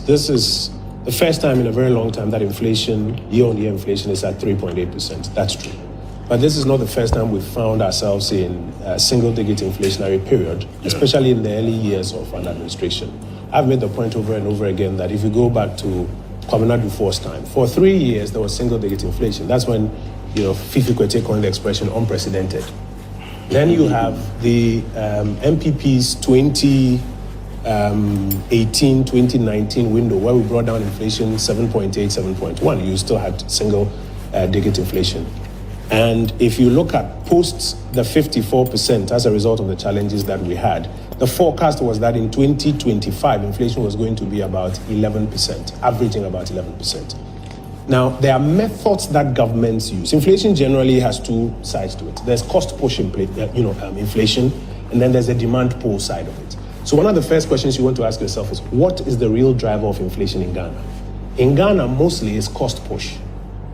this is the first time in a very long time that inflation, year-on-year inflation, is at 3.8%. That's true. But this is not the first time we've found ourselves in a single-digit inflationary period, especially in the early years of an administration. I've made the point over and over again that if you go back to Kwame Dufour's time, for 3 years there was single-digit inflation. That's when, Fifi Kwete coined the expression unprecedented. Then you have the MPP's 2018-2019 window where we brought down inflation 7.8, 7.1. You still had single-digit inflation. And if you look at post the 54% as a result of the challenges that we had, the forecast was that in 2025, inflation was going to be about 11%, averaging about 11%. Now, there are methods that governments use. Inflation generally has two sides to it. There's cost push inflation, and then there's a demand pull side of it. So one of the first questions you want to ask yourself is, what is the real driver of inflation in Ghana? In Ghana, mostly it's cost push.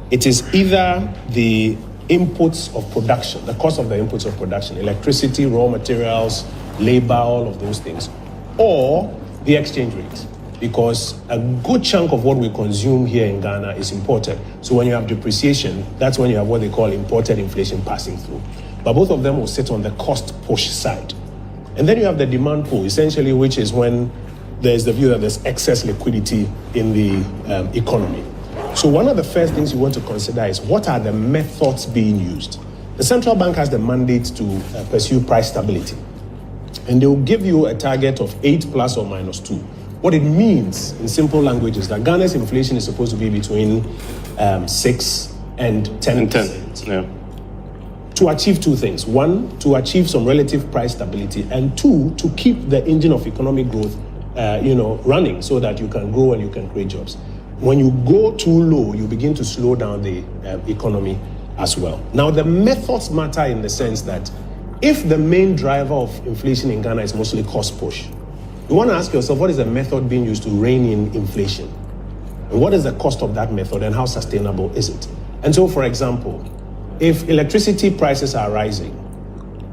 It is either the inputs of production, the cost of the inputs of production, electricity, raw materials, labor, all of those things, or the exchange rate, because a good chunk of what we consume here in Ghana is imported. So when you have depreciation, that's when you have what they call imported inflation passing through. But both of them will sit on the cost push side. And then you have the demand pull, essentially, which is when there's the view that there's excess liquidity in the economy. So one of the first things you want to consider is, what are the methods being used? The central bank has the mandate to pursue price stability. And they will give you a target of 8 plus or minus 2. What it means in simple language is that Ghana's inflation is supposed to be between 6 and 10%. Yeah. To achieve two things. One, to achieve some relative price stability, and two, to keep the engine of economic growth running so that you can grow and you can create jobs. When you go too low, you begin to slow down the economy as well. Now, the methods matter in the sense that if the main driver of inflation in Ghana is mostly cost push, you want to ask yourself, what is the method being used to rein in inflation? And what is the cost of that method, and how sustainable is it? And so, for example, if electricity prices are rising,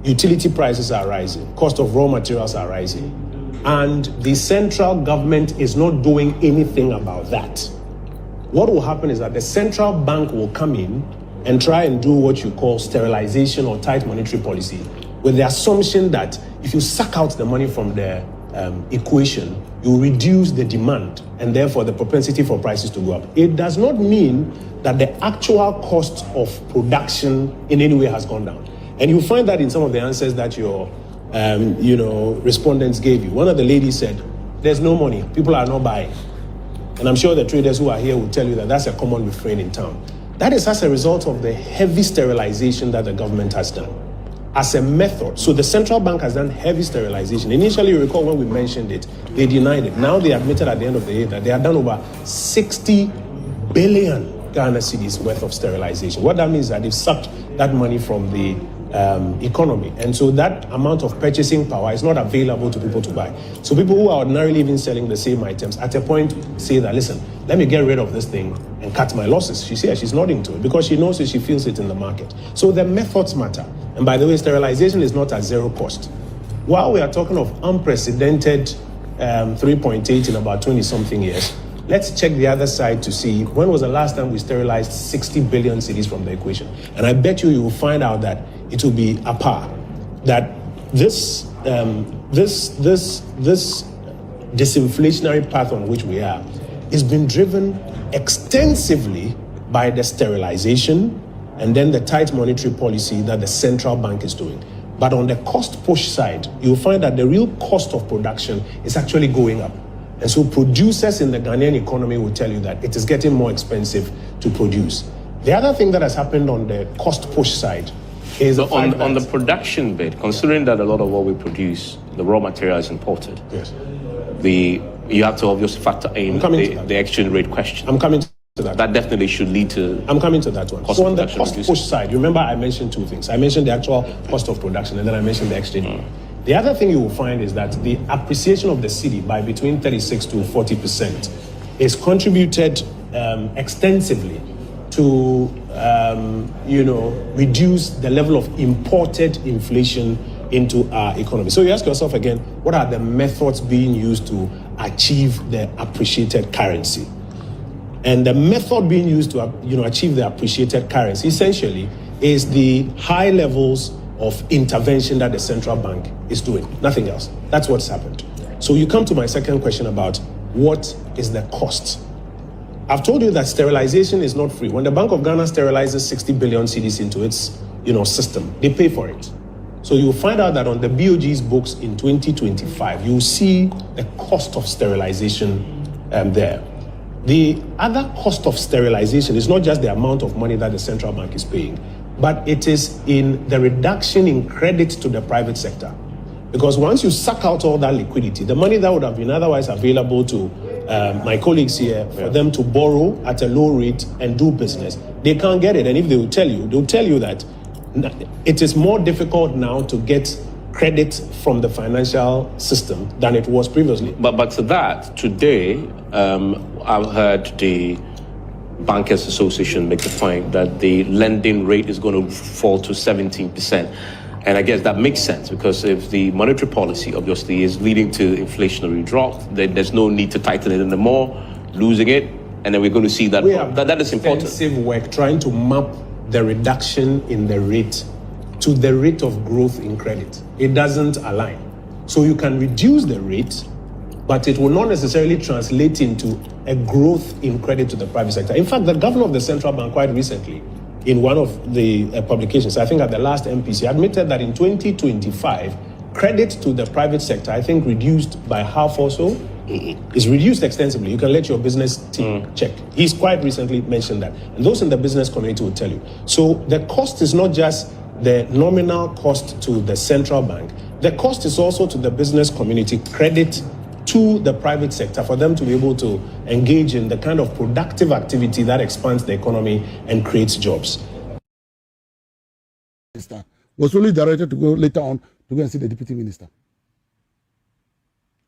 utility prices are rising, cost of raw materials are rising, and the central government is not doing anything about that, what will happen is that the central bank will come in and try and do what you call sterilization or tight monetary policy, with the assumption that if you suck out the money from the equation, you reduce the demand and therefore the propensity for prices to go up. It does not mean that the actual cost of production in any way has gone down. And you find that in some of the answers that your respondents gave you. One of the ladies said, there's no money, people are not buying. And I'm sure the traders who are here will tell you that that's a common refrain in town. That is as a result of the heavy sterilization that the government has done as a method. So the central bank has done heavy sterilization. Initially, you recall when we mentioned it, they denied it. Now they admitted at the end of the year that they had done over 60 billion Ghana cedis worth of sterilization. What that means is that they've sucked that money from the economy. And so that amount of purchasing power is not available to people to buy. So people who are ordinarily even selling the same items at a point say that, listen, let me get rid of this thing and cut my losses. She says she's nodding to it because she knows that she feels it in the market. So the methods matter. And by the way, sterilization is not at zero cost. While we are talking of unprecedented 3.8 in about 20-something years, let's check the other side to see when was the last time we sterilized 60 billion cedis from the equation. And I bet you will find out that it will be a par. That this disinflationary path on which we are is being driven extensively by the sterilization and then the tight monetary policy that the central bank is doing. But on the cost push side, you'll find that the real cost of production is actually going up. And so producers in the Ghanaian economy will tell you that it is getting more expensive to produce. The other thing that has happened on the cost push side is on the production bit, considering that a lot of what we produce, the raw material is imported. Yes. You have to obviously factor in the exchange rate question. I'm coming to that. That definitely should lead to... I'm coming to that one. So on the cost push side, you remember I mentioned two things. I mentioned the actual cost of production, and then I mentioned the exchange rate. The other thing you will find is that the appreciation of the cedi by between 36 to 40% is contributed extensively to reduce the level of imported inflation into our economy. So you ask yourself again, what are the methods being used to achieve the appreciated currency. And the method being used to achieve the appreciated currency essentially is the high levels of intervention that the central bank is doing. Nothing else. That's what's happened. So you come to my second question about what is the cost. I've told you that sterilization is not free. When the Bank of Ghana sterilizes 60 billion cedis into its system, they pay for it. So you'll find out that on the BOG's books in 2025, you'll see the cost of sterilization there. The other cost of sterilization is not just the amount of money that the central bank is paying, but it is in the reduction in credit to the private sector. Because once you suck out all that liquidity, the money that would have been otherwise available to my colleagues here for them to borrow at a low rate and do business, they can't get it. And if they will tell you, they'll tell you that it is more difficult now to get credit from the financial system than it was previously. But to that, today, I've heard the Bankers Association make the point that the lending rate is going to fall to 17%. And I guess that makes sense, because if the monetary policy obviously is leading to inflationary drop, then there's no need to tighten it anymore, losing it, and then we're going to see that. That is important. Intensive work trying to map the reduction in the rate to the rate of growth in credit. It doesn't align. So you can reduce the rate, but it will not necessarily translate into a growth in credit to the private sector. In fact, the governor of the central bank quite recently, in one of the publications, I think at the last MPC, admitted that in 2025, credit to the private sector, I think reduced by half or so, is reduced extensively. You can let your business team check. He's quite recently mentioned that. And those in the business community will tell you. So the cost is not just the nominal cost to the central bank. The cost is also to the business community, credit to the private sector for them to be able to engage in the kind of productive activity that expands the economy and creates jobs. Minister was only directed to go later on to go and see the deputy minister.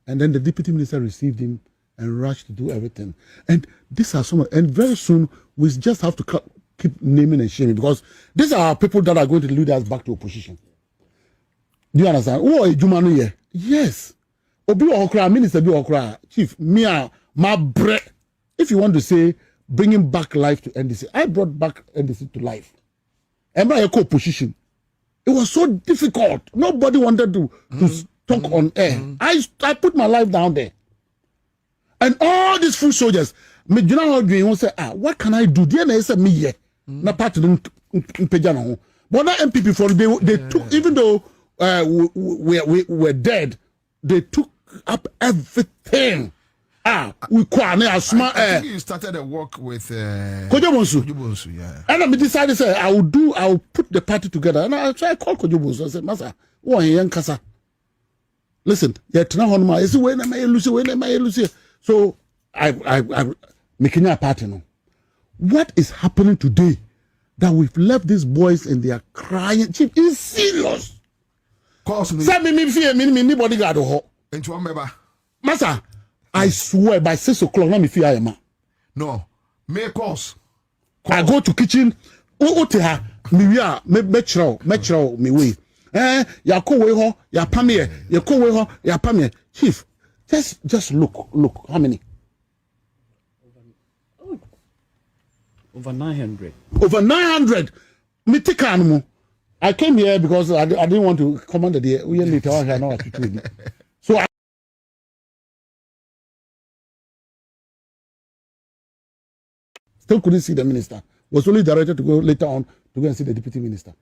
And then the deputy minister received him and rushed to do everything. And these are some, and very soon we just have to keep naming and shaming, because these are people that are going to lead us back to opposition. Do you understand? Oh, Jumanu here. Yes. Obi Okra, Minister Bi Okra, Chief, my bread. If you want to say bringing back life to NDC, I brought back NDC to life. And by a co-opposition, it was so difficult. Nobody wanted to talk on air. I put my life down there. And all these foot soldiers, me you know how say, what can I do? DNA said me yeah. Na part of Pejano. But that MPP for they took, even though we were dead, they took up everything. We I think you started a work with Kojobonsu. Yeah. And I decided say I will put the party together. And I try to call Kojobonsu. I said, Masa, who are you kasa? Listen, yet now on my when am I Lucy? So I making a party now. What is happening today that we've left these boys and they are crying? Chief, it's serious. Cause me. Say me fear me bodyguard ho. Into one member. Masa, I swear by 6 o'clock, let me fear him. No. May cause. I go to kitchen. Me way. Ya ko we ho, ya pame, ya ko we ho, ya pame. Chief, just look. How many? Over 900. Over 900. Me take animal. I came here because I didn't want to command the day. We only tell her now. So I still couldn't see the minister. Was only directed to go later on to go and see the deputy minister.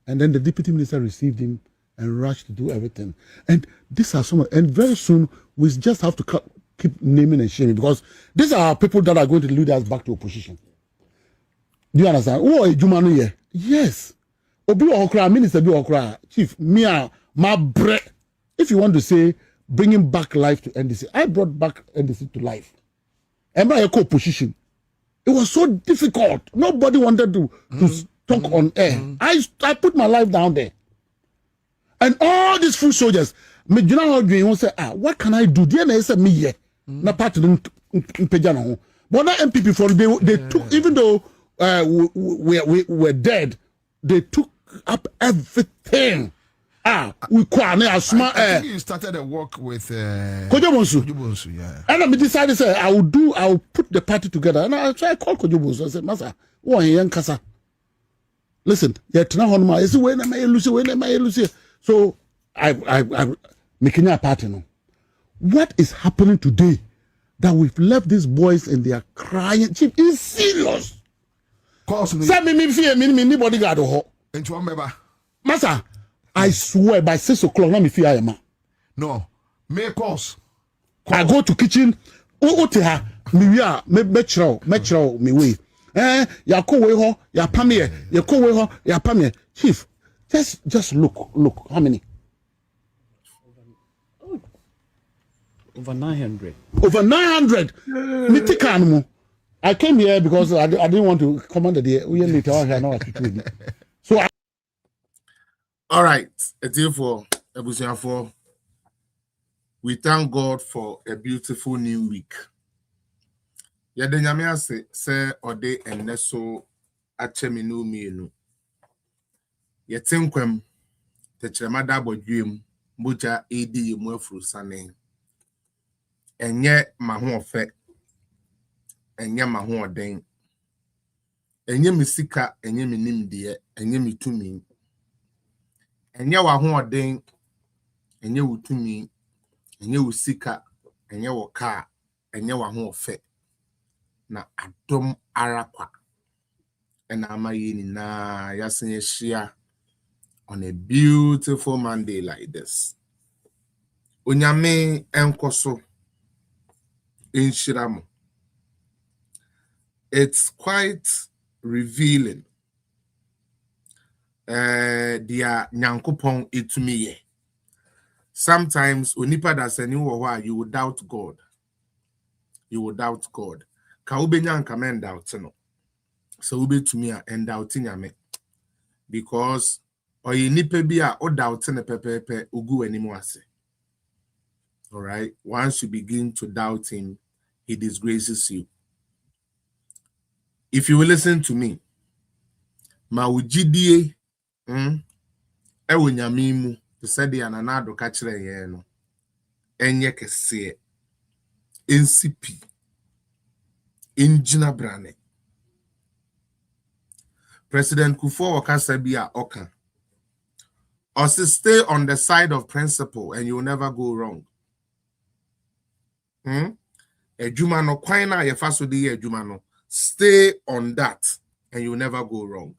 And then the deputy minister received him and rushed to do everything. And these are some, and very soon we just have to keep naming and shaming, because these are people that are going to lead us back to opposition. Do you understand? Oh, Jumanu here. Yes. Obi Okra, Minister Bi Okra, Chief, my bread. If you want to say bringing back life to NDC, I brought back NDC to life. And by a co-opposition, it was so difficult. Nobody wanted to talk on air. I put my life down there. And all these foot soldiers, me you know how say, what can I do? DNA said me yeah. Na part of Pejano. But that MPP for they took, even though we were dead, they took up everything. I we kwa na asuma I think you started the work with Kojobonsu. Yeah. And I decided say I will put the party together. And I try call Kojobonsu. I said, Masa, what young kasa? Listen, yeah, tonight on my when am I Lucy? So I making a party now. What is happening today that we've left these boys and they are crying? Chief is serious. Say me fear me bodyguard ho. Into one member. Masa, I swear by 6 o'clock, let me fear I am. No. Make calls. I go to kitchen. Oteha, me ya metro me way. Ya ko we ho, ya pamie, ya ko we ho, ya pamie. Chief, just look. How many? Over 900. Over 900. I came here because I didn't want to command the day. We need to know what to do. So all right, we thank God for a beautiful new week. Yadanyamia say ode eneso acheminu mienu. Yetinkwem techremada bodwem moja edi yemu afuru sane. Enye maho ofe. Enye maho oden. Enye misika, enye minimdie, enye mitumi. Enye waho oden, enye utumi, enye usika, enye woka, enye waho ofe. Na adom arakwa. And amayi na yasenye share on a beautiful Monday like this. Onyame enkoso inshiramu. It's quite revealing. Dia nyankopon itumiye. Sometimes onipa da seni wo you will doubt God. You will doubt God. Ka ubenya nka doubt no. So ube to me and doubting yame. Because oye nipa bi a o doubt ne pepepe ugu anymore ase. All right. Once you begin to doubt him, he disgraces you. If you will listen to me, ma ujidie ewo nyame mu to say the ananado ka kire ye no enye kese NCP injina brane President Kufuor wakasa bia oka or stay on the side of principle and you will never go wrong. Ejuma no kwan na ye fa so de ejuma no, stay on that and you will never go wrong.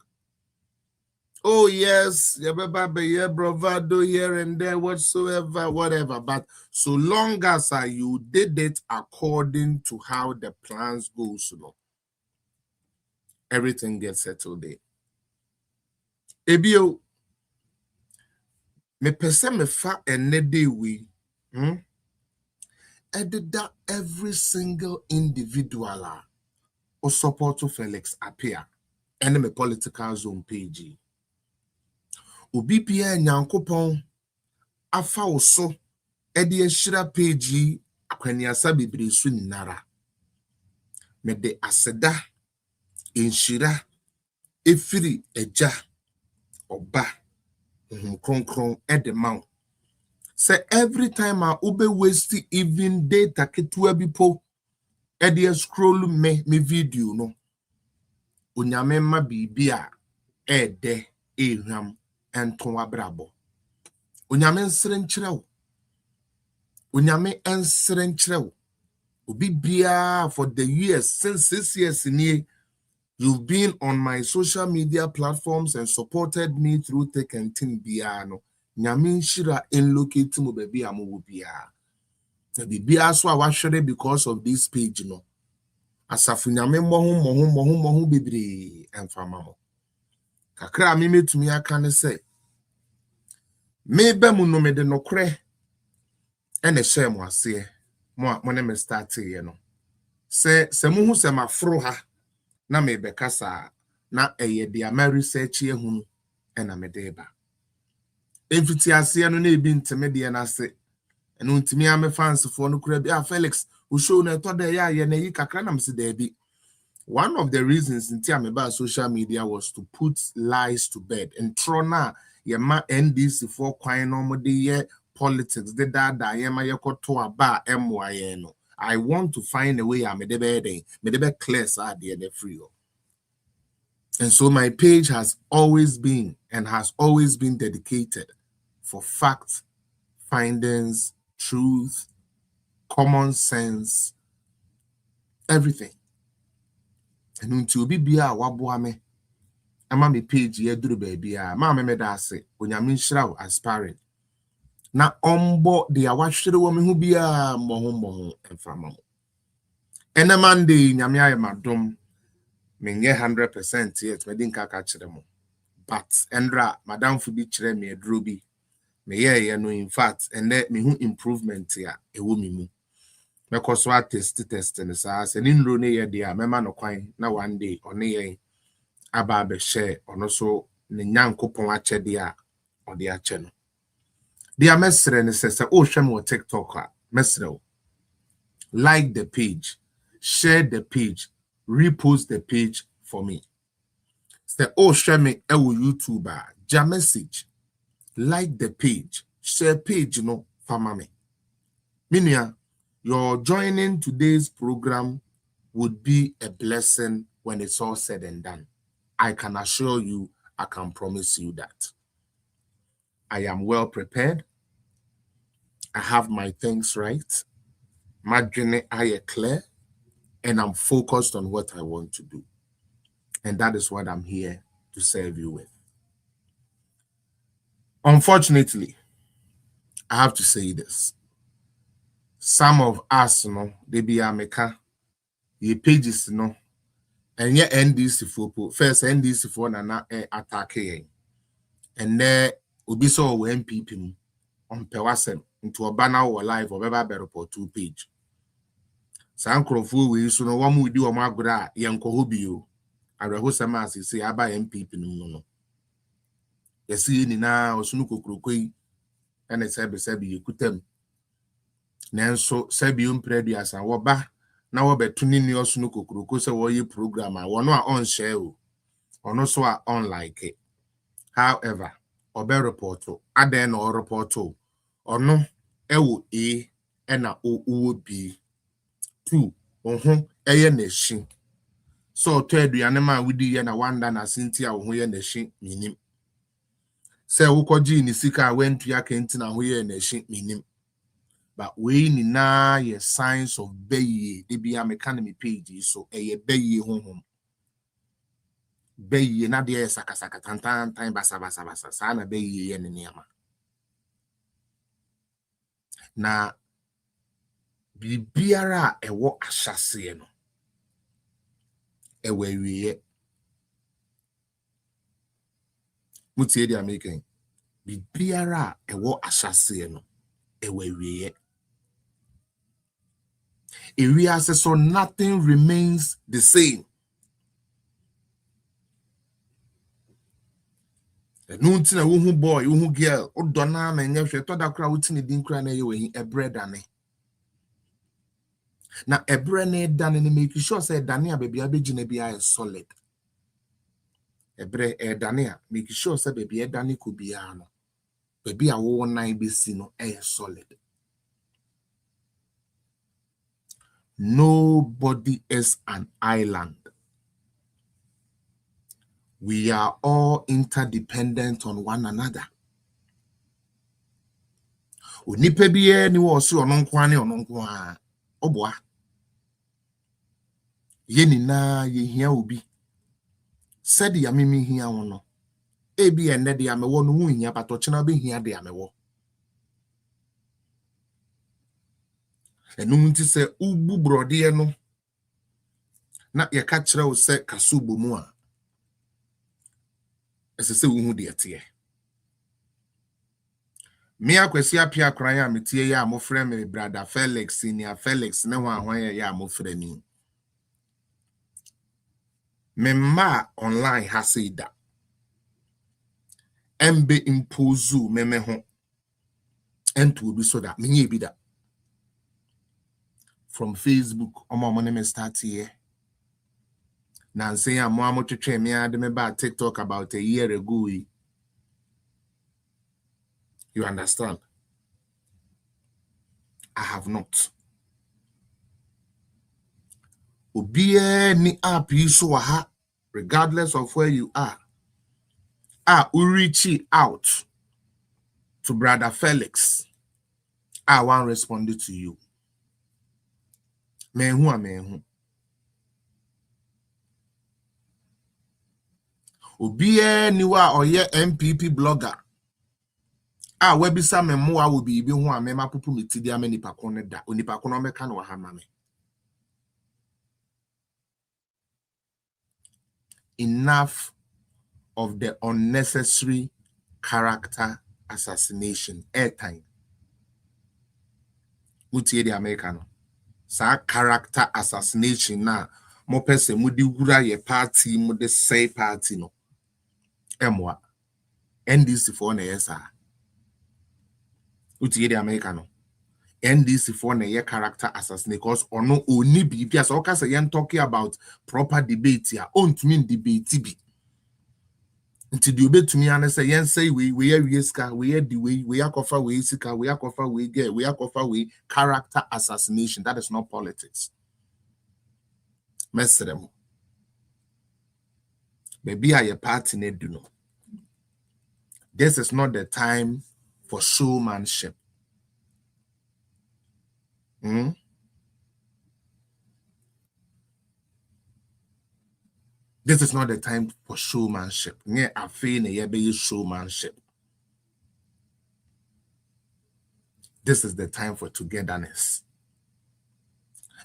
Oh yes, ye bravado here and there, whatsoever, whatever. But so long as you did it according to how the plans go, so everything gets settled there. Ebio, me pese me fa enede we, edida every single individual or support to Felix appear, and me political zone page. Obi pia nyankopon afa oso ede ehira page akwaniasa bebre su ninara me de aseda enhira efiri eja oba kronkron ede maw say every time I ube waste even data ketua bipo ede scroll me video no onyame ma bibia ede ehwam enton abrabo onyame nsere nkyerɛw onyame ensere nkyerɛw obi bia for the years since 6 years in you've been on my social media platforms and supported me through thick and thin bia no nyame nhyira enlocate mo baby amowo bia na bibia so a wahwere because of this page no asafu nyame moho bebre emfama mo kakra me metumi aka ne say me be mu no me de nokre ene share mo ase mo ne me start ye no se mu hu se mafro ha na me be kasa na eye de ama research ye hu ena me de ba emfiti ase no na ebi nteme de na ase eno ntimi ame fans fo no kura bi Felix o show na to de ya ye na yi kakra na me se de bi. One of the reasons in Tiameba social media was to put lies to bed and trona yema NDC for kwan no mo de ye politics de da yema ye koto aba MYN no. I want to find a way me de be clear sa de free. And so my page has always been and has always been dedicated for facts, findings, truth, common sense, everything. And until be waboa me, ama me page ye duru baby ma me da ase onyame nhyira aspiring na ombo de awahwere wo me hu bia moho emfama mo ena Monday nyame aye madom menye 100% yet me din kaka kire mo but endra madam fu bi kire me aduro bi me ye no in fact ene me hu improvement ya ewo mi mu me koso test ne sa se ni nro ne ye dia me ma no kwan na one day one ye aba be share ono so ne nyankopon achede a ode ache no dia mesre ne se o hwem wo TikTok a mesre o like the page, share the page, repost the page for me. Say oh share me YouTube ja message, like the page, share page no fama me. Minia, your joining today's program would be a blessing when it's all said and done. I can assure you, I can promise you that. I am well prepared. I have my things right. My journey is clear. And I'm focused on what I want to do. And that is what I'm here to serve you with. Unfortunately, I have to say this. Some of us, they be America, ye pages, and yet NDC for first NDC for na attack. And there will be so MPP on Pewasem into a banner or live or better for 2 page. Sankrofo we so no one do amagra yanko hobio. Areho samasi say aba MPP no. Yesi ni na osunu kokrokoi ene sebe yekutem. Nanso sebe yompredu asa wo ba na wo betuni ni osunu kokroko se wo ye program a wono a on share o. Ono so a on like it. However, obe reporto aden no reporto ono ewo A ena o B 2 eye na shi. So to aduane ma wudi ye na wanda na sinti a wo ye na shi minim. Se wo koji ni sika wentu ya kenti na ho ye na shi minim. But we ni na ye signs of beye de bia mechanic page so eye beye honhom. Beye na de sakasaka tantan basa sa na beye ye ne niama. Na bibiara ewo ahyase no ewe wiye mutie dia making bibiara ewo ahyase no ewe wiye area says so nothing remains the same. Nunti na wo hu boy wo hu girl o dona ma nya hwe to da kra wo tini din kra na ye we e bread ane na e bread na dane ne make sure say dane a baby abegina bia is solid. E bread e dane a make sure say baby e dane ko bia no baby a wo nan be si no e solid. Nobody is an island. We are all interdependent on one another. Onipa biye ni wo so ono nko ane ono nko a oboa. Ye ni na ye hia obi. Said ya mimi hia wono. Ebi ene de amewo no hu hia pato chena be hia de amewo. Enu nti se ubu brode no na ye ka kire wo se kasubo mu a esese wo hu de ete. Me akwesi apia kran ya metie ya amofre me brother Felix senior Felix ne ho ahwan ya amofre ni. Me ma online hasida. Embe impozu me ho entu obi so that me bi da. From Facebook omo ne me start here. Na say am mo twetwe me ade me ba TikTok about a year ago. You understand? I have not. Obiye ni app so ha, regardless of where you are. Reach out to Brother Felix. I want respond to you. Menhu. Obiye ni wa oye MPP blogger. Webisa memoa will be hu a mema pupu mitidi ame nipa kone da. Onipa kone meka no ha mame. Enough of the unnecessary character assassination. Airtime. Mutie the American. Sa character assassination na mo pese mudi wura ye party mo de say party no. Emwa. NDC for na yesa. Mutie the American. NDC for na ye character assassination because ono oni bibi as oka say yen talking about proper debate here. On to mean debate bi. Until the obey to me and say yen say we are ska, we are the way, we are cover we sika, we are cover we get, we are cover we character assassination. That is not politics. Mesrem. Maybe I a party ne do no. This is not the time for showmanship. This is not the time for showmanship. Ne afi ne yebe showmanship. This is the time for togetherness.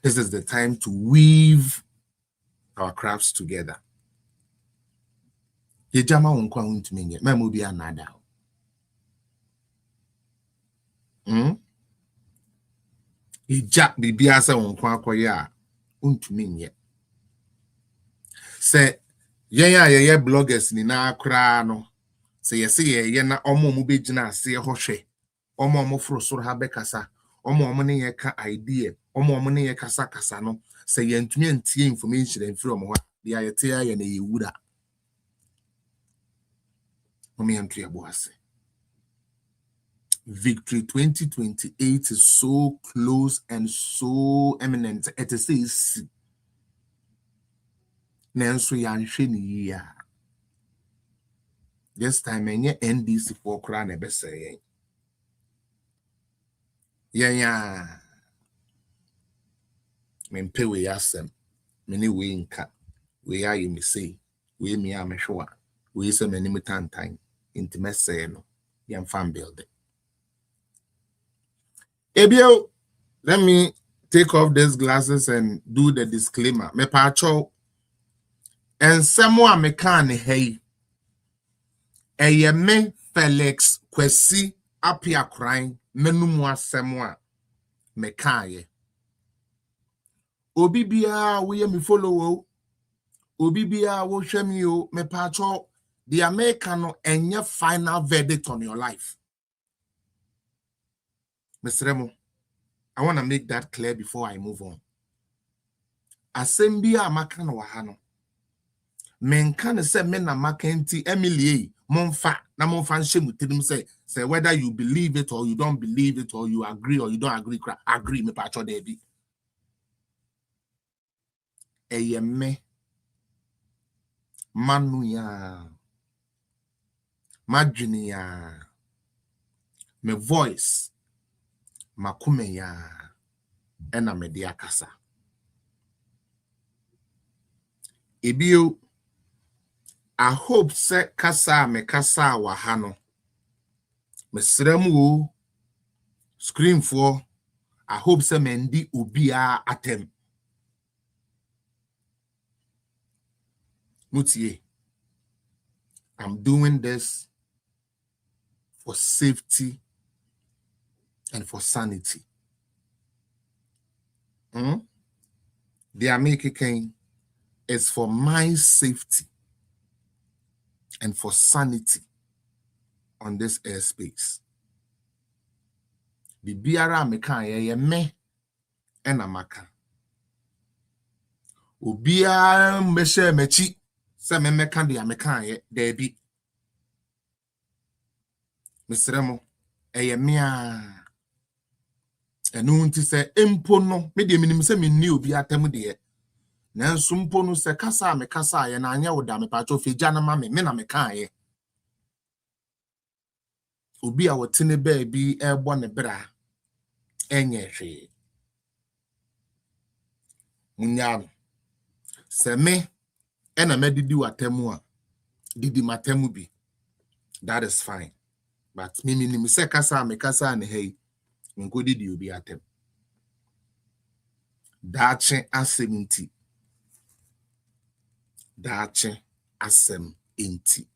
This is the time to weave our crafts together. Ye jama wonkwa untumi nye. Memo bi anada. Ye jack bibi asa wonkwa akoye a untumi nye. Se ye bloggers ni na akra no. Se ye na omo mu begina ase hohwe. Omo fro soro ha bekasa. Omo ne ye ka idea. Omo ne ye kasa no. Se ye ntumi antie information en free omo ho. Dia ye te ya na ye wura. Victory 2028 is so close and so eminent. It is this time enye NDC for kra na be say yeah mempe we asem meni we nka we aye me say we me amehwa we say meni mutantan intimate no yam fan building. Ebio, let me take off these glasses and do the disclaimer. Me pacho and someone me can hey. Me Felix Kwesi apia crying menumwa semwa me kaye. Obi bia we me follow obi bia wo hwem yo me pacho the American enye final verdict on your life. Mr. Remo, I want to make that clear before I move on. Assembly makano wahano. Men can say men na makenti Emily monfa na monfa nshemu tidim say whether you believe it or you don't believe it or you agree or you don't agree me pacho debi. Eyeme manuya madjunia me voice makume ya ena media kasa. Ebio, I hope se kasa me kasa wahano. Me sremu screen for. I hope se mendi ubia atem. Mutie. I'm doing this for safety and for sanity. The American is for my safety and for sanity on this airspace. The biara mekan ye me ena maka. Obia meshe mechi se me mekan de mekan ye debi. Mr. Remo, mea enu nti se empo no me de minim se menni obi atam de nanso mpo no se kasa me kasa ye na anya wo da me pa cho fegya na ma me na me kan ye obi a wotene ba bi ebo ne bra enye hwe munya se me ena medidi watemu a didi matemu bi, that is fine, but me minim se kasa me kasa ne hey nko didi obi atem dache asem nti dache asem nti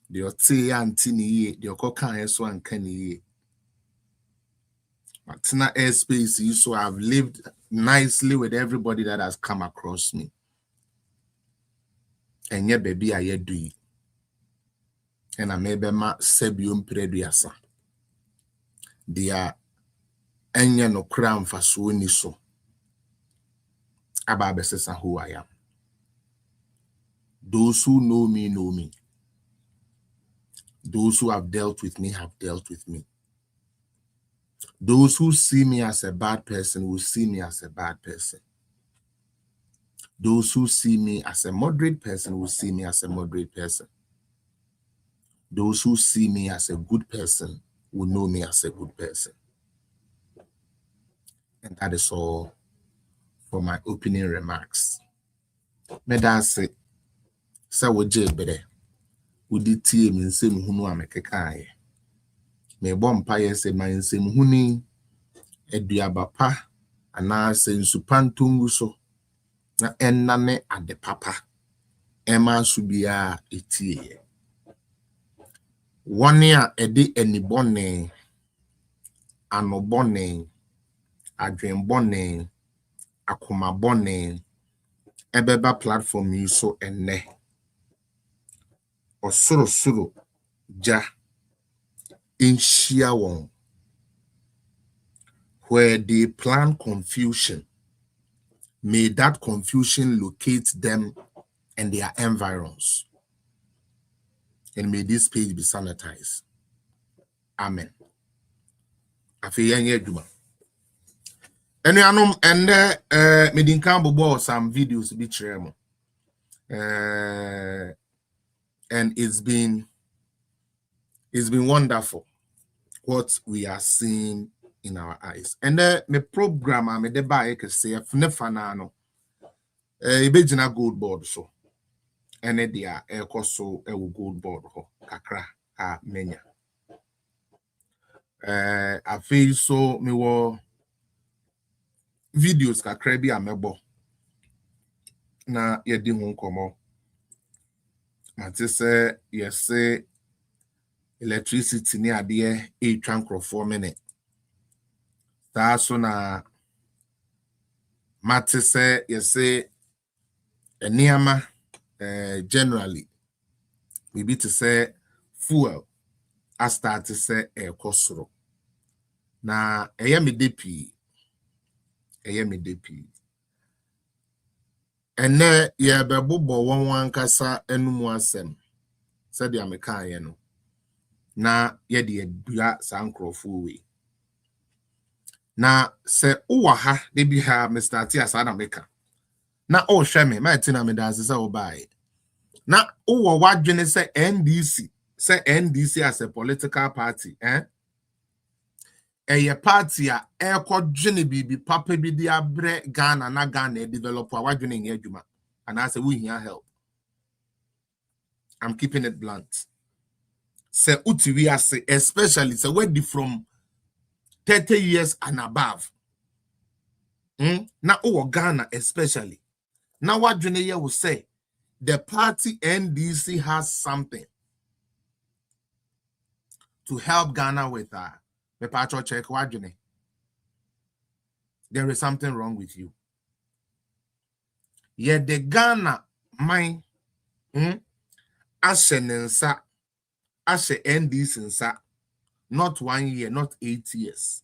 de ote anti ni ye de okokan eso anka ni ye but na airspace so I've lived nicely with everybody that has come across me enye baby ayedui ena mebe ma sebium preduasa dia enye no kra mfaso ni so aba besesa who I am. Those who know me know me. Those who have dealt with me have dealt with me. Those who see me as a bad person will see me as a bad person. Those who see me as a moderate person will see me as a moderate person. Those who see me as a good person will know me as a good person. And that is all for my opening remarks. Medase sa woje bere udi tie mi nsem hunu amekekae. Me bompa yese ma nsem huni eduaba pa ana se nsupantungu so na enane ade papa ema subia etie wone a ede enibone anobone adwenbone akomabone ebeba platform yi so enne osoro ja inshia won where they plan confusion, may that confusion locate them and their environs. And may this page be sanitized. Amen. Afiyanye juma. Enuanom ende medinkan bobo some videos bi chiremo. And it's been wonderful what we are seeing in our eyes. And me program me de ba ke se fnefana no ebegina Goldbod so ene dia ekoso ewo Goldbod ho kakra a menya afi so me wo videos kakra bi amebo na yedi ho nkomo mate se yese electricity ni ade e twankrofo mene ta so na mate se yese eniama generally maybe to say fuel I start to say ekosoro na me depi ene ye bebobo won kasa enumu asem said ya meka ye no na ye de adua sankrofo we na se uwa ha de bi ha Mr. Tia sada meka na o hwe me ma tina me dance se obai na uwa wadwene se NDC as a political party a party a dwene bibi papa bi di abre Ghana na Ghana develop wadwene nye adwuma and I say we here help. I'm keeping it blunt. Se utiwi ase especially se we from 30 years and above. Na uwa Ghana especially. Now wadwene ye will say the party NDC has something to help Ghana with the patrol check wadwene. There is something wrong with you. Yet the Ghana mine ashe nensa ashe NDC nsa not 1 year, not 8 years.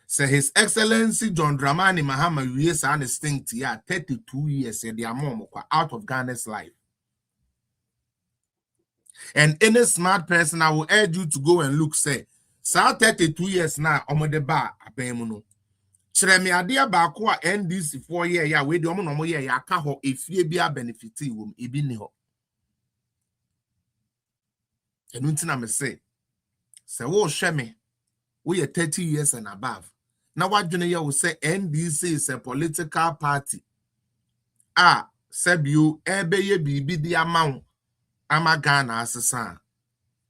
So His Excellency John Dramani Mahama years and distinct 32 years said the amount out of Ghana's life. And any smart person, I will urge you to go and look, say, sa 32 years now, omode ba abemuno. Chremi adia ba ko a NDC 4 year ya we de omo no mo ye ya ka ho efie bia benefit wom ebi ni ho. Enu nti na me say wo hwe me we 30 years and above. Now what you will say NDC is a political party. Sebu ebeye bibi di amount Ghana asesa.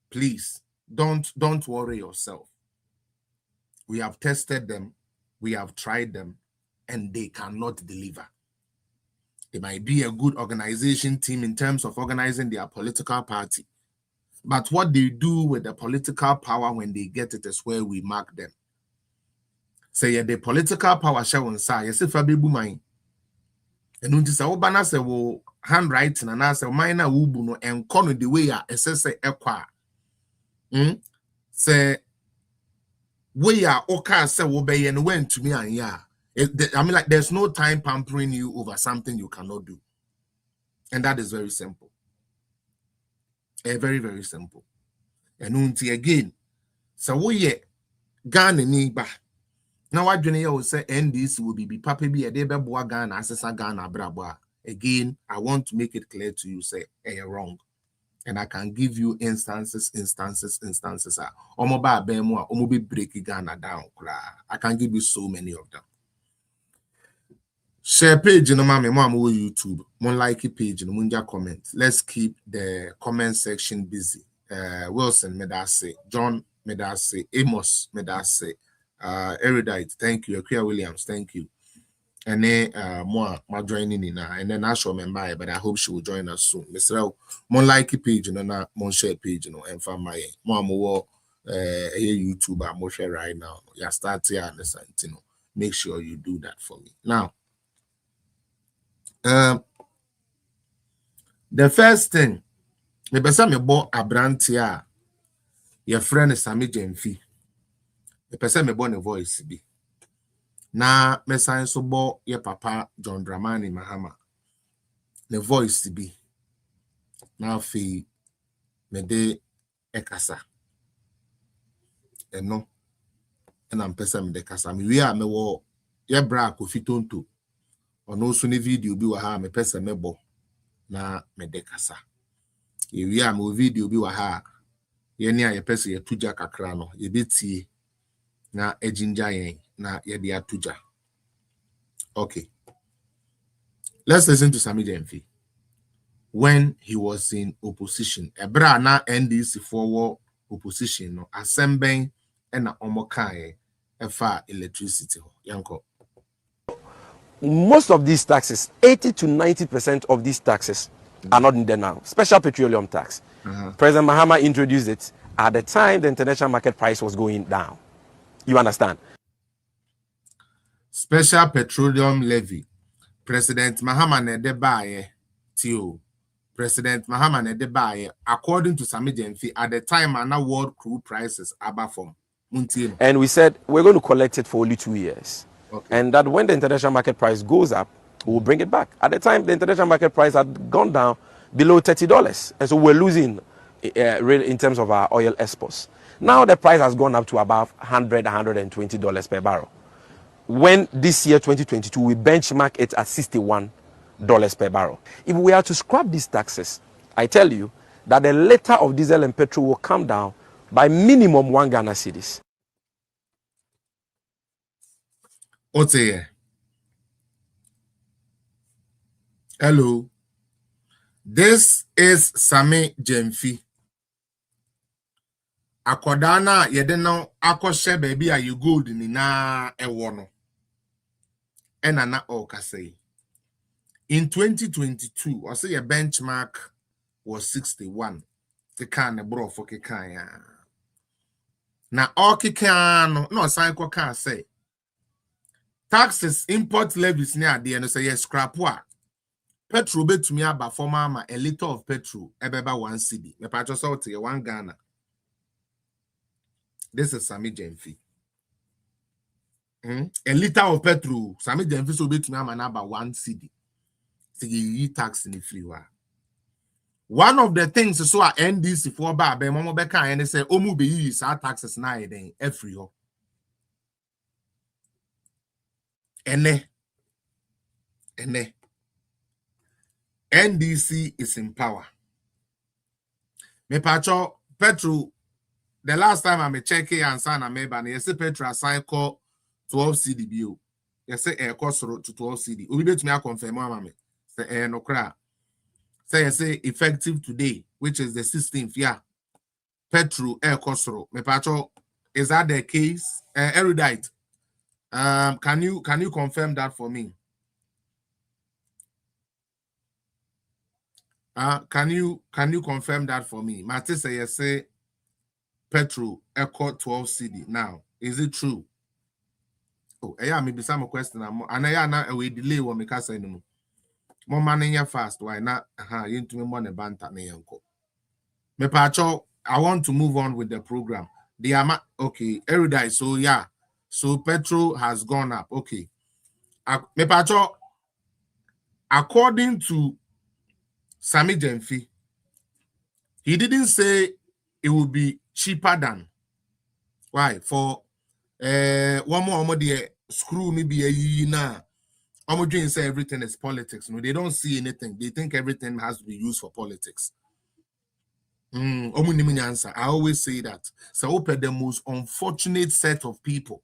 Please don't worry yourself. We have tested them, we have tried them, and they cannot deliver. They might be a good organization team in terms of organizing their political party, but what they do with the political power when they get it is where we mark them. Say the political power shall on say yes if I be mine. And until say obana say wo handwriting and I say mine na ubu no and kono the way ya say ekwa. Say we ya oka say wo be and went to me and yeah. I mean, like there's no time pampering you over something you cannot do. And that is very simple. Very, very simple. And until again, so we Ghana ni ba. Now what you will say NDC will be papa be a debe boa Ghana asesa Ghana brabwa. Again, I want to make it clear to you, say you're wrong. And I can give you instances. Omo ba bemo omo be break Ghana down. I can give you so many of them. Share page no mama YouTube. Mon like page no munja comment. Let's keep the comment section busy. Wilson Medase, John Medase, Amos Medase, Erudite, thank you. Akria Williams, thank you. And then more joining in and then I shall remember, but I hope she will join us soon. Mr. Mon like page no na mon share page no and for my more YouTuber mo share right now. Yeah, start here understand, you know. Make sure you do that for me. Now the first thing, me pesa me bo abrantia your friend is Sammy GYAMFI. Me pesa me bo ne voice bi. Na me sign so bo your papa John Dramani Mahama. Ne voice bi. Na fi me de ekasa. Eno. And I'm pesa me de kasa. Me we a me wo ye bra Kofi Tonto. Ono so ne video bi wa ha me pesa me bo na me de kasa. Ye a me video bi wa ha ye ne a ye pesa ye tuja kakra no ye betie na ejinja yen na ye de atuja. Okay, let's listen to Sammy GYAMFI when he was in opposition. Ebra na NDC forward opposition no assemben and na omokae efa electricity yanko. Most of these taxes, 80 to 90% of these taxes are not in there now. Special petroleum tax. President Mahama introduced it at the time the international market price was going down. You understand? Special petroleum levy. President Mahama nedebaye tio. President Mahama nedebaye according to Sammy GYAMFI at the time and world crude prices above from Muntino. And we said we're going to collect it for only 2 years. Okay. And that when the international market price goes up, we'll bring it back. At the time, the international market price had gone down below $30. And so we're losing in terms of our oil exports. Now the price has gone up to about $100, $120 per barrel. When this year, 2022, we benchmark it at $61 per barrel. If we are to scrap these taxes, I tell you that the liter of diesel and petrol will come down by minimum 1 Ghana cedis. Ote. Hello. This is Sammy GYAMFI. Akodana yedeno akoshe baby are you good ni na ewono. Enana okase. In 2022, I say your benchmark was 61. The kind of bro for kekaya. Na okikano no sign ko can say. Taxes, import levies near the end say yes scrap wa. Petrol bet to me about for mama a liter of petrol ebeba 1 cedi. Me patcho salt 1 Ghana. This is Sammy GYAMFI. A liter of petrol, Sammy GYAMFI so bet to me about 1 cedi. So you tax in the free wa. One of the things so I NDC for ba be momo be kan and say omu be use our taxes na then every ho. Ene NDC is in power. Me pacho Petro, the last time I me check it and sign a member, you say Petro assign call 12 CDBO. You say a cost to 12 CD. Obi bet me I confirm mama. Say no cra. Say effective today, which is the 16th. Yeah. Petro air costro. Me pacho, is that the case? Erudite. Can you confirm that for me? Can you confirm that for me? Mate say Petro echo 12 CD. Now, is it true? Oh, yeah, maybe some question. And I na we delay what me kasa no. More money fast. Why not? You into me money banta me yanko. Me pacho, I want to move on with the program. The amount, okay, erudite. So yeah, so Petro has gone up. Okay, me pacho, according to SAMMY GYAMFI, he didn't say it would be cheaper than. Why? For one more the screw maybe a year now. I'm say everything is politics. No, they don't see anything. They think everything has to be used for politics. I always say that. So the most unfortunate set of people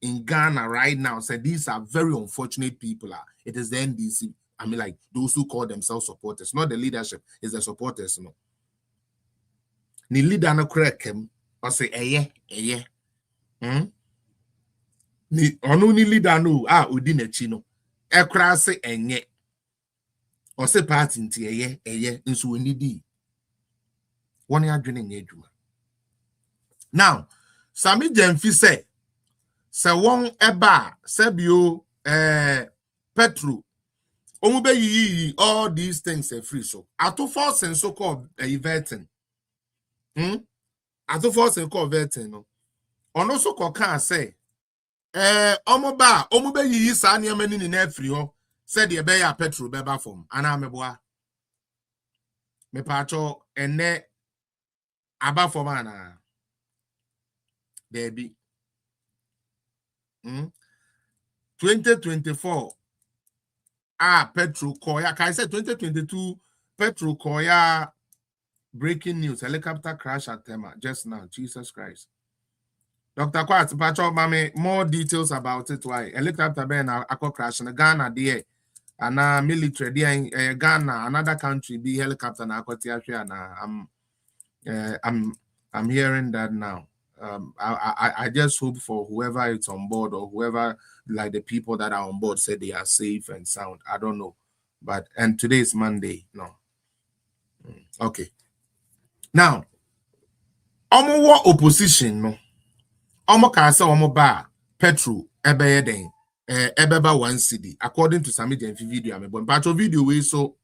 in Ghana right now said these are very unfortunate people. It is the NDC. I mean, like those who call themselves supporters, not the leadership, it's the supporters. No. Ni leader no correct him or say ni onu ni leader no odi na chi no e kra se enye or say party nti nso oni di one adwene nye adwuma. Now SAMMY GYAMFI say won eba sebio Petro omu be yi all these things are free so ato force and so called vetting ato force and called vetting no ono so can say omu be yi sa niam ni na free ho said the be ya Petro beba form ana meboa me pacho ene aba form ana baby 2024 Petro Koya. Can I say 2022 Petro Koya breaking news helicopter crash at Tema just now. Jesus Christ. Dr. Kwat Pacho Mame more details about it. Why helicopter ben a crash in Ghana there and military there in Ghana another country be helicopter na and I'm hearing that now. I just hope for whoever is on board or whoever, like the people that are on board, say they are safe and sound. I don't know. And today is Monday. No. Okay. Now, omo opposition, no. Omo kasa omo ba Petro ebeye den ebeba 1 CD according to SAMMY GYAMFI video ame bon. But video we so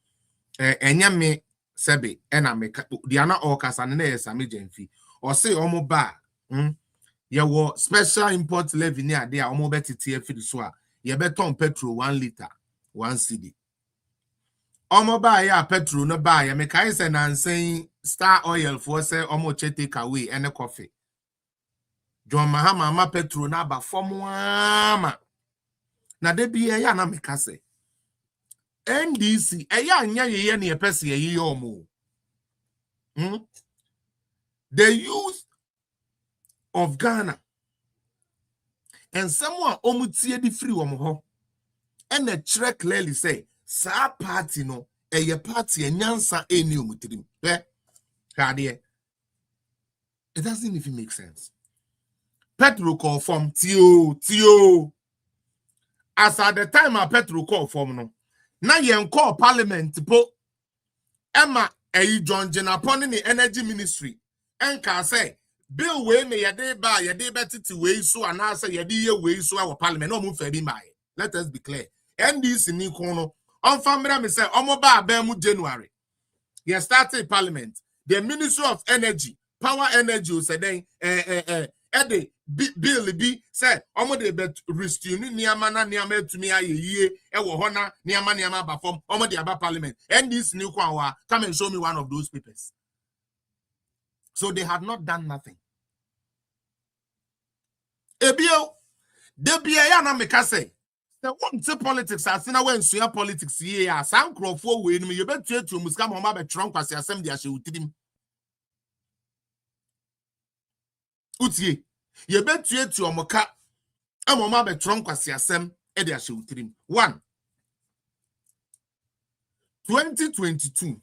enya me sebe ena me the ana all kasa na SAMMY GYAMFI or say omo ba your special import levy near there, almost better TF so you better petrol 1 liter 1 CD. Almost buy ya petrol no buy ya make I say and saying Star Oil for say almost take away and a coffee. John Mahama ma petrol na ba form na de be ya na make say NDC ya nya ye ne pese ye omo. The youth of Ghana and someone omutie di free ho and the track clearly say sa party no a party nyansa eni omutirim it doesn't even make sense. Petro call form tio as at the time a Petro call form no na yen call parliament po Emma John Jenapon in the energy ministry and can say bill we me yade ba yade betiti we so and answer yade ye we so our parliament no move fedi mai. Let us be clear. NDC ni kono on family me say omo ba mu January. Ye started parliament. The Ministry of Energy, Power Energy said then Ede bill bi say omo de bet restune niama na niama etumi aye yie e wo ho na niama ba form omo de aba parliament. And this new kwa come and show me one of those papers. So they had not done nothing. Ebio debia ya na meka say the one say politics as na when suya politics ye ya san crofo we no you betu etu muska mo ma be tron kwase asem de ahye utirim utie ye betu etu omoka mo ma be tron kwase asem e de ahye utirim. 1 2022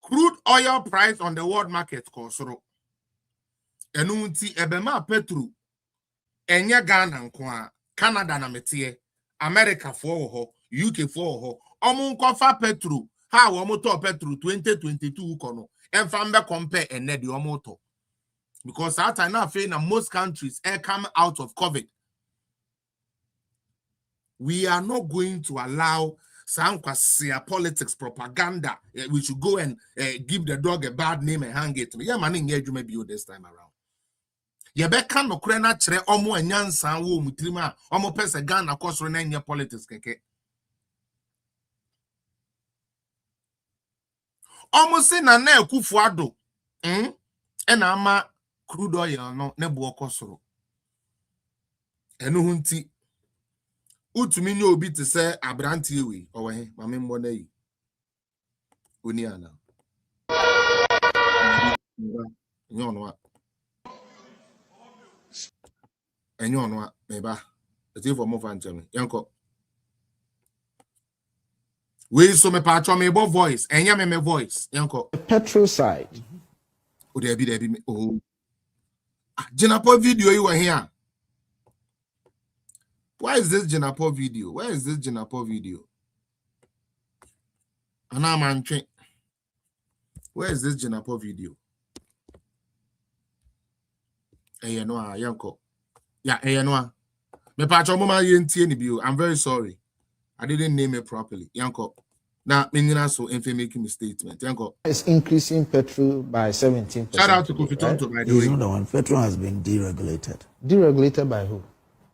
crude oil price on the world market kosoro enunti ebema petro enye Ghana nko Canada na metie America for ho UK for ho omo nkofa petro ha wo moto petro 2022 kono emfa mbe compare ene de omo to because that time na fe na most countries come out of COVID. We are not going to allow some politics propaganda. We should go and give the dog a bad name and hang it. Yeah, man, engage me this time around. Yebeka no krena chere omo anyansa wo mutrima omo pese Ghana kosoro na nye politics keke. Omo se na Akufo-Addo ena ama crude oil no ne bo kosoro. Enu hunti utumi ni obi te se abrantie we owe he mame mbo na yi oni ana enyo no meba eti for mo fan cheme yanko we so me pa me bo voice enya me voice yanko petrol side o de bi oh Jinapo video you were here. Why is this Jinapo video? Where is this Jinapo video? Anaman train. Where is this Jinapo video? Eh, no, yanko. Yeah, eh, no. Me pacho mama yenti ni bio. I'm very sorry. I didn't name it properly. Yanko. Now, meaning so if making a statement. Yanko. It's increasing petrol by 17%. Shout out to Kofi Tonto, by the way. He's not the one. Petrol has been deregulated. Deregulated by who?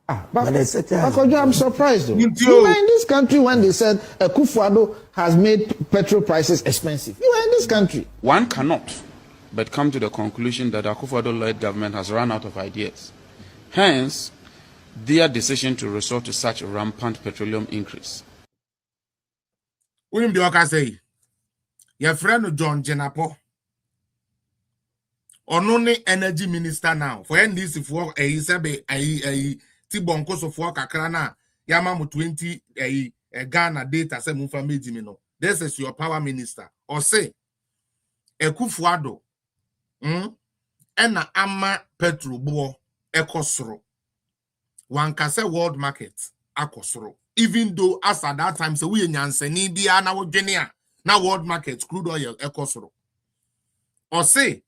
But But I'm surprised though. You were in this country when they said Akufo-Addo has made petrol prices expensive. You were in this country. One cannot but come to the conclusion that Akufo-Addo-led government has run out of ideas. Hence, their decision to resort to such a rampant petroleum increase. William Dioka say, your friend John Jenapo, only energy minister now. For NDC for a Tibonko so for Kakrana, Yamamu 20 Ghana data se mufa mejimino. This is your power minister. Or say, Akufo-Addo, ena ama petrol bo ekosoro. One can say world market akosoro. Even though as at that time so we nyanseni bia na wodwene na world market crude oil ekosoro. Or say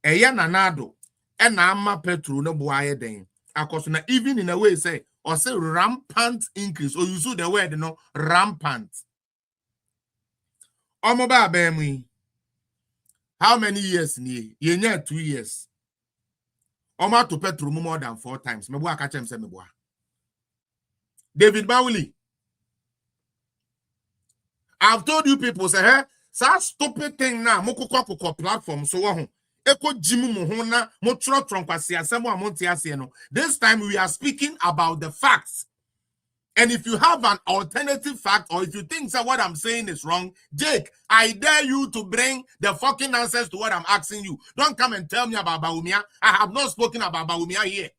eya nanado ena ama petrol no bo aye den akosoro na even in a way say or say rampant increase or you use the word no rampant. Omoba abemi. How many years ni? Yenya 2 years. Oma to petrol more than 4 times. Me boa catch him say me boa. David Bawuli. I've told you people say, hey, that stupid thing now, moko platform so wahon. Eko jimu mohona mo tro kwasi asemo amonti ase no. This time we are speaking about the facts. And if you have an alternative fact, or if you think that what I'm saying is wrong, Jake, I dare you to bring the fucking answers to what I'm asking you. Don't come and tell me about Bawumia. I have not spoken about Bawumia here.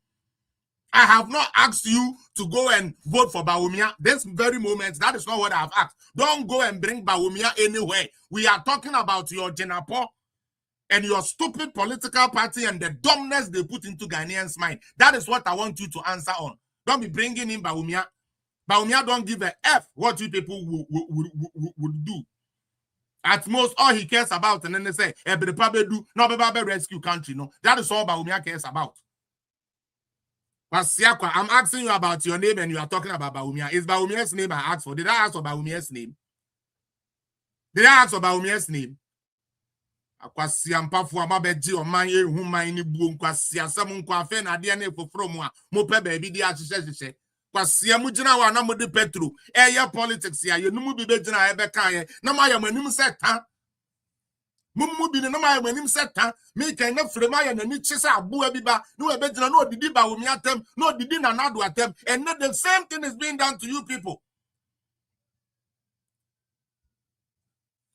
I have not asked you to go and vote for Bawumia. This very moment, that is not what I have asked. Don't go and bring Bawumia anywhere. We are talking about your Jenapo and your stupid political party and the dumbness they put into Ghanaians' mind. That is what I want you to answer on. Don't be bringing in Bawumia. Bawumia don't give a F what you people would do. At most, all he cares about, and then they say, do not rescue country. No, that is all Bawumia cares about. But Siakwa, I'm asking you about your name and you are talking about Bawumia. Is Bawumia's name I asked for? Did I ask for Bawumia's name? Did I ask for Bawumia's name? akwasiampafo amabeji oman ehu man ni buo nkwasiasam nkwafe na ade na efoforo mu a mo pe baabi di ahyehyehye kwasia mu gina wa na mo de petro eye politics ya yenum bi be gina ebe kan ye na ma ya manim seta mummu bi ne na ma ya manim seta me kan na frem aya na ni chisa aboa bi ba no ebe gina no odidi ba wo mi atem no odidi na nado atem and the same thing is being done to you people.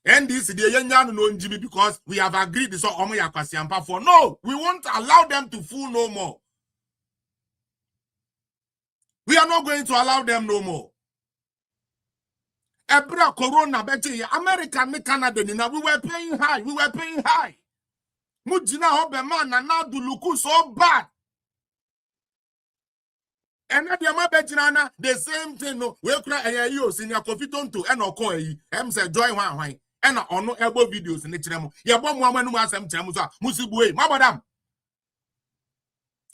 And this is the young no NGB because we have agreed so omo ya kwasiampa for. No, we won't allow them to fool no more. We are not going to allow them no more. Ebra corona beti America ni Canada ni na we were paying high. We were paying high. Mujina hobe man na now do look so bad. And na the bejina the same thing no we cry you senior coffee tonto and oko yi em say join wan and ono ebo videos ni kiremo ye bom amanu asem kiremo so musibue mabodam.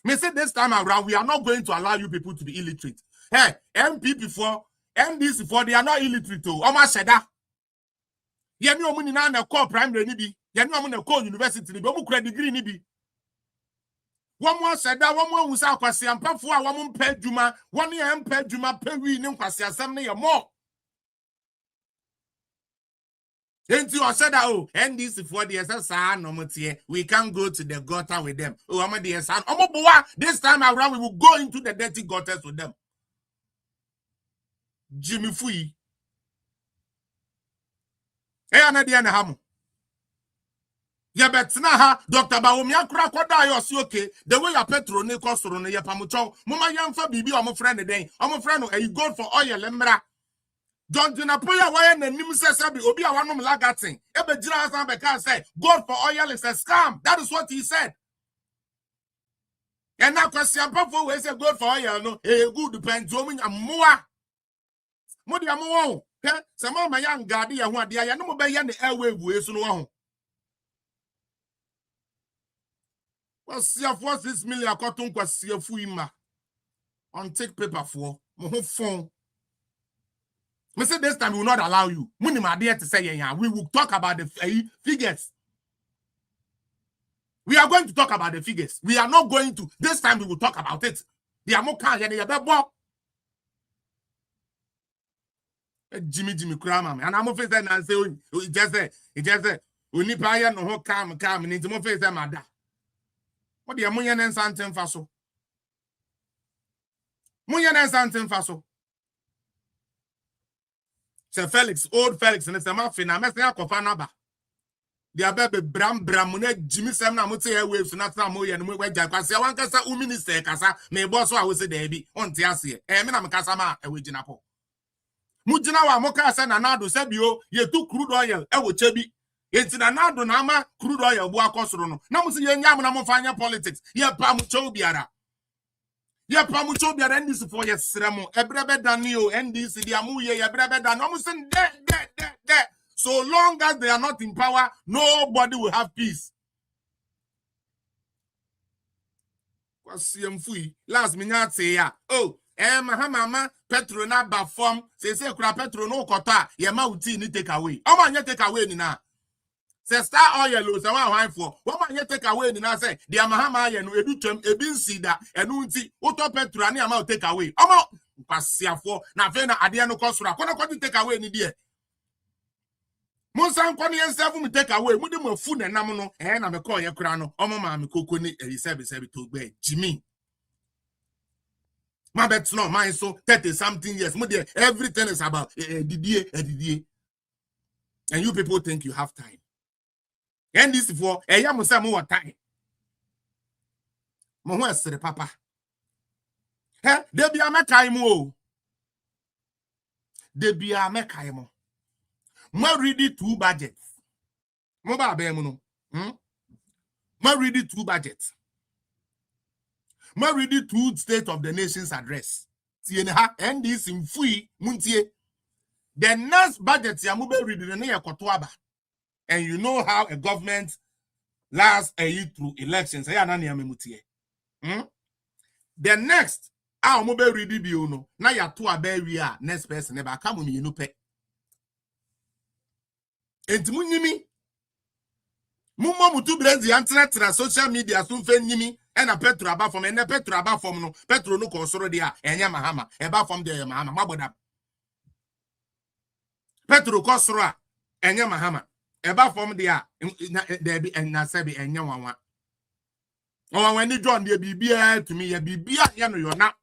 Me say this time around we are not going to allow you people to be illiterate. Hey, MP before MDs before they are not illiterate o ma sheda ye ni omu ni na call primary ni bi ye ni omu na call university ni bi omu kura degree ni bi. One more said that one more was our question, and for one more pay Juma, 1 year pay Juma, pay we no question, some more. Then you said that, oh, and this for the SSR, no more, we can't go to the gutter with them. Oh, I'm a dear son. This time around, we will go into the dirty gutters with them. Jimmy Fui. Hey, I'm not the Ham. Ya betina ha Dr. Bawomi akura koda yo si okay the way your petrol ne kosoro ne yepamucho mama yamfa bibi omo friend den omo friend no e gold for oil emra John Dinapoya why na nim sese bi obi a wanom lagatin e be gira asan be kan say gold for oil is a scam. That is what he said. And now question pafo we say gold for oil no e good depend o munya moa mo dia mo he se ma yan gade ye ho ade ya no mo be ye ne airwave we so no ho. What's your 6 million cotton kwasi fuima on take paper for mo phone. Me say this time we will not allow you. Muni ma there to say yeah. We will talk about the figures. We are going to talk about the figures. We are not going to. This time we will talk about it. The amoka ya be Jimmy Krama and I'm face and say it just say we pa ya no ho calm ni mo face mada. What the munyan and santen faso? Munyan and santen faso. Sir Felix, old Felix, and it's a muffin. I'm a cofanaba. The ababe bram Jimmy Sam Namuti waves, not Samoy and Wed Jacasa, one cassa, minister Casa, may boss I was a baby on Tiasi, and I'm Casama, a Wiginapo. Mujinawa Mocasa and Anado Sabio, ye took crude oil, I would chebi. It's in another nama crude oil buakosrono. Namusi yam fanya politics. Ye pamucho biara. Ye pamucho biara and this for your seremo. Ebrebe danio and this diamu ye ebrebe dan. Namusin de. So long as they are not in power, nobody will have peace. Kwasiamfui last minute say ya. Oh, Mahama Petro na ba form. Say kura Petro no kota. Ye ma uti ni take away. Oman ye take away ni na. Say star oil lo say wan for one man take away ni na say the Mahama ye no edu twem ebi nsida enu nti uto Petro ani ama take away omo kwasiafo na fe na ade no kosura kono take away ni de Monsan kwani ensefu mi take away mudi mo fu na nam no na me call ye kura no omo ma me koko ni serve to gbe Jimmy my bet no mine so 30 something years mudi everything is about didie and you people think you have time. And this for a young more time. Moho said, Papa. Eh, there be a mekaimo. There be a mekaimo. Ma ready 2 budgets. Moba bemuno. Ma ready 2 budgets. Ma ready 2 State of the Nation's address. Tienha, and this in free muntie. The next budget Yamube ready the near Kotuaba. And you know how a government lasts a year through elections. The next, our mobile ready biono. Now you two are very next person never come with you no pay. And munimi Mumo mutu brezi antra social media sun fe nyimi ena petro aba from ene petro aba from no petro no konsoro dia enya Mahama eba from dia Mahama maboda petro konsoro a enya Mahama eba from dia there be na sebi enya wanwa wanwa ni John dia bibia to me ya bibia ya no yona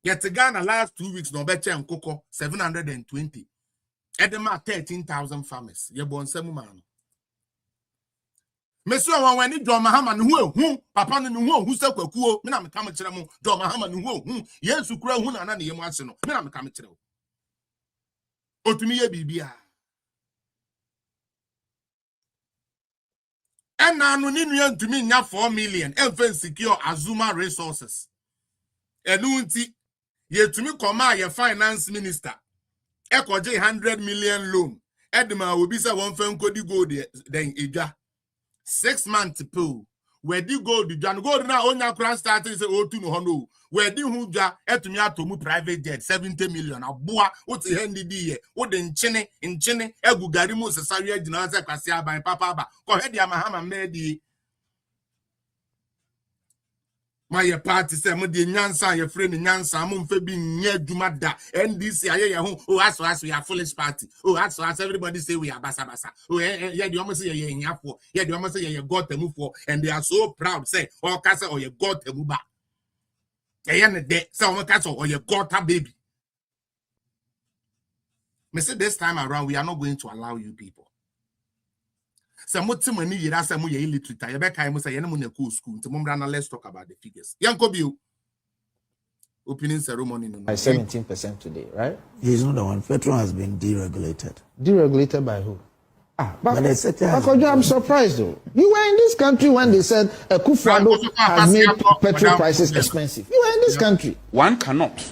yet Ghana last 2 weeks no beche nkoko 720 edema 13,000 farmers ye bon semu man. Mesu wanwa ni John Mahama ni hu papa ni hu se kwakuo me na me kam kire mu John Mahama ni hu Yesu kura hu na ye mu ase no me na me kam kire wo otumi ye bibia ena no ni nua ntumi nya 4 million enfe secure Azuma resources enu nti ye tumi koma ye finance minister ekoje 100 million loan edema obi se won fa nkodi gold den edwa 6 months pool where di gold jan gold na onya kran start say otu no hono where di hu dwa etumi atomu private jet 70 million aboa oti handi di ye wo de nchene egugari mu sesari agina se kwase aban papa aba ko hedi Mahama medi my party say mo de nyansa ye free ni nyansa mo mfa bi nya adwuma da NDC aye ye ho oh aso we are foolish party oh aso everybody say we are basa oh yeah the almost say ye nyafo yeah the almost say ye got them for and they are so proud say oh kasa oh ye got them ba ye ne de say oh kasa oh ye got a baby. Me say this time around we are not going to allow you people. Some money you ask some illiterate. You better say you school. Let's talk about the figures. Yanko Bill. Opening ceremony. By 17% today, right? He's not the one. Petrol has been deregulated. Deregulated by who? But I'm surprised though. You were in this country when they said Akufo-Addo has made petrol prices expensive. You were in this country. One cannot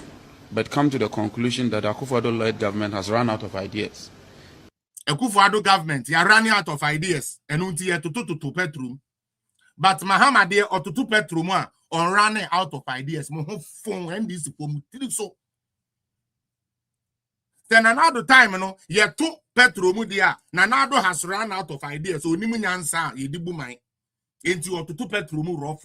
but come to the conclusion that Akufo-Addo-led government has run out of ideas. Akufo-Addo government, you are running out of ideas. And until you to petrol. But Mahama de or to petrol on running out of ideas. Mo phone and this so. Then another time, you to petrol mudia. Nanado has run out of ideas. So nimu nyansa ye dibu mai. Into or to petrol rough.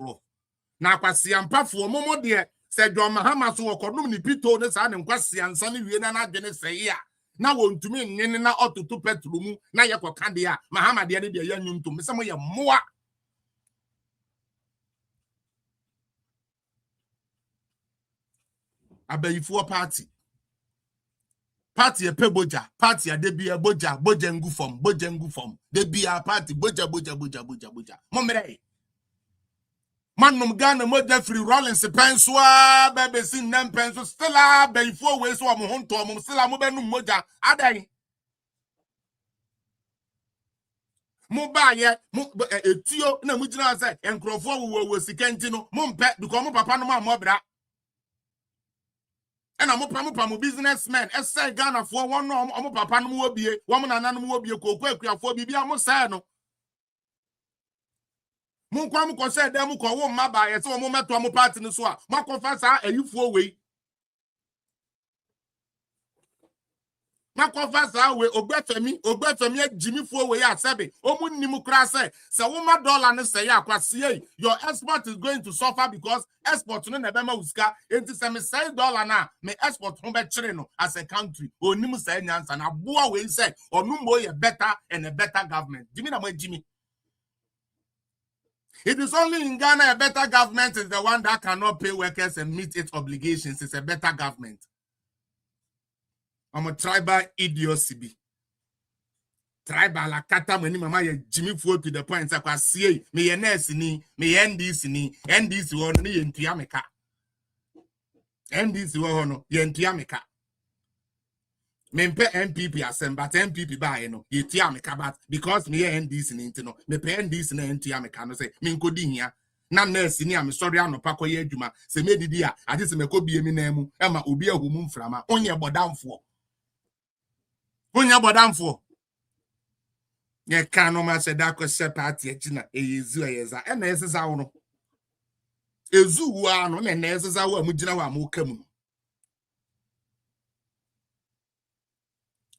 Na kwasi ampa for momo de said John Mahama so okonum ni pito ne sa ne kwasi ansa ne wie na adwene sei ya. Na wontumi nyene na otutu petrol mu na yekoka de a Mahama de ne de ya nyuntum me samo ye moa abayifuo party e pe boja party ade bia boja ngu fom de bia party boja momere manum Ghana moja free Rollins penswa bebe sin nem penso still abayifuo we so mo honto mo still mo benum moja adai mo ba ye mo etio na mo gina say enkrofo wo sikenti no mo mpe because mo papa no mo bra and I'm a businessman. I say Ghana for one no, I'm a papa no will be woman and animal will be a coquet for Bibi Amosano. Munquam concern them who call my buy a so moment to a party in the swap. Marco Fassa, a you for way. Marco Fassa, we obey me, Jimmy for way at Sabi. Omun Nimukrase, so $1 and say, your export is going to suffer because export to Nebema Uska, $86 now, may export home Chireno as a country, or Nimu say Nance and a boy will say, or no more a better and a better government. Jimmy. It is only in Ghana a better government is the one that cannot pay workers and meet its obligations. It's a better government. I'm a tribal idiocy. Tribal akata mweni mama ye Jimmy Fo to the point say kwase me ye nurse ni me NDC wo no ye ntua meka NDC wo no ye ntua meka me mpe MPP asem but MPP ba ye no ye tua meka but because me ye NDC ni ntino me pe NDC na ntua meka no say me nkodi hia na nurse ni am sorry anopa koye adwuma se me didi a ade se me ko bie mi na mu e ma obi ahum mframa onye bodamfo ye kanu ma se da ko se party agina eyezu eyeza e na esesa wo no ezu wo anu na esesa wo amugina wo amukamu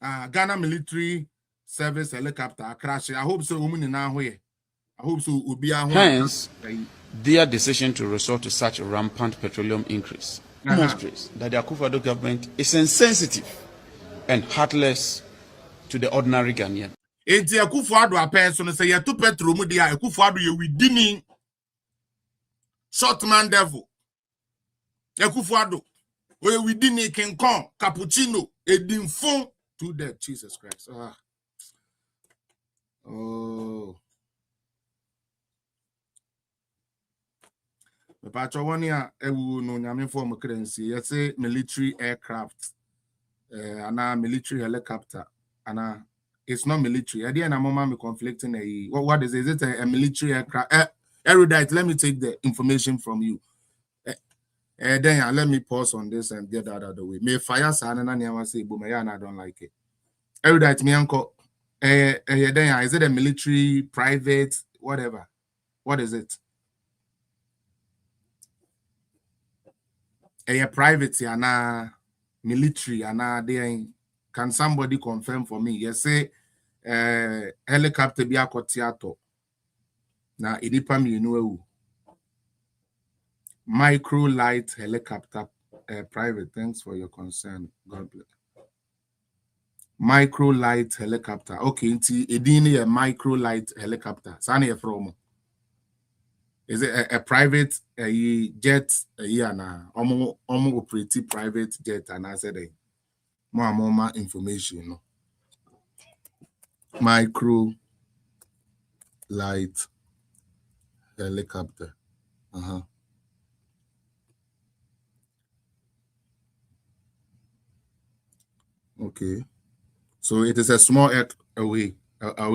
Ghana Military service helicopter crash. I hope so. Woman in our way. I hope so. Will be Hence, their decision to resort to such a rampant petroleum increase demonstrates that the Akufo-Addo government is insensitive and heartless to the ordinary Ghanaian. Enti Akufo-Addo apen so no say yetu petrol mu dia Akufo-Addo ye within short man devil. Akufo-Addo we within King Kong cappuccino edinfon to the Jesus Christ. Oh. The patro one here ewu no nyame form currency. You say military aircraft, military helicopter, it's not military. At the end, I'm conflicting. What is it? Is it a military aircraft? Erudite, let me take the information from you. Then let me pause on this and get that out of the way. May fire sana na niya say boom, I don't like it. Erudite, me uncle. Then is it a military, private, whatever? What is it? A private and military and can somebody confirm for me? Yes, say helicopter be akotiato. Na idipa mi inu micro light helicopter private. Thanks for your concern. God bless. Micro light helicopter. Okay, nti edini a micro light helicopter. Sani e from. Is it a private jet na omo operate private jet and I said more information, no. Micro light helicopter. Okay. So it is a small away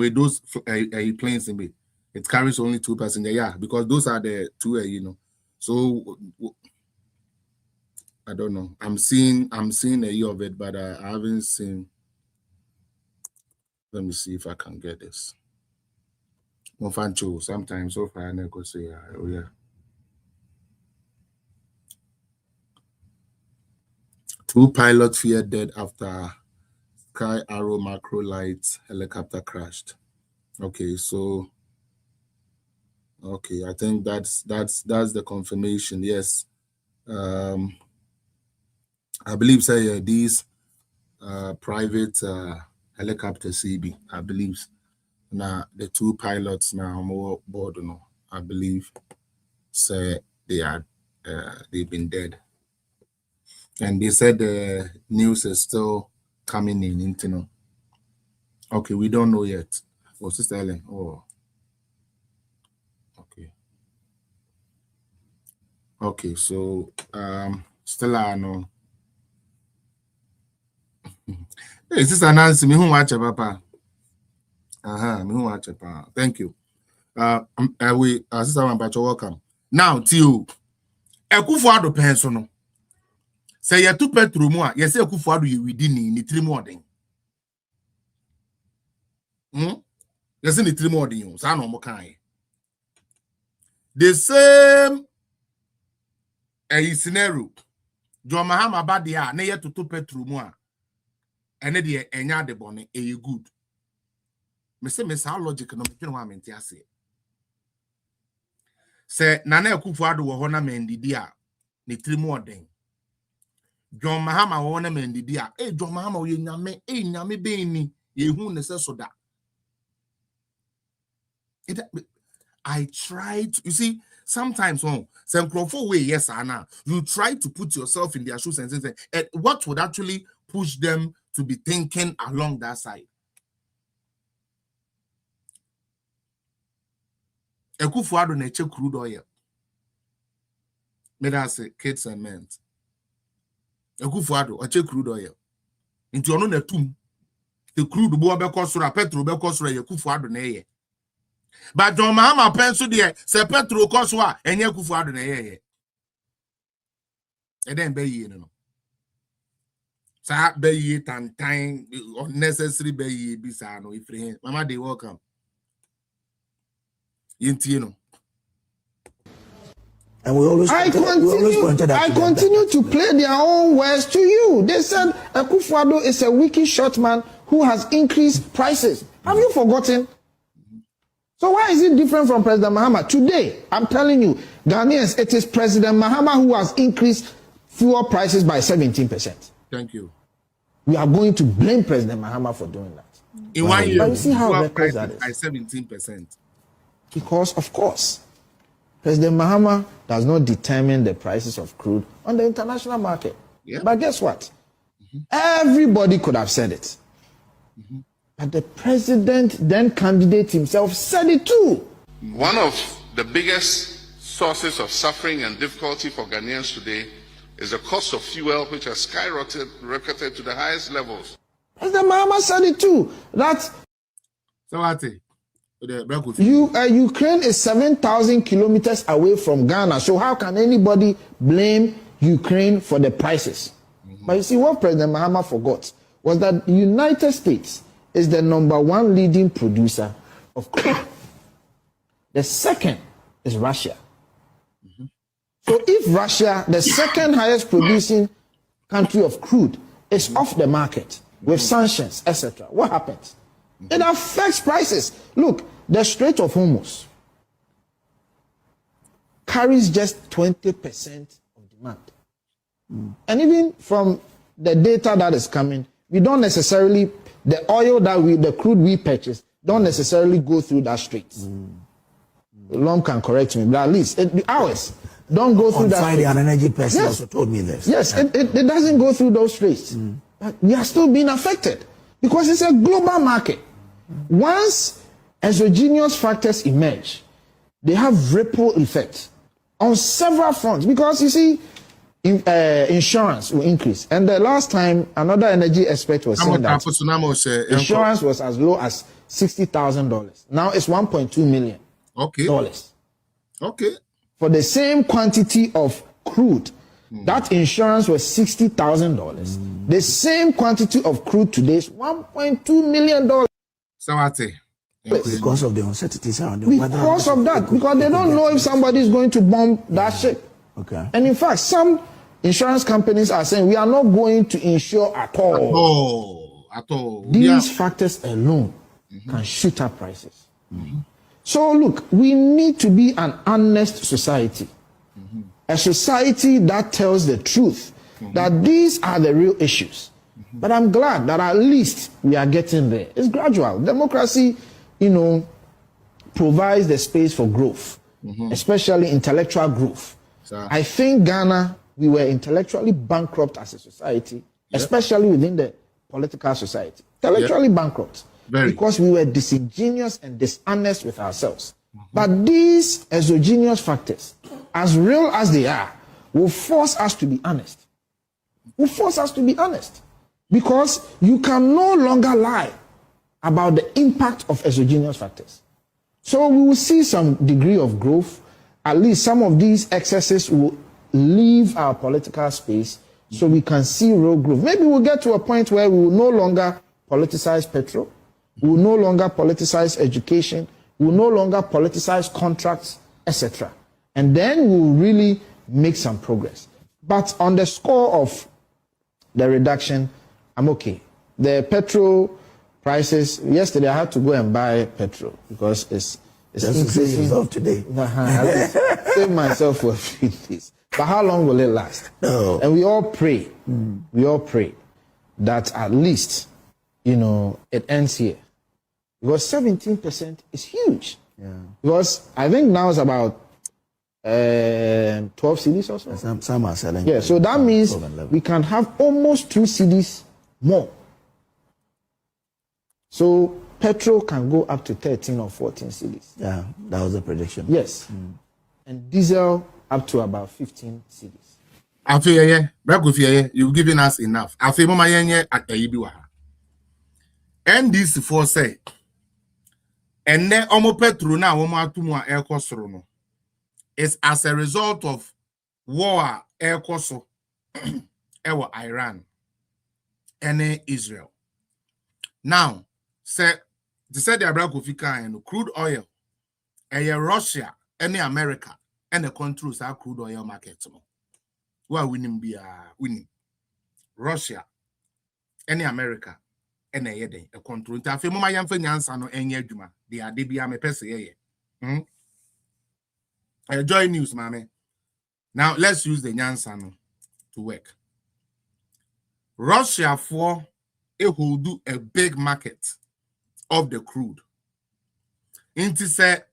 those planes in me. It carries only 2 passengers, yeah, because those are the two, So I don't know. I'm seeing a year of it, but I haven't seen. Let me see if I can get this. Mofancho, sometimes so far I never say, oh yeah. 2 pilots feared dead after Sky Arrow macro light helicopter crashed. Okay, so. Okay, I think that's the confirmation. Yes, I believe say these private helicopter CB. I believe now the 2 pilots now more board. No, I believe say they've been dead, and they said the news is still coming in. Okay, we don't know yet. Oh, Sister Ellen. Oh. Okay, so still I know. Hey, Sister Nancy, me who watch papa. Me who watch papa. Thank you. We Sister Wambacho, welcome. Now, Tio, Akufo-Addo penso no. Say you to petrol mu a, you say Akufo-Addo you within ni 3 more den. You say ni 3 more den yo. Sa no mo kan. The same a scenario. John Mahama badia na yet to petrol mu a. Ene de enya de bone e good. Me say me how logic no me wa mente ase. Say Nana Akufo-Addo wo ho na mendidi a ne 3 more den. John Mahama wo na mendidi a John Mahama wo nyame be ni ye hu ne se so da. I tried to, you see, sometimes some way, yes, Anna, you try to put yourself in their shoes and say, what would actually push them to be thinking along that side? Akufo-Addo na check crude oil. May I say kids and men. Akufo-Addo check crude oil. Into ono na tum. The crude bo be kosura, petrol be kosura Akufo-Addo na ye. But John Mahama penso there, se petrol koswa enye Akufo-Addo na ye. E den be ye no. Sa be ye tan unnecessary be ye bisa no ifre. Mama they welcome. Yinti no. And we always pointed out I continue to play their own words to you. They said Akufo-Addo is a wicked short man who has increased prices. Have you forgotten? So why is it different from President Mahama? Today, I'm telling you, Ghanaians, it is President Mahama who has increased fuel prices by 17%. Thank you. We are going to blame President Mahama for doing that. In 1 year, but you see how fuel reckless prices that is. by 17%. Because, of course, President Mahama does not determine the prices of crude on the international market. Yeah. But guess what? Everybody could have said it. But the president, then candidate himself, said it too. One of the biggest sources of suffering and difficulty for Ghanaians today is the cost of fuel, which has skyrocketed to the highest levels. President Mahama said it too. That Ukraine is 7,000 kilometers away from Ghana. So how can anybody blame Ukraine for the prices? But you see, what President Mahama forgot was that the United States is the #1 leading producer of crude. The second is Russia. So if Russia, the second highest producing country of crude, is off the market with sanctions, etc., what happens? It affects prices. Look, the Strait of Hormuz carries just 20% of demand. And even from the data that is coming, we don't necessarily, the oil that the crude we purchase, don't necessarily go through that strait. Lom can correct me, but at least ours don't go through that. Friday, an energy person also told me this. Yes, it doesn't go through those straits. But we are still being affected because it's a global market. Once exogenous factors emerge, they have ripple effects on several fronts because you see, insurance will increase. And the last time, another energy expert was saying that insurance was as low as $60,000. Now it's $1.2 million. Okay. For the same quantity of crude, that insurance was $60,000. The same quantity of crude today is $1.2 million. Because of the uncertainties around the weather. Because of that, because they don't know if somebody is going to bomb that ship. Okay. And in fact, some insurance companies are saying we are not going to insure at all. At all. These factors alone can shoot up prices. So look, we need to be an honest society. A society that tells the truth, that these are the real issues. But I'm glad that at least we are getting there. It's gradual. Democracy, provides the space for growth, especially intellectual growth. I think Ghana, we were intellectually bankrupt as a society, especially within the political society. Intellectually bankrupt. Because we were disingenuous and dishonest with ourselves. But these exogenous factors, as real as they are, will force us to be honest. Because you can no longer lie about the impact of exogenous factors. So we will see some degree of growth. At least some of these excesses will leave our political space so we can see real growth. Maybe we'll get to a point where we will no longer politicize petrol. We will no longer politicize education. We will no longer politicize contracts, etc. And then we will really make some progress. But on the score of the reduction, I'm okay. The petrol prices, yesterday I had to go and buy petrol because it's increasing. Today. Save myself for a few days. But how long will it last? No. And we all pray that at least, it ends here. Because 17% is huge. Yeah. Because I think now it's about 12 CEDIS or so. Some are selling. Yeah, so that means we can have almost 2 CEDIS more. So petrol can go up to 13 or 14 CEDIS. Yeah, that was the prediction. Yes. And diesel up to about 15 CEDIS. You've given us enough. NDC for say, and then omo petrol na omo atumu a ekosoro no is as a result of war ekoso ewo Iran and Israel. Now, say they said the Abracofika and crude oil, Russia, any America, and the controls our crude oil market. Who are winning? Russia, any America, ena ye den e control nti afi mama yamfa nyansa no enye adwuma de ade bia me pese ye joy news mame. Now let's use the nyansa no to work. Russia for hold a big market of the crude. Inti say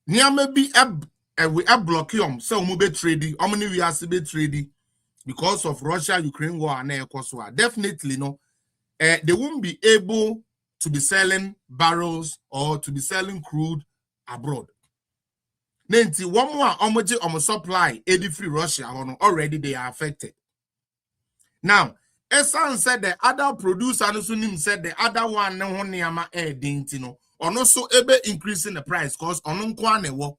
niame bi we block yom say omo be trading omni we are be trading because of Russia Ukraine war and ekoswa. Definitely no they won't be able to be selling barrels or to be selling crude abroad. Nenti one more omo supply 80 free Russia already they are affected. Now Esan said the other producer and said the other one no niama dintino or also able increasing the price cause on kwane wo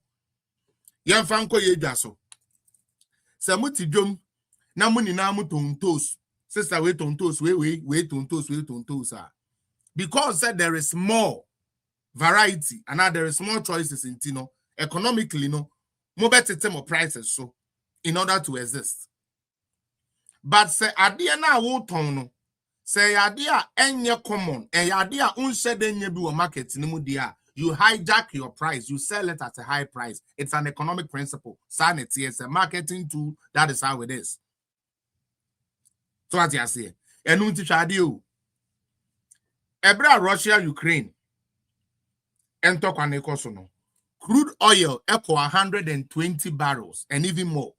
yan fanko ye dwaso samuti dwom na muni na mu tontos sister we tontos we tontos because said there is more variety and now there is more choices in tino economically no mo better more prices so in order to exist. But say idea na wo ton no say idea enye common e idea unse denye bi wo market ni mu dia you hijack your price, you sell it at a high price. It's an economic principle. Sanity is a marketing tool. That is how it is. So what you say? Enunti chadio. Ebra Russia Ukraine. Ento kwane kosono. Crude oil echo 120 barrels and even more.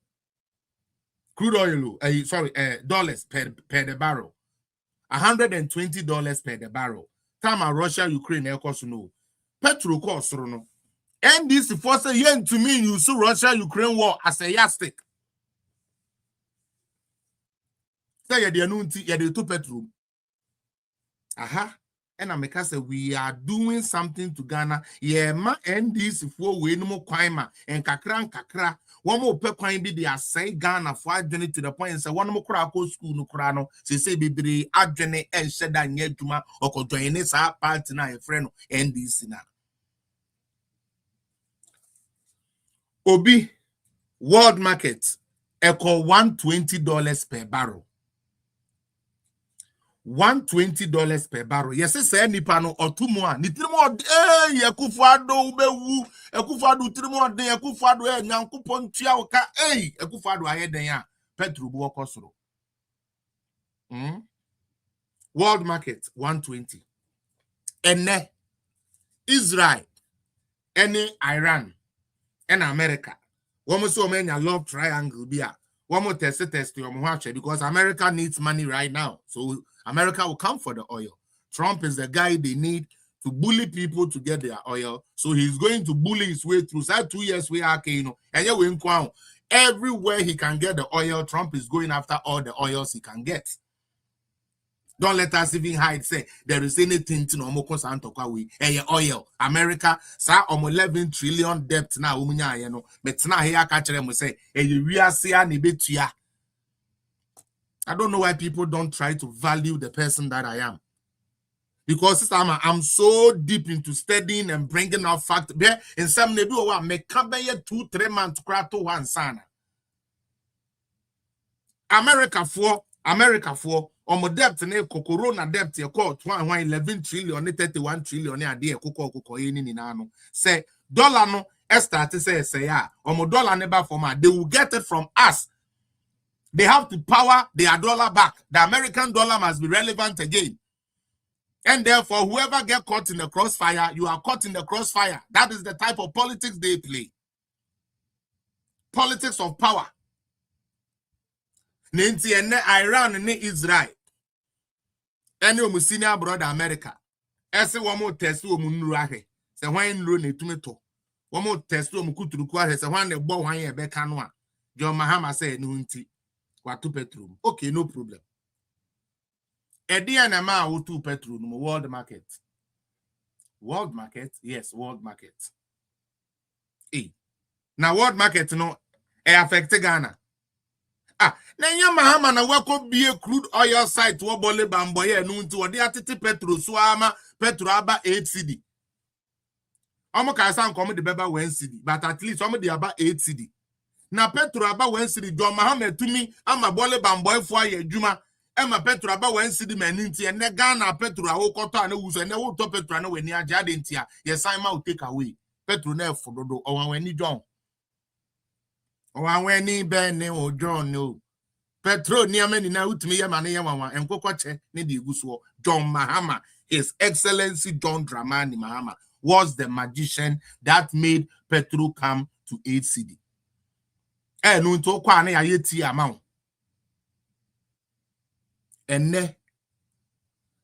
Crude oil, dollars per the barrel. $120 per the barrel. Time Russia Ukraine echo no. Petrol cost no. And this force yen to me you see Russia Ukraine war as a yardstick. Say ya de anunti ya de to petrol. Aha. And I say we are doing something to Ghana. Yeah, ma and this for we no more kwaima and kakra. One more pe kwan bi they say Ghana for adwene to the point and say one more kra ko school no kra no say bibiri adwene and sheda nya dwuma okodwene sa party na e friend NDC na. Obi world market echo $120 per barrel. $120 per barrel. Yes, say nipa no or 2 more. Ni 3 more Yakufado bewu. Yakufado 3 more day. Yakufado nyankupon tia oka. Yakufado ayeden ya. Petrol bu okosoro. World market 120. Ene Israel, ene Iran, and America. One more so many love triangle bia. One more test because America needs money right now. So America will come for the oil. Trump is the guy they need to bully people to get their oil. So he's going to bully his way through. So 2 years we are, and everywhere he can get the oil, Trump is going after all the oils he can get. Don't let us even hide. Say there is anything to no more oil. America, sa 11 trillion debt now. But now here catch them say, I don't know why people don't try to value the person that I am. Because I'm so deep into studying and bringing out facts. In some nebu, make 2-3 months to cry to one sana. America for my debt ne corona debt you call 11 trillion 31 trillion ade ekoko eni no say dollar no start say ya dollar never from they will get it from us. They have to power their dollar back. The American dollar must be relevant again. And therefore, whoever get caught in the crossfire, you are caught in the crossfire. That is the type of politics they play. Politics of power. Ninti ene Iran and Israel. Any senior brother America. Ese one more test to Munurahe. Se wine run a tomato. One more test to Mukutukwa. Se one the boy wine bekanwa. John Mahama said nunti. Watu petrol. Okay, no problem. Ediana ma utu petrol no world market. World market? Yes, world market. Now world market no affect Ghana. Nanya Mahama na wako be a crude oil site wo bole bamboye no nti wo de atete petrol so ama petrol aba 8 cedi. Omo ka san kom de beba 1 cedi, but at least omo de aba 8 cedi. Na petrol aba 1 cedi John Mahama tumi ama bole bamboye fo aye adwuma Emma Petro about when city meninti and ne Ghana Petro a wokota and who and no top Petro no when near Jadentia. Yes, I might take away. Petro ne for do or when you John. Or when ni Ben or John no. Petro near many now to me Yamana and Cocoche Nidi Guswo. John Mahama, His Excellency John Dramani Mahama, was the magician that made Petro come to aid CD. And no to kwane ayeti amount. And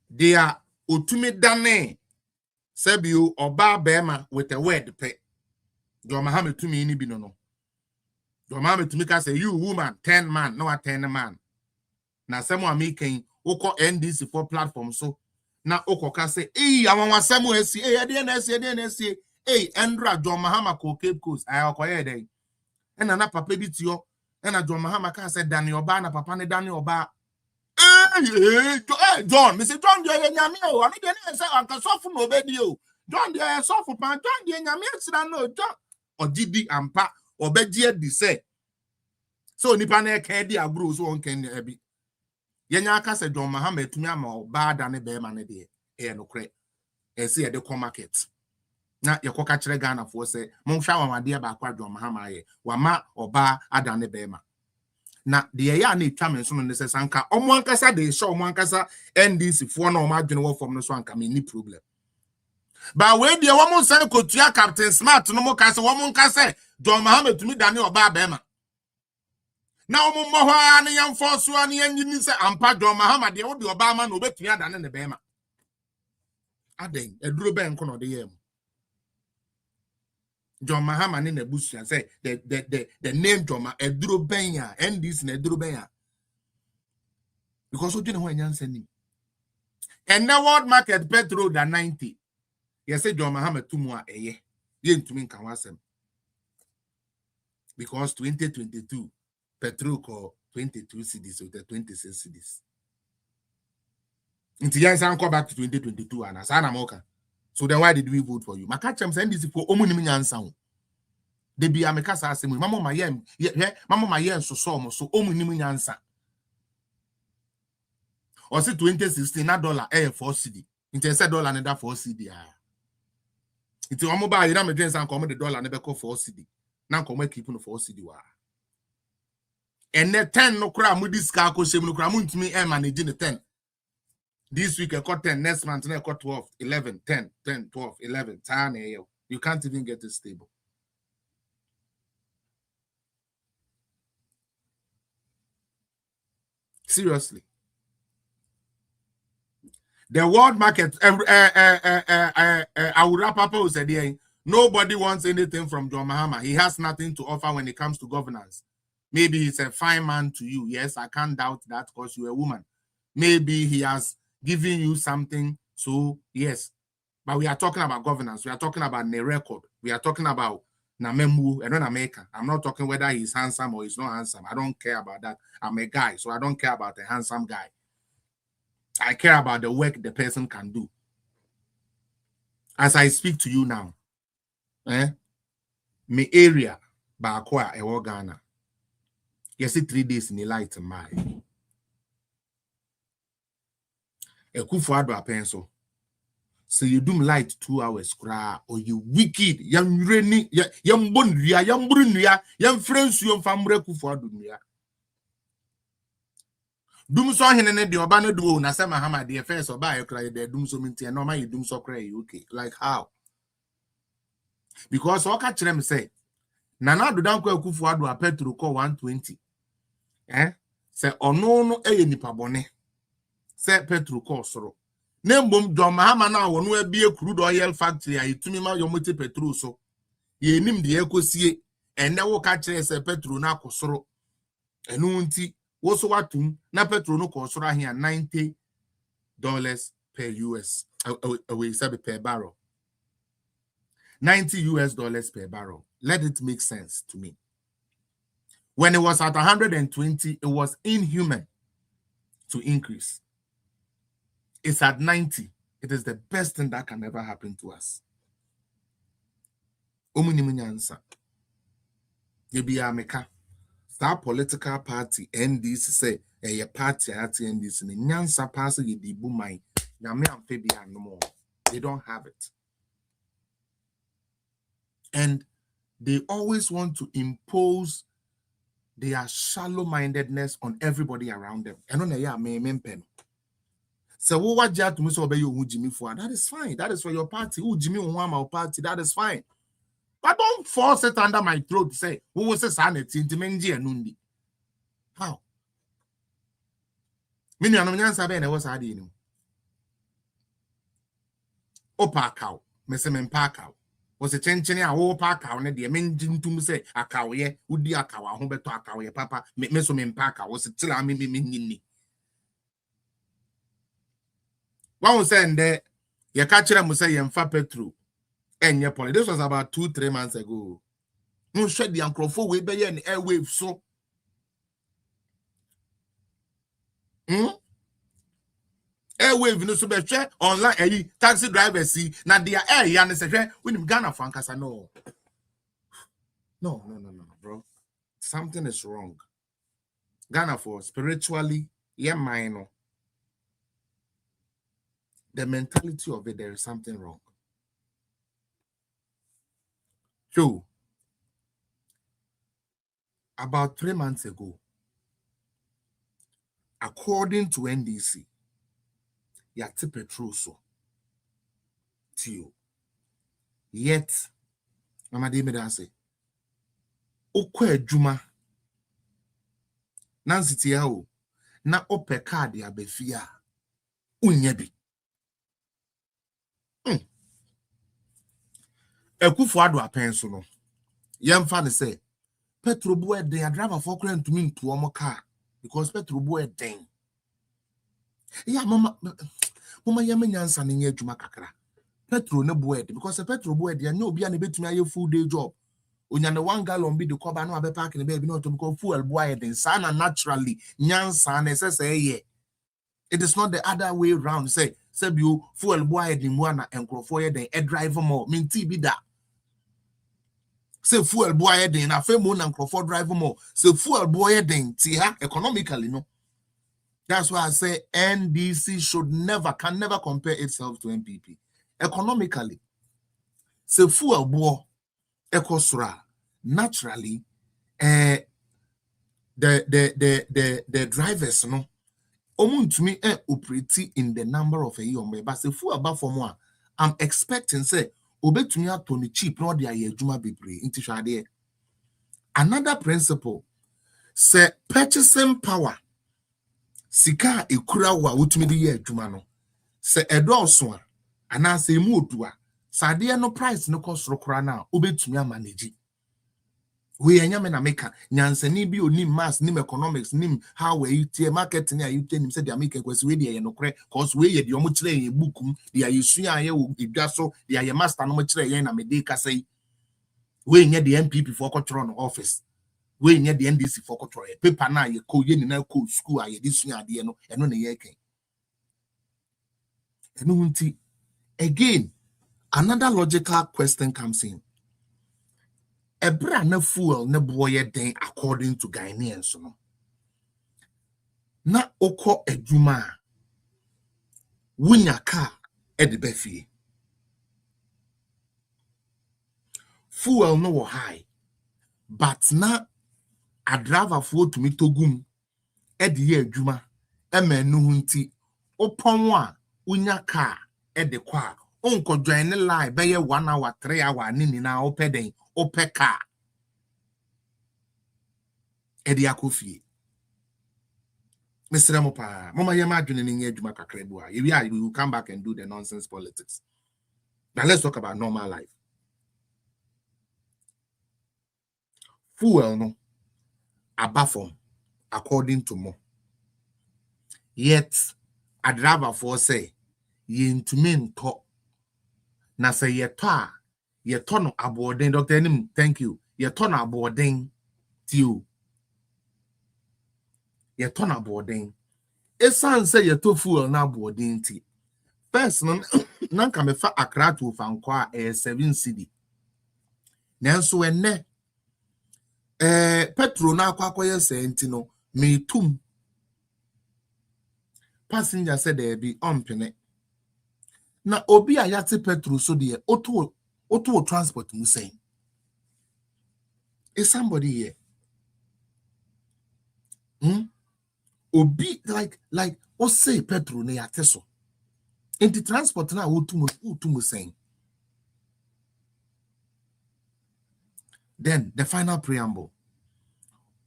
they are ultimate dane Sebio or Bema with a word pay. John Mahama to me any binono. John Mahama to me say, you woman, 10 man, no a 10 man. Now someone making Oko NDC for platform so now Oko can say, hey, I want someone see, hey, DNS, hey, Andra John Mahama ko Cape Coast, I acquire day. And an papa bit you, and a John Mahama can say, Daniel Ba, papa ne Daniel Ba. John, Mr. John, dear Yamio, I didn't say Uncle Sofu no video. John, dear Sofu Pan, John, dear Yamio, no, John, or Didi and Pa, or Bedia de say. So Nipane Candy, a bruise one can be. Yanyaka said John Mahama to me, I'm all bad and a bear man, dear, no credit. And see at the market. Now, your coca Ghana for say, Monshaw, my dear backward John Mahama, Wama or Ba Adane Bema. Na the ya need time so no say sanka omwankasa dey show omwankasa NDC for no margin wo from no so anka me ni problem but we dey wo mon say kotua Captain Smart no mo ka say wo mon ka say John Mahama to me dane oba bema na wo mo ho an yam force an yin say ampa John Mahama dey wo de oba ma no obetua dane ne bema aden eduro ben ko no de yam John Mahama ni nebusia say the name John Eduro Benya and this Neduro Benya because we didn't want to send him. And now world market petrol than 90. You say John Mahama 2 more a year. You to me can wasem because 2022 petrol call 22 CEDIS with the 26 CEDIS. Until you come back to 2022 and Asana Moka. So then why did we vote for you? Makachem send this for omunimi nyansa. They be amekasa asemu. Mama my yen so omunimi nyansa. Or say 2016 na dollar $4 CD. Inte say dollar na that $4 CD ah. Inte omo ba ira me dwen san come the dollar na be ko $4 CD. Na come keep no $4 CD wa. And the 10 no kra mu diska ko shemu no kra mu ntimi manage the 10. This week I got 10, next month I got 12, 11, 10, 10, 12, 11, 10. You can't even get it stable. Seriously. The world market, I would wrap up with saying nobody wants anything from John Mahama. He has nothing to offer when it comes to governance. Maybe he's a fine man to you. Yes, I can't doubt that because you're a woman. Maybe he has giving you something, so yes, but we are talking about governance. We are talking about the record. We are talking about Namemu and America. I'm not talking whether he's handsome or he's not handsome. I don't care about that. I'm a guy, so I don't care about a handsome guy. I care about the work the person can do. As I speak to you now, my area, Bakwa, Ghana. You see 3 days in the light in my. A pencil. So you do light 2 hours, or you wicked, young rainy, young bonria, young brunia, young friends, young family for dunia. Doom so hin and the Obana do, Nasama Hama, the affairs of bio cry, the doom so minty, and normal you doom so cry, okay. Like how? Because all catch them say, Nana do down kwa kufu a petro call 120. Say, oh no, ni pabone. Say Petro Cosro. Name boom John Mahama now when we be a crude oil factory, I to me my yomote Petro so. Ye nim the echo see and now catch say Petro na Cosro. And unti also what na Petro no Cosra here $90 per US. We said per barrel. $90 US per barrel. Let it make sense to me. When it was at 120, it was inhuman to increase. It's at 90. It is the best thing that can ever happen to us. Omunimunyansa. Yebi ameka. That political party NDC say a party at the end this in Nyansa pass ye di boomai, Yame amphibia no more. They don't have it. And they always want to impose their shallow-mindedness on everybody around them. And on a me pen. So what to me so you Jimmy for that is fine. That is for your party. Who Jimmy my party, that is fine. But don't force it under my throat to say, who was a sanity into Menji and Nundi? How? Many Saben was adding. O park out, Messeman park out. Was a chenchene a whole park out, and the amending to say a cow, ye, would be a cow, home to a cow, papa, Messoman park out was a till I mean. One was saying there, your catcher must say, and fapper through. And your point, this was about 2-3 months ago. No shed the uncle for way by an airwave so. Airwave no so be online any taxi drivers see na their air yan say when him Ghana fankasa no, bro. Something is wrong. Ghana for spiritually, yeah, minor. The mentality of it, there is something wrong. So, about 3 months ago, according to NDC, yate petrol so tio. Yet, Mama de me say, okwa adwuma Nancy tia o na ope card ya befia unye bi. Ekufo ado apenso no. Yemfa ne say petrol boy den driver for current to me to omo car because petrol boy den. Yeah, mama yema nyansa ne adwuma kakra. Petrol ne boy because the petrol boy dey no obi an betumi aye full day job. Onya ne 1 gallon bi de koba no abe park ne be no to because fuel boy den sana naturally nyansa ne say ye. It is not the other way around. Say you fuel boy den mu na enkrofo ye den e drive more minti bi da. Say fuel boy den na fe mo na enkrofo drive more. Say fuel boy den ti ha economically no. That's why I say NDC can never compare itself to NPP. Economically, say fuel boy ecosura naturally the drivers no to me operate in the number of a year but say fuel about for more I'm expecting say obetumi atoni cheap no dey adwuma bebre into shade. Another principle say purchasing power sika ekura wa wotumi de ye adwuma no se edoso a ana se mu odua sade no price no cost rokora na obetumi manage we anyame na meka nyansani bi onim mass nim economics nim how we tie marketing ya you nim say dia make kwesi we dey ye no kre cause we ye de omo kire ye bookum de ya yesua ye wo idwaso de ya master no mo kire ye na me dey ka say we nye the MPP for control no office we nye the NDC for control paper na ye ko ye ni na ko school aye disua ade no eno na ye ken eno nti again another logical question comes in. Ebra na fuel na boye den according to Ghanaians no na oko adwuma wunya car e de befie fuel no wo high but na a driver for to me togum e de ye adwuma e ma no hunti opon a wunya car e de kwa onko join ne line be ye 1 hour 3 hour ni na opeden opeka edi akofie Mr. Mopa mama yema adwene ne adwuma kakra bu a we will come back and do the nonsense politics. Now let's talk about normal life. Fuel no abafom according to mo yet a driver for say ye ntumi nto na say ye to no aboarding Dr. Enim thank you ye to no aboarding tiu ye to no aboarding esan say ye to fuel na aboarding ti first no nanka me fa Accra to Fankwa 7 cedi nanso enne petrol na akwakoye senti no me tum passenger said there be pene. Na obi a yate petrol so the auto transport musaying. Is somebody here? Obi like what say petrol ne yate so. In the transport na utu saying. Then the final preamble.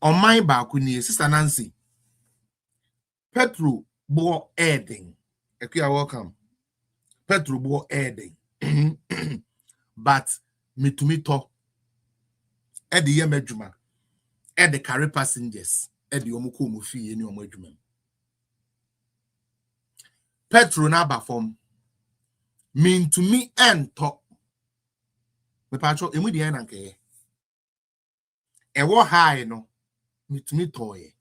On my back, Sister Nancy. Petrol bore adding. You are welcome. Petrol bore adding. But me to me talk. At the Yemejuma. At the carry passengers. At the Omuko Mufi in your Mejuma. Petrol na form. Mean to me and talk. Me patro immediate anke. Ewo high no. Me to me toy.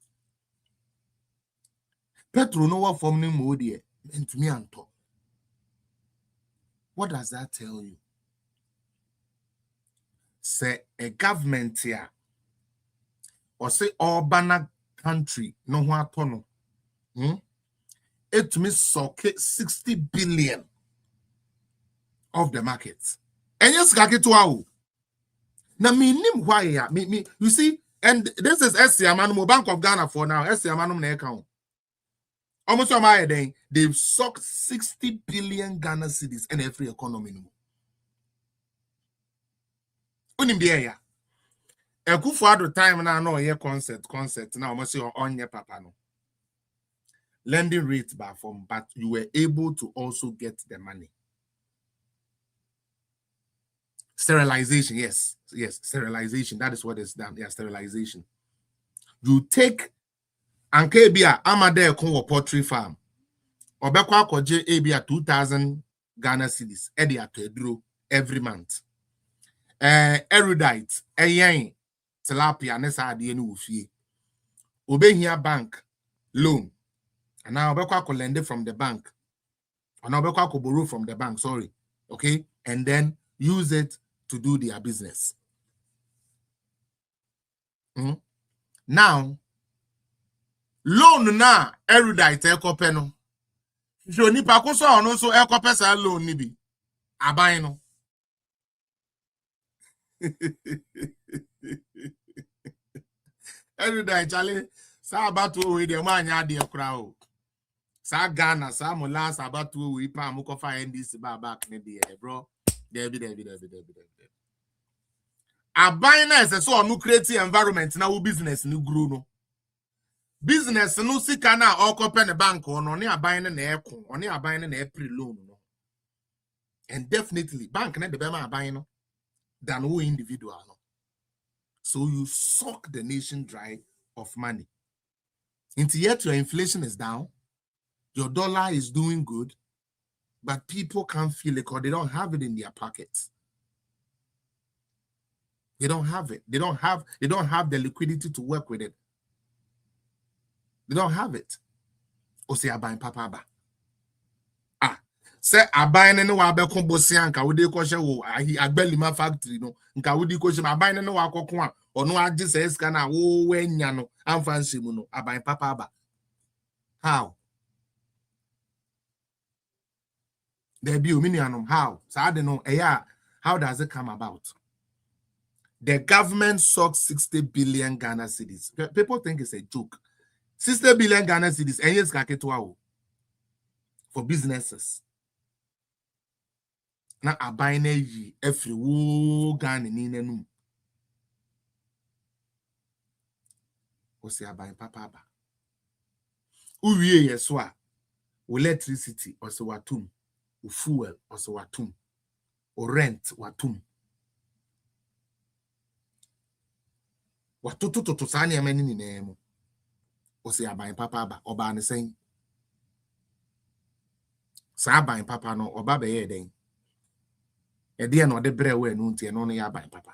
Petrol no one form ni mode and to me and talk. What does that tell you? Say a government here or say urban country no one tono. It to me socket 60 billion of the market. And yes, kake to wow. Now me why me you see, and this is SAMMY Bank of Ghana for now. SAMMY account. Almost on my day, they've sucked 60 billion Ghana cedis in every economy. Unim the area. A good for the time now, no here concept now. Almost on your papa no. Lending rates by form, but you were able to also get the money. Sterilization, yes, sterilization. That is what is done. Yeah, sterilization. You take Anke Bia Amade Kongo Poultry Farm. Obekwa koje Abia 2,000 Ghana cedis. Edi atedro every month. Erudite, Eyen, Tilapia, Nessa Adi enu ufie. Obehia bank loan. And now Obekwa lend from the bank. And now Obekwa borrow from the bank, sorry. Okay? And then use it to do their business. Now, loan na erudite ekopeno. So ni pa ko so ono so ekopesa loan ni bi. Aban no. Erudite chale sa abatu we de ma anya de kura o. Saga sa mola sa abatu we pa mo ko fa NDC ba back ni de bro. Debi. Aban na ese so onu create environment na wo business ni grow no. Business no sika na okope ne bank ono ne aban ne na ekon oni aban ne na pre loan no. And definitely bank na de be ma aban no than who individual no. So you suck the nation dry of money. Until yet your inflation is down, your dollar is doing good, but people can't feel it because they don't have it in their pockets. They don't have it. They don't have the liquidity to work with it. They don't have it. Or say abayin papa ba. Say abayin no wa be kon bosi anka we dey ko hye wo agbelima factory no nka we dey ko hye abayin no wa kokon a ono age say ska na wo wanya no amfa nshemu no abayin papa ba. How? There be ominianum how? So I don't know. How does it come about? The government sucks 60 billion Ghana cedis. People think it's a joke. 60 billion Ghana cedis and yes for businesses. Now a buying every Ghana in a buying papa. Uye yeswa electricity or so watum, fuel or so watum, or rent watum. Watutu to sani ameni ni nemo. O se abayin papa ba oba ne sen. Sa abayin papa no oba be ye den. E de no de bre we no ntie no ya abayin papa.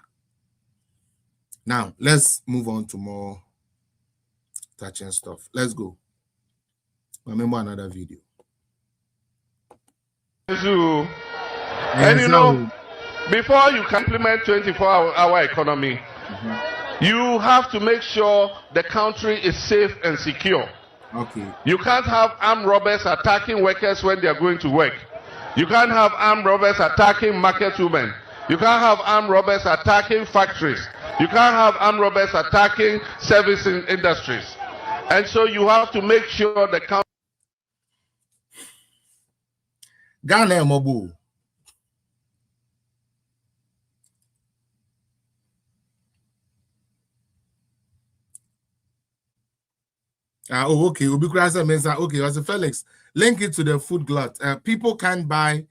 Now, let's move on to more touching stuff. Let's go. Remember another video. And you know, before you can implement 24-hour economy, you have to make sure the country is safe and secure. Okay. You can't have armed robbers attacking workers when they are going to work. You can't have armed robbers attacking market women. You can't have armed robbers attacking factories. You can't have armed robbers attacking service industries. And so you have to make sure the country. Ghana Mobu. Oh, okay. Ubiquitous Mensa. Okay, as a Felix, link it to the food glut. People can't buy.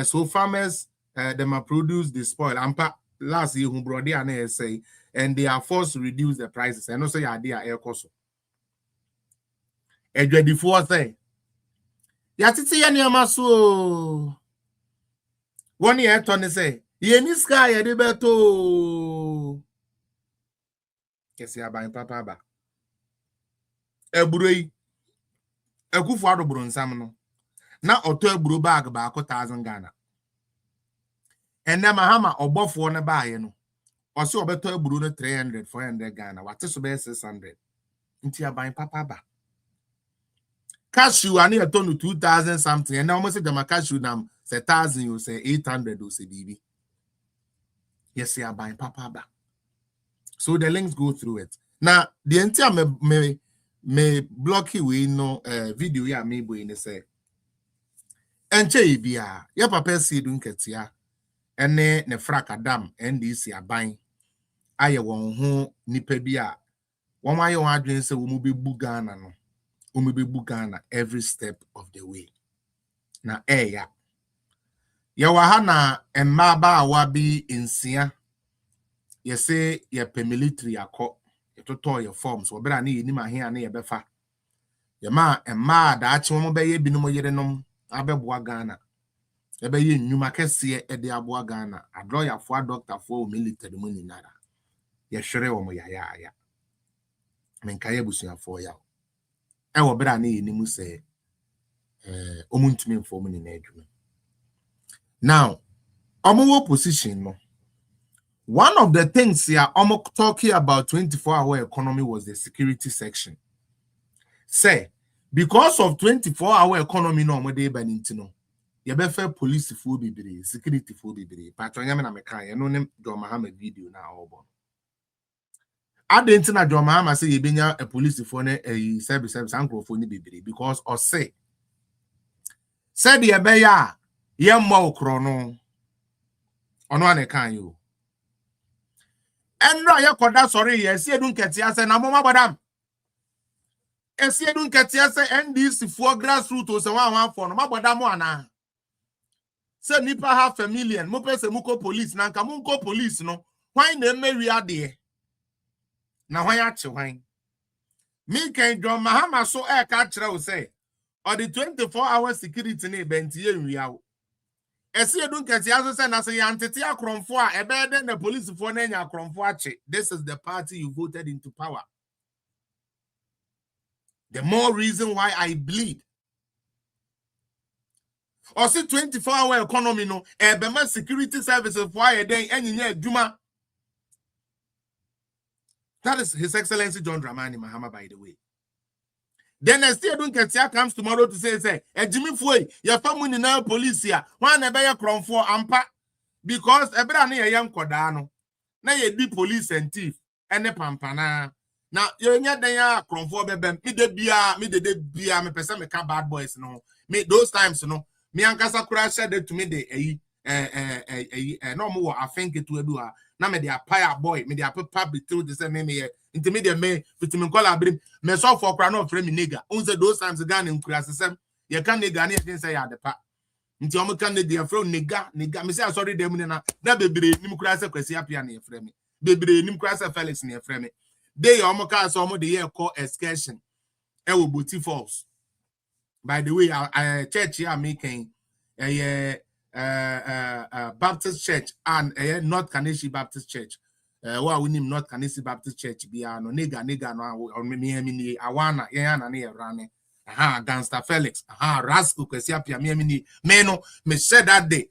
So farmers, them are produce the spoil. Ampa last year, who brought the say, and they are forced to reduce the prices. And also, yeah, they are air cost. And the fourth thing. Yatiti ya niamaso. One year, Tony say, Yeniska, Yadiberto. Yes, you are buying papa. Ebrui ekufu adobro nsam no na oto ebru bag ba 1,000 Ghana enne Mahama obofo ne baaye no ose obeto ebru no 300 400 Ghana wate so be 600 nti aban papa ba cashew ani eto no 2,000 something and almost say the cashew nam 1,000 you say 800 you say bibi yes ya aban papa ba so the links go through it now the entire me blocky we no video ya me boy ne say enche bia ya papa si dun ketia ene ne fraka dam ndc aban aye won ho nipa bia won aye won adwen se wo mu bebu Ghana no wo mu bebu Ghana every step of the way na ya wa ha na emma ba wa bi nsia ye say ye pe military akọ total your forms wo bra na yini ma he na ye befa ye ma emma da achi wo be ye binom yerenom abeboa Ghana ye be ye nnuma kese e de aboa Ghana adroya fo doctor fo military mu ni nara ye hwere wo mo ya menka ye busia fo ya e wo bra na yini mu se omuntumi inform ni na adwuma now omo position no. One of the things here, I'm talking about 24-hour economy was the security section. Say, because of 24-hour economy, no more day by Nintino. You better police for be security for be Patronyam and America, no name John Mahama video now. I didn't know John Mahama say you been a police for a service uncle for be because or say said the Abeya, Yammo chrono on one account you. And no, you could that sorry, yes, you don't get yes, and I'm madam. Yes, you don't get yes, and this for grassroots or one for no madam one. Say nipa half a million, Mopes Muko police, Nankamunko police, no. Why name we are there? Now, why are you wine? Me can John Mahama so air catcher will say, or the 24-hour security ne benti we out. As you don't get the answer, and as a Yantia Cromfoa, a better than the police for Nanya Cromfoache. This is the party you voted into power. The more reason why I bleed. Or see 24-hour economy, no, a security services for a day, and in Juma. That is His Excellency John Dramani Mahama, by the way. Then I still don't get here comes tomorrow to say, Jimmy Foy, your family now police here. One a bear crom for ampa because a brand near young Cordano. Now you do police and thief and a pampana. Now you're not there crom for beben. Me the beer, me person me bad boys no. Me those times no. Me and Casacura said it to me the no more. I think it will do. Now me the pire boy, me the public through the same me. Intermediate me vitamin call abrim me so for kra no frame nigga unze those times Ghana in krasesem ye kan nigga na say ya de pa nti omo kan de frame nigga me say sorry dem na bebre nim krase kwasi apia na frame bebre nim krase Felix na frame dey omo ka so omo de ye call excursion e wo Boti Falls. By the way church here making Baptist church and North Kaneshi Baptist church. Wa we nim North Kanisi Baptist Church bia no nigga no on me awana yana na rane gangster Felix rascal kwesi apia me no me said that day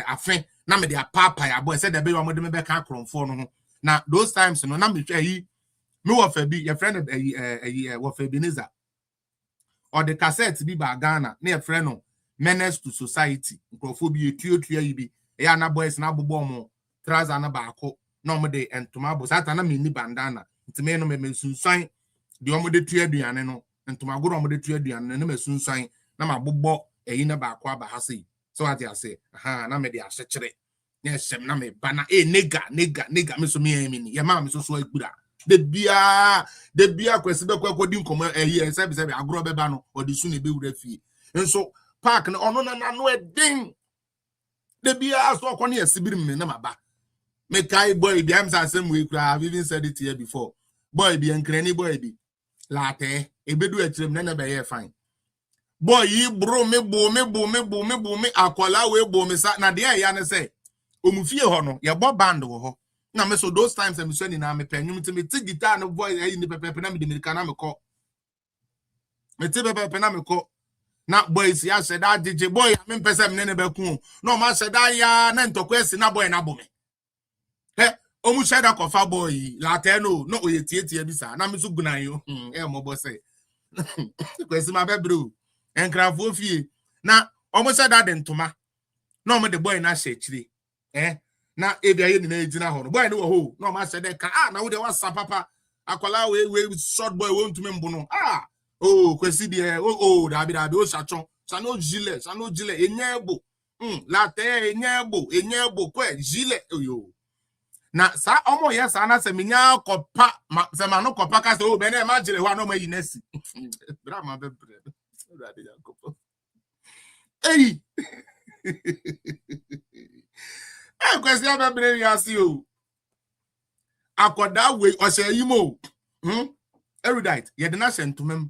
afen na me dey papa ya boy said the be we me be kan kronfo no na those times no na me Me wo fa bi your friend wo fa Ebenezer or the cassette bi ba Ghana na your friend no menace to society nkrofo bi etuotua yi bi ya na boys na bobo mo trouser na ba akọ na mo de entoma bo sata na me ni bandana ntime no me sunsan de omo de tua aduane no ntoma goro omo de tua aduane na me sunsan na ma bobo eyi na ba akọ aba ha sei so what you say aha na me de ahyekere na ehyem na me bana nega me so me emi ni ye ma me so agbura de bia kwesi be kwa kodi nkomo eyi se be agoro be ba no odi su ne be wura fie nso park na ono na no edin de bia so kwon ya sibiri me na maba me kai boy bi am say we I've even said it here before boy bi enkrani boy bi late ebedu atrem na be ye fine boy yi bro me bo me akwala we bo me sa na de ya ne say omufie ho no ye bo band wo ho na me so those times I'm saying na me penum ti me ti guitar no boy ayi ni pepe na me de mirika na me ko me ti pepe na me ko na boys ya said that DJ boy I mean person me ne be ku no ma said that ya na ntokwesi na boy na bo me he omu said that kofa boy late no oye tie bi sa na me so gunan yo mo bo say kwesi ma be bro enkrafo fie na omu said that ntoma no me the boy na she chiri na ebia ye ni na ejina ho no boy no ho no ma said that na wo de wasa papa akwala we short boy won to me mbo no oh kwesi de dabi o sachon sano gilet enyebo late enyebo kwe gilet oyo na sa omo yes ana se minya kopa se ma no kopa ka se o be na ma gile ho no ma yinasi bra ma be bre rade yakopo ei kwesi abe bre yasi o akoda we o se yimo erudite ye de na sentumem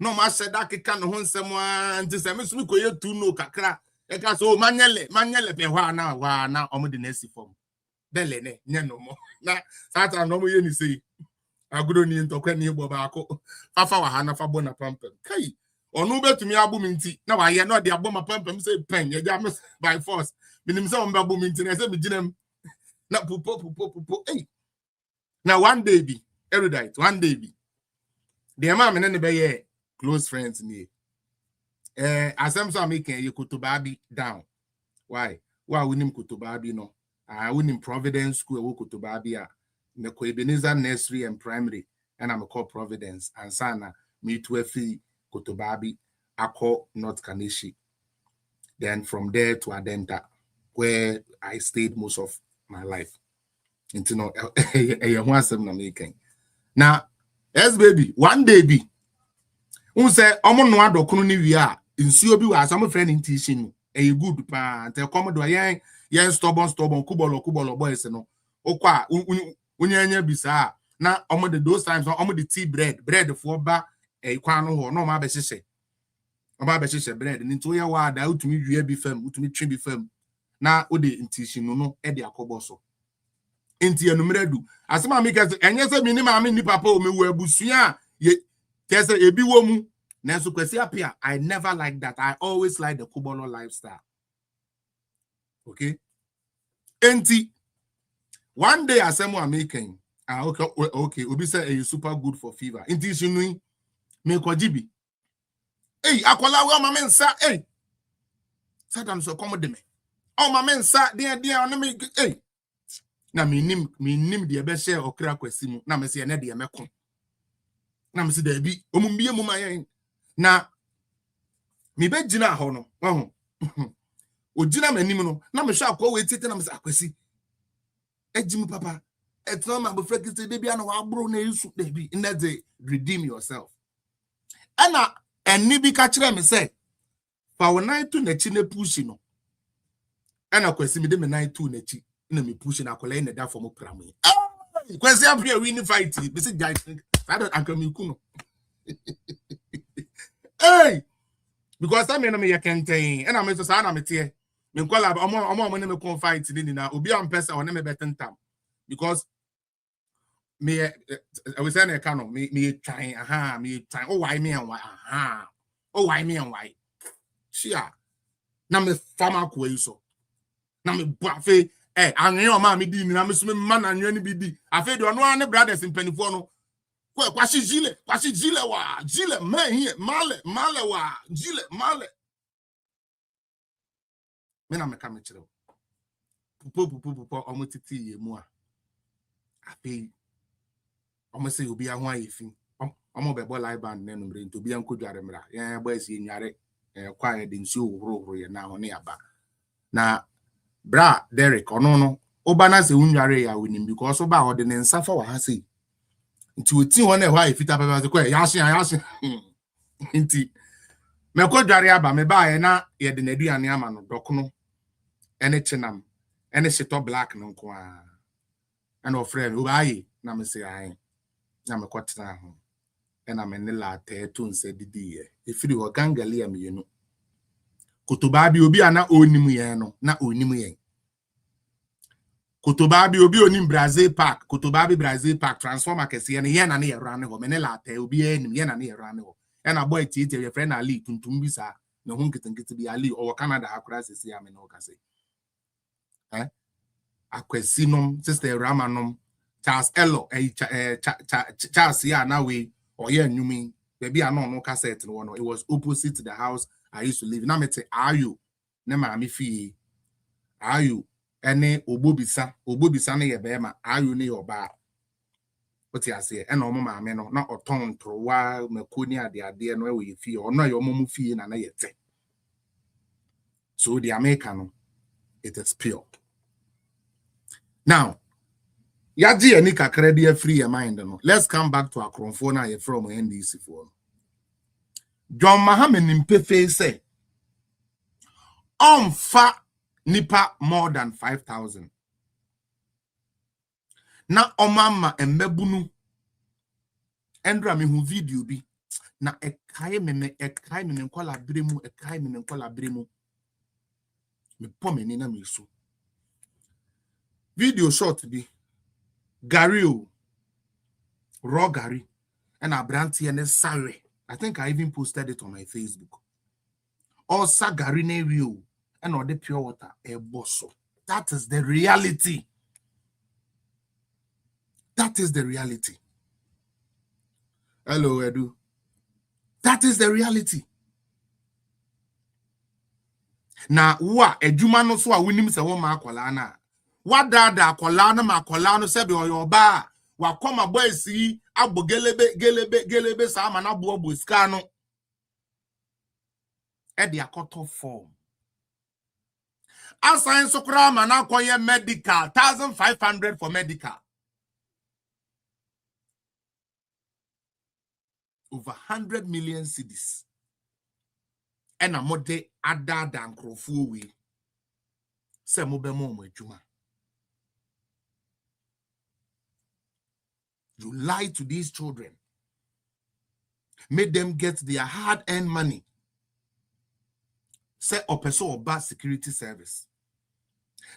no ma said that can no nsem anti se me so ko ye tu no kakra e ka so manyele pe hwa na omo de na si form bele ne nya no mo na sata no mo ye ni sei aguro ni ntokwa ni gbo ba ako fafa wa ha na fa bo na pampem kai onu betumi abu mi nti na wa ye no de abo ma pampem say pen ye ja me by force minim se on ba bu mi nti na se mi ginem na pupo hey na one day bi erudite one day bi de ma me ne be ye close friends ni asem so making you kutubabi down why winim kutubabi no winim Providence school wo kutubabi a me ko Ebenezer nursery and primary and I'm called Providence and sana me to afi kutubabi akọ North Kanishi then from there to Adenta where I stayed most of my life into no ho asem na making now yes baby one day be say omo no adokunu ni wi a nsuo bi wa some friend intuition e good pa te komodo yen stubborn kubolo boys no okwa unyanya bisa na omo de those times omo de tea bread for ba kwan no ho no ma be hyehyɛ bread ni to ye wa da utumi dua bi fam utumi twe bi fam na ode intuition no e de akɔbɔ so enti enumredu asema mi kase enye se mi ni ma mi ni papa o mewu abusua ye kese ebi wo mu na so kwesi apia I never like that. I always like the Kubolo lifestyle. Okay, enti one day asemu amaking okay obi say e super good for fever enti sinu me kojibi akwala we ma mensa satan so come de me o ma mensa dia on me na minim de be share okra kwesi mu na me se na de me ko na me se da bi omumbie mu mayen na mi be gina ho no ho o gina manim no na me hwa akwa we tete na me se akwesi ejim papa etno ma bo frekite de bia no wa bro na yusu de bi in that day redeem yourself ana eni bi ka kire me se fa wo nine to na chi na push no ana kwesi mi de me nine to na chi na me push na akola na da for mo pramu kwesi apre win fight be se guy I don't ankramiku no hey because I mean me yakenten and I'm so say na me tie me kwala omo ne me kon fight ni na obi am person o ne me betentam because me I was saying ka no me trying me trying oh why me and why oh why me and why shia na me farmer ko so na me buafe anwe o ma me di ni na me so me man anwe ni bi di afi de ono ane brothers in penifo no Kwasi jile wa, jile me male wa, jile male. Mena me kame chiro. Pupo omotiti ye mua. Ape. Omo se obi ahwa yefi. Omo bebo live band ne numre nto bi anko dware mra. Ya boys ye nyare kwa ye de nsu ohoro ye na ho ne aba. Na bra Derek ono obana se unware ya winim because oba ho de ne nsa fa wa ha sei. Nti oti ho na ho ayi fita papa se kwa ya hye nti me ko dware aba me ba ye na ye de naduane ama no dokono ene chenam ene shito black no nko a ana ofre me oba yi na me se ayi na me kwatena ho ena me ne la teto nse didi ye efiri ho gangali am yenu kotoba bi obi ana onimu ye no na onimu ye kotoba bi obi onim Brazil Park kotoba bi Brazil Park transformer kese ye na ne ye rane ho me ne la te obi enim ye na ne ye rane ho ena boy tete ye friend Ali tuntum bi sa na ho nketenkete bi Ali o Canada akura sese ya me no kase akwesinom sister Ramanom Charles Elo Charles ya na we oye nyumi baby ano no cassette no no it was opposite to the house I used to live na mete ayu na ma me fie ayu ene ogbobisa na ye be ma ayu ne oba oti ase ena omo ma me no na oton trowa makoni ade no e we fie ono ye omo mu fie na yete so the American it is pure. Now Yaji any kakra dey free your mind no. Let's come back to our Akronfo na from NDC for. John Mahama nimpefe say fa nipa more than 5,000. Na omama embebunu endra me hu video bi na ekaye me nkola bremu me pomeni na me so video short bi Gary raw Gary and Abranti and Sare. I think I even posted it on my Facebook. Or Sagari ne rio and or the pure water a bosso. That is the reality. That is the reality. Hello, Edu. That is the reality. Now, what Eduma no so a winning se woma akwala what dada akwala na makwala no sebe oyoba wa koma boy si abo gelebe sa ma na bo ska no e de akoto form asan so kra ma na akoye medical 1,500 for medical over 100 million CEDIS and a mode ada dan krofo we se mo be mo adwuma. You lie to these children, made them get their hard-earned money. Say opeso oba security service.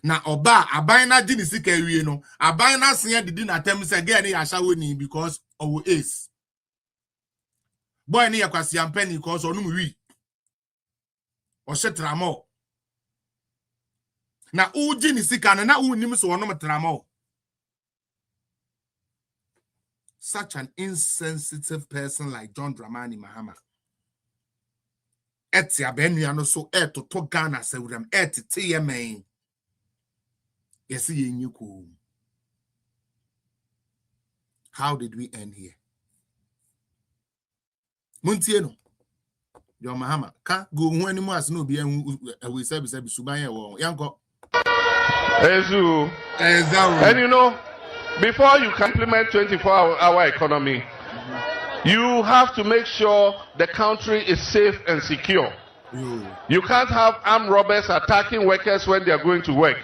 Na oba abayna jinisi kewie no, abayna senya didi na tem say ge na yashawo ni because owo ace. Boy ni yakwasi ampeni because onum wi. O shetramo. Na uji ni sika na unim so onum tramo. Such an insensitive person like John Dramani Mahama. Eti abenuano so to Ghana sewuram TMA. Yesi yenyuku. How did we end here? Muntieno. John Mahama ka go hu animu as no be we say suban wo yanko. Ezu. And you know, before you can implement 24-hour economy, you have to make sure the country is safe and secure. You can't have armed robbers attacking workers when they are going to work.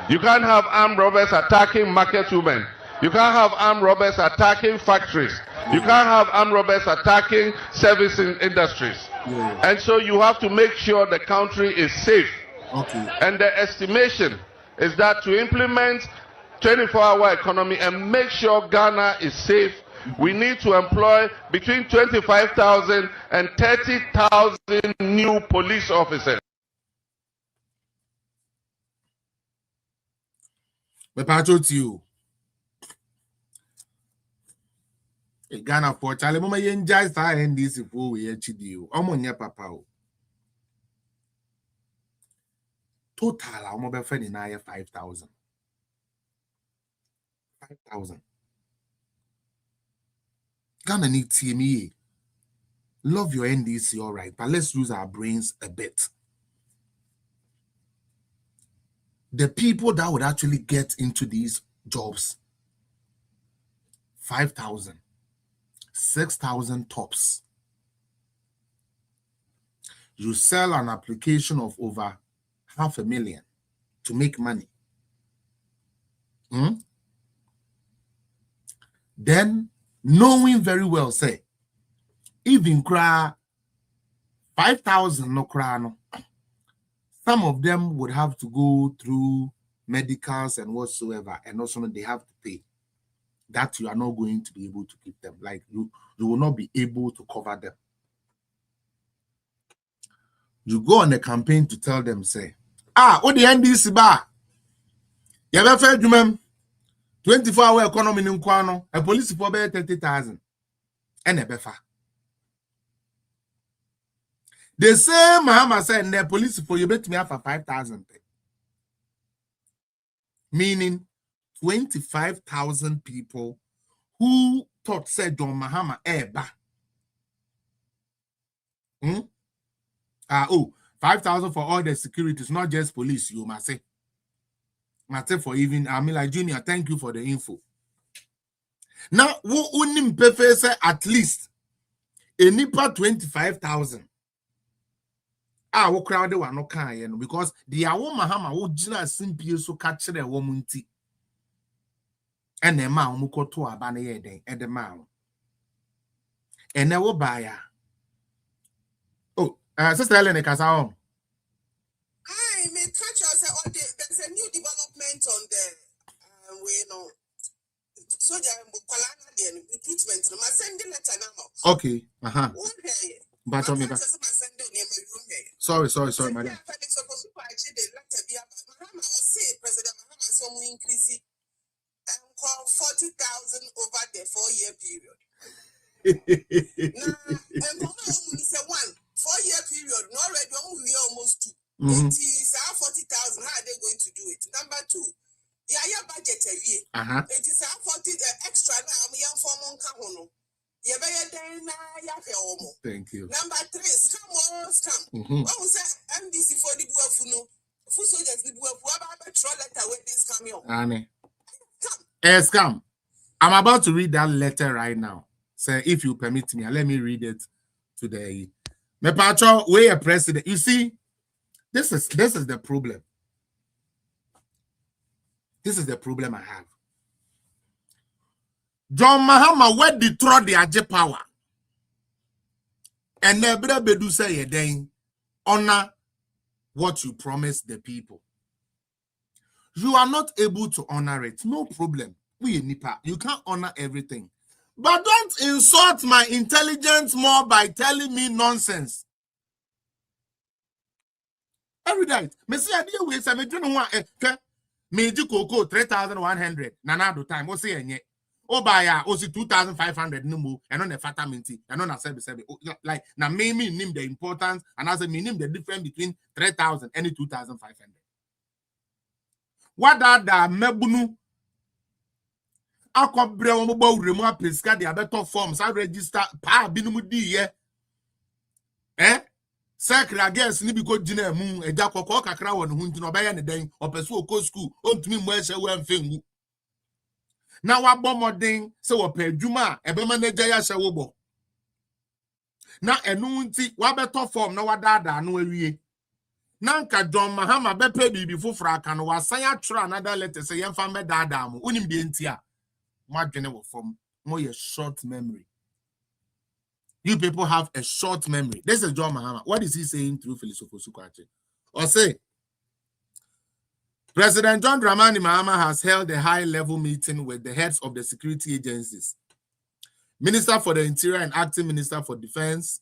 You can't have armed robbers attacking market women. You can't have armed robbers attacking factories. You can't have armed robbers attacking service industries. And so you have to make sure the country is safe. And the estimation is that to implement 24-hour economy and make sure Ghana is safe, we need to employ between 25,000 and 30,000 new police officers. Me pacho to you. Ghana for Charlie Mama Yenjai Star and this for we HDU. Omonya papa. Total, I'm over friend in 5,000. 5,000. Ghana need TME. Love your NDC, all right, but let's use our brains a bit. The people that would actually get into these jobs, 5,000, 6,000 tops. You sell an application of over 500,000 to make money. Then, knowing very well, say, even cry 5,000 no cry no. Some of them would have to go through medicals and whatsoever, and also they have to pay. That you are not going to be able to keep them. Like you will not be able to cover them. You go on a campaign to tell them, say, what the NDC bar? You ever felt you, ma'am? 24-hour economy in Kwano, a police for 30,000. And a befa. The same Mahama said, the police for you bet me for 5,000. Meaning 25,000 people who thought said John Mahama eba. 5,000 for all the securities, not just police, you must say. For even like Junior, thank you for the info. Now, who unim pefe say at least a nipa 25,000. Wo crowd one no can because the awo Mahama wo gina simpie so catch the woman ti. And the man who got to a banner and the man. And now will buy. Sister Ellen Casao. I may catch us. There's a new development on the way no. So the recruitment. No, send the letter now. Okay. But on me. Sorry, madam. President Mahama so increase 40,000 over the 4-year period. Now, and is a 4-year period. No, we almost 2. It is 40,000. How are they going to do it? Number 2, yeah, budget a year. It is 40 extra now. We are for Monkahono. Thank you. Number 3, scam. What was that? MDC for the Buafuno. Full soldiers, the Buafu, letter where this coming. Scam. I'm about to read that letter right now. So if you permit me, let me read it today. Me pacho, we a president. You see, this is the problem. This is the problem I have. John Mahama where destroy the Aje power. And never bedu say then honor what you promised the people. You are not able to honor it. No problem. We Nipa, you can't honor everything. But don't insult my intelligence more by telling me nonsense. Every day, me say I deal with some me cocoa 3,100 nanado time. What's say buy 2,500 no more and on a fatamenti and on a service like now me name the importance and as a name the difference between 3,000 and 2,500. What are the mebunu? Akobre omo remove pesca the better forms I register pa binumu di Secretary against ni biko jina mu eja kokko kakra won hu ntino obaye ne den opeso okọ school ontumi mu ehye we mfengu. Now what bomoding so what pay juma ebe manager ya hye wo bo. Na enu nti wa better form na wadada no awie. Na nka John Mahama bepe bibi foforo aka no wasan atro another letter say yemfa me dada mu onim de nti a madwene wo form mo ye short memory. You people have a short memory. This is John Mahama. What is he saying through Philosopher Sukwache? Or say, President John Dramani Mahama has held a high-level meeting with the heads of the security agencies, Minister for the Interior and Acting Minister for Defense,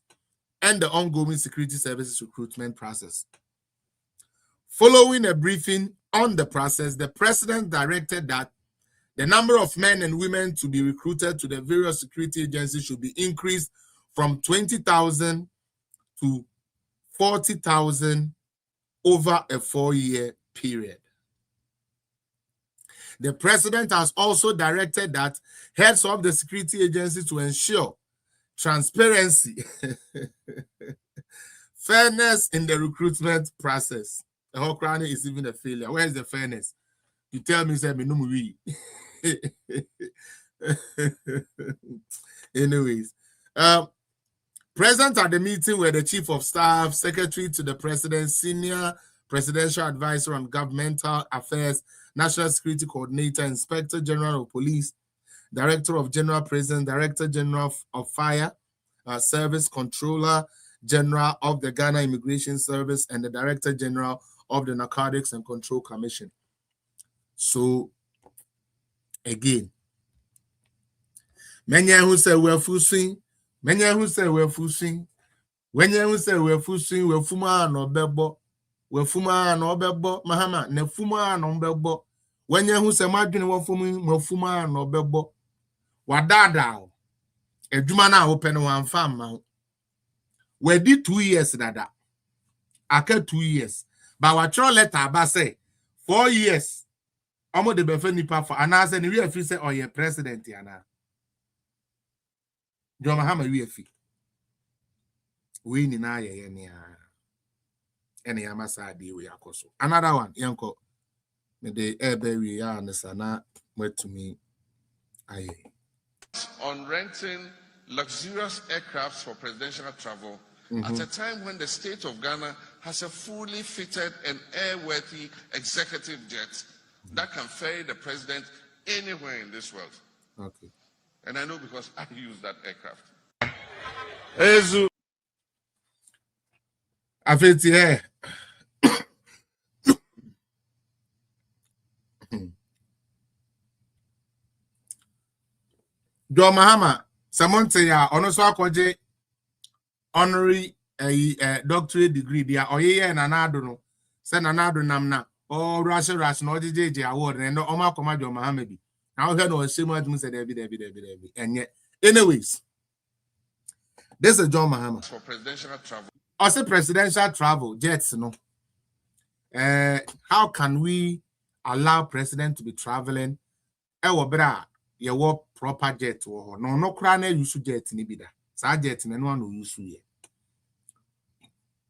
and the ongoing security services recruitment process. Following a briefing on the process, the President directed that The number of men and women to be recruited to the various security agencies should be increased from 20,000 to 40,000 over a 4-year period. The president has also directed that heads of the security agencies to ensure transparency, fairness in the recruitment process. The whole crown is even a failure. Where is the fairness? You tell me, say, me no movie. Anyways, present at the meeting were the Chief of Staff, Secretary to the President, Senior Presidential Advisor on Governmental Affairs, National Security Coordinator, Inspector General of Police, Director of General Prison, Director General of Fire Service, Controller General of the Ghana Immigration Service, and the Director General of the Narcotics and Control Commission. So, again, many who say we're fusing, many who say we're fusing, when you say we're fusing, we're fuma no bebo, we're fuma no bebo, Mahama, ne fuma no bebo. When you who say margin we're fuma no bebo, wadada, a jumana open one farm. We did 2 years, dada. I kept 2 years. But what your letter about say 4 years. Omo de befe nipa for and I said we have say or your president yana. John Mahama we have we ni na ye ni any amasa di we akoso. Another one yanko me de ebe we ya na wait to me aye. On renting luxurious aircrafts for presidential travel at a time when the state of Ghana has a fully fitted and airworthy executive jet that can ferry the president anywhere in this world. Okay. And I know because I use that aircraft. I feel here. John Mahama, someone say honestly akwaje honorary doctorate degree dia oyeye na nado no say na nado namna or Russian no JJ award and no oma koma John Mahama bi now hear no say much say David and yet anyways this is John Mahama for presidential travel. I say presidential travel jets no how can we allow president to be traveling bra ye wo proper jet wo no kra na use jet ni bi da sa jet na no use ye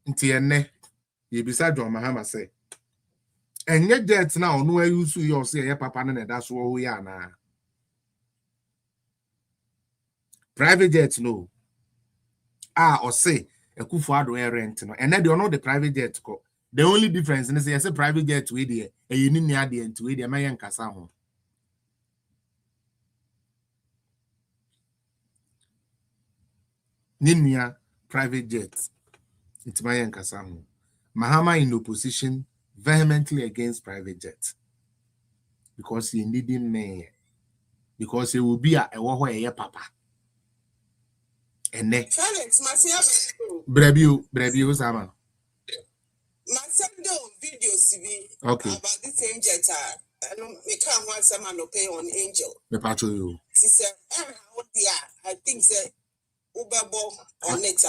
nti enne ye bisa John Mahama say enye jet na ono use ye o say ye papa na da so wo ya na private jet no o say Ekufo ado rent no enne de ono the private jet ko the only difference is say private jet we dey e ni nia de nti we dey mayen kasa ho Ninia private jets. It's my Kasamu. Mahama in opposition vehemently against private jets. Because he needed me. Because he will be a wahoe papa. And next. Brebu Sama. Video CV okay. About the same jet. I don't can't want someone to pay on Angel. The patrol you. She said, I think that Ubabo on it.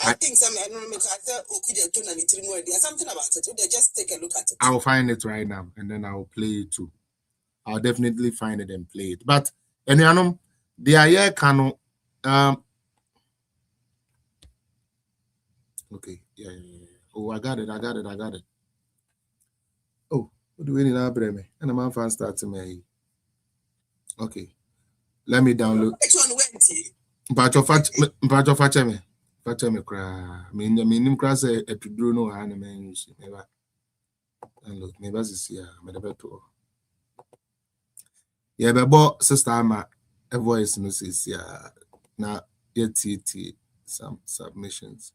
I think some I don't make something about it. Just take a look at it. I'll find it right now and then I'll play it too. I'll definitely find it and play it. But anyone the aye cano okay, yeah. Oh, I got it. Oh, what do we need now, Breme? And I'm fan starting me. Okay. Let me download. Which one went to? Mpacho Facheme cry. Meaning crass a to do no hand man use never. And look, never is here. Medabeto. Yeah, but sister, my a voice no says yeah. Now, yet some submissions.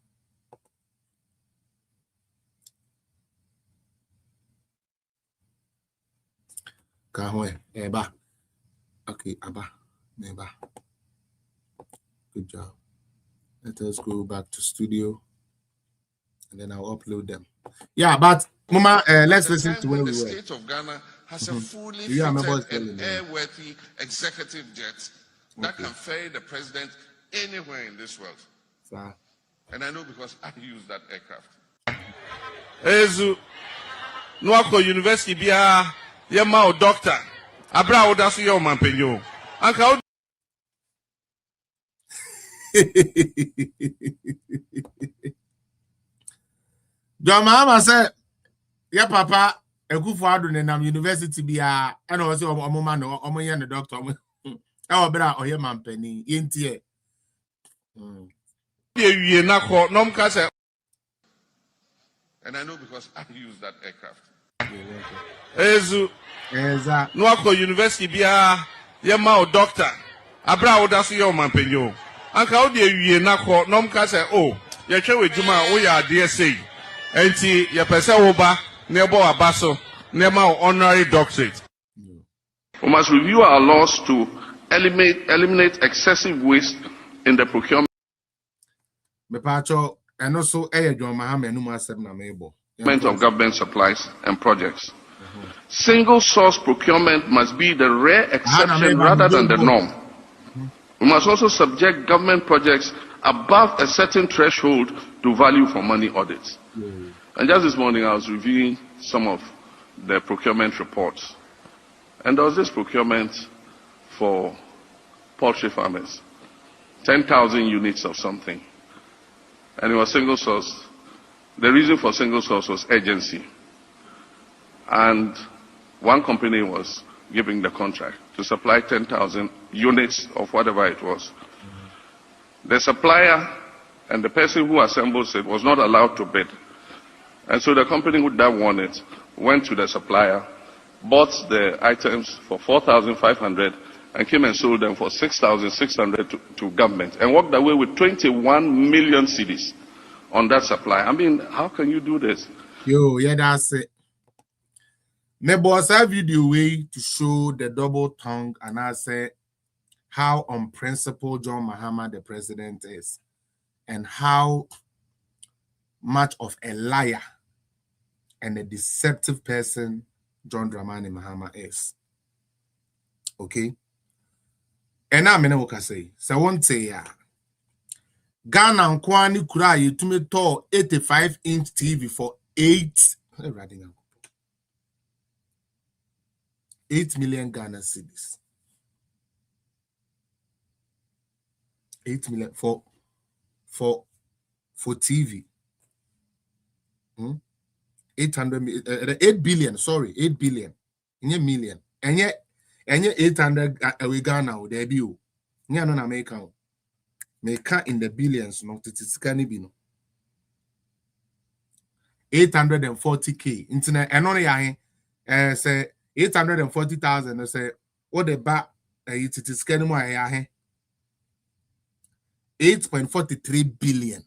Kahwe, Eba. Okay, Aba, Neba. Good job. Let us go back to studio and then I'll upload them. Yeah, but Mama, let's listen to where we were. The state of Ghana has a fully Yeah, fitted and airworthy executive jet that can ferry the president anywhere in this world. Sir. And I know because I use that aircraft. Ezu, Nwako University bia yema o doctor. Abra odasu yo mampenyo. Anka John Mahama said, "Yeah, Papa, a good father in a university be a and also a woman or a man, the doctor. Our brother or your man penny in tear." And I know because I use that aircraft. Ezu, Nwako University bia yema o doctor. Abra odasu yo mampenyo. Anka odi ewie nakọ nom ka say oh ye hwe wedwuma wo ya DSA enti ye pese wo ba na ebo abaso na ma honorary doctorate. We must review our laws to eliminate excessive waste in the procurement Me pacho and also John Mahama no more na mebo of government supplies and projects. Single source procurement must be the rare exception rather than the norm. We must also subject government projects above a certain threshold to value for money audits. And just this morning, I was reviewing some of the procurement reports. And there was this procurement for poultry farmers, 10,000 units of something. And it was single source. The reason for single source was urgency. And one company was giving the contract to supply 10,000 units of whatever it was. The supplier and the person who assembles it was not allowed to bid. And so the company that won it went to the supplier, bought the items for 4,500 and came and sold them for 6,600 to government and walked away with 21 million CEDIS on that supply. I mean, how can you do this? Yo, yeah, that's it. Me boss a video way to show the double tongue and I say how unprincipled John Mahama the president is and how much of a liar and a deceptive person John Dramani Mahama is. Okay? And I'm going to say, so one say ya Ghana and Kwani Kura you to me to 85-inch TV for 8 million Ghana cedis. 8 million for TV. 8 billion, sorry, 8 billion. In a million. And yet 800 we Ghana or there be you. No American. Make in the billions, not it is can be no. 840K internet and only say 840,000 I say what the back it is can more 8.43 billion.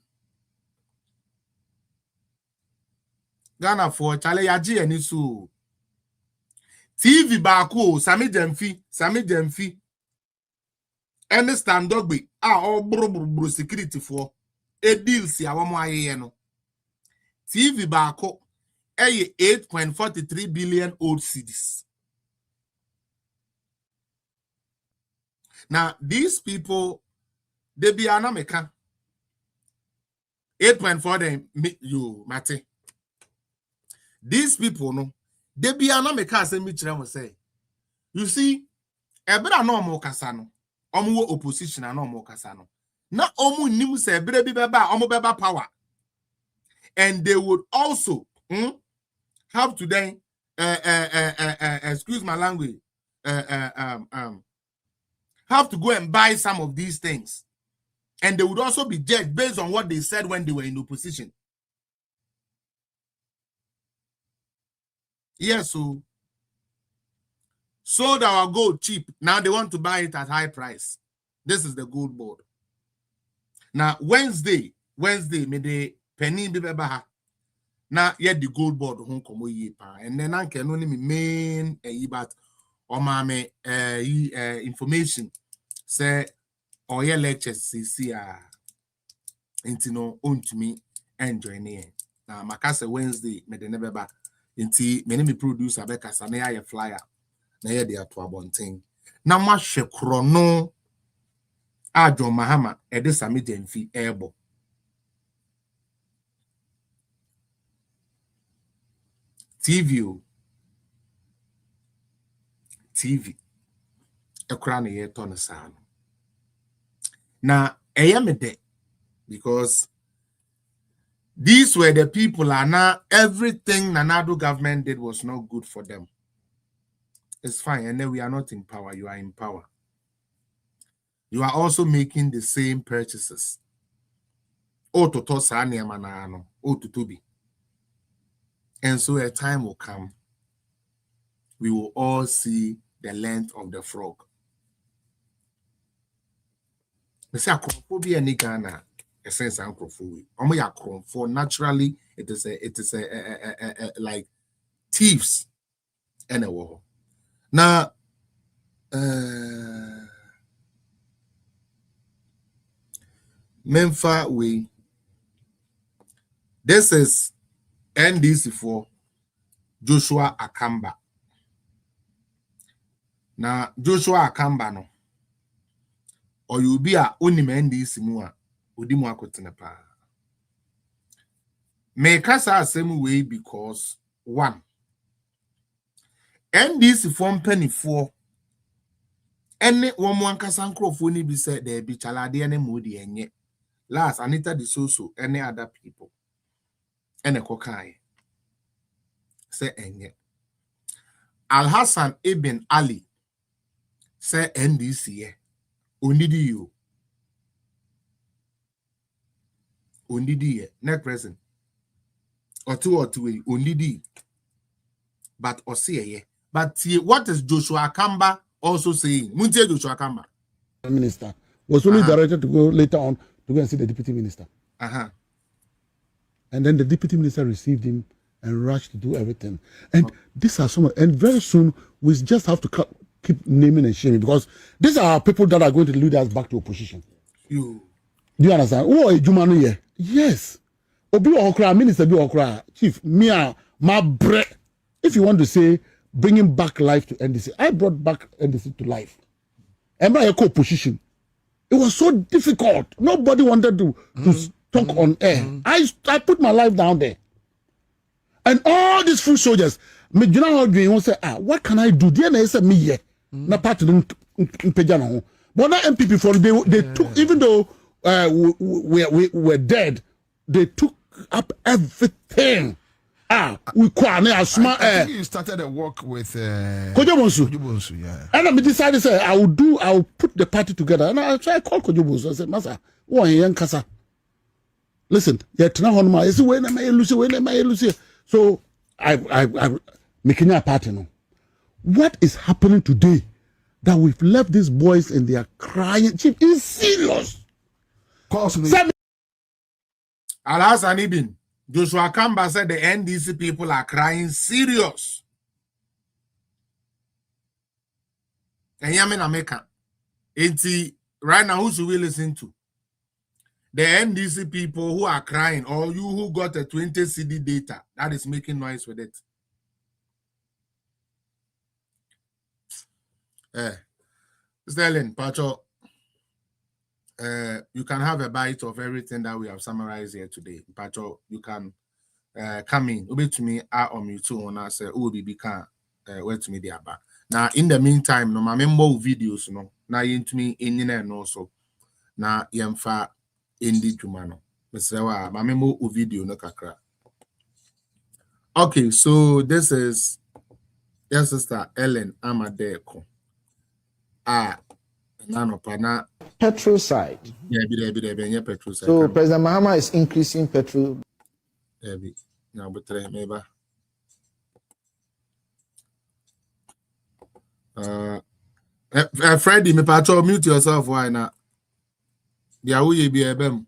Ghana for Chale Yaji and Isu TV Baku, Sammy Gemfi. Understand dogby all bro security for a deal see our no TV Baku 8.43 billion old CEDIS. Now these people they be anameka 8.4 them you mate. These people no they be anameka say me chira say you see ebra no mo kasa no omo opposition na omo kasa no na omo nim say ebra bi beba omo beba power and they would also have to then excuse my language have to go and buy some of these things and they would also be judged based on what they said when they were in opposition. Yes, so sold our gold cheap. Now they want to buy it at high price. This is the Goldbod. Now Wednesday, may the penny be baha. Now yet the Goldbod home come and then I can only main but or my information say or your lectures see into no own to me and join in. Now Makasa Wednesday may the never back. Inti many me producer beka sa na ya flyer na ya de ato abonten. Na ma hwe krono Adjo Mahama ede SAMMY GYAMFI ebo. TV ekura na ye to no sa no. Na eyamede because these were the people and now everything Nanado government did was not good for them. It's fine, and then we are not in power. You are in power. You are also making the same purchases. Oh, to tosani manano. Oh, to be. And so a time will come. We will all see the length of the frog. Phobia ni Ghana. A sense for naturally it is a like thieves and a war. Now Memfa we this is NDC for Joshua Akamba. Now Joshua Akamba no or you be a only NDC mua. Make us the same way because one NDC form penny for any one casancrophony be said there be chaladi and moody and yet last Anita the so any other people and a cocaine say and yet Al Hassan Ibn Ali say NDC only you. Only the net present or two only the but or see but what is Joshua Akamba also saying? Muntie Joshua Akamba minister was only directed to go later on to go and see the deputy minister. And then the deputy minister received him and rushed to do everything. And these are some, and very soon we just have to keep naming and shaming because these are people that are going to lead us back to opposition. Do you understand? Oh, Jumanu here. Yes. Obi Okra, Minister Bi Okra, Chief, my bread. If you want to say bringing back life to NDC, I brought back NDC to life. And by a co-position, it was so difficult. Nobody wanted to talk on air. I put my life down there. And all these food soldiers, me you know how say, what can I do? DNA said me here. Na part of them, but not MPP for they took, even though we were dead, they took up everything. We I think you started a work with Kojobonsu. Yeah. And I decided say I will put the party together. And I try to call Kojobonsu. I said, Masa, what young kasa? Listen, yet now on my when am I Lucy? So I making a party now. What is happening today that we've left these boys and they are crying? Chief, is serious. Al-Hassan Ibn Joshua Kamba said the NDC people are crying serious. And Yamin America. Right now, who should we listen to? The NDC people who are crying, or you who got a 20 CD data that is making noise with it. Sterling, Pacho, you can have a bite of everything that we have summarized here today. Pacho, you can come in. Obe to me, on you too, and I say, oh, be can wait to me there. Now, in the meantime, no, my more videos, no, now into me in and also now yamfa indi jumano. Mr. My more video no kakra. Okay, so this is your sister Ellen Amadeko. Petrol side. Yeah, petrol side. So President Mahama is increasing petrol. Now, but Freddie, me patrol, mute yourself. Why not? Yeah, we be a bem.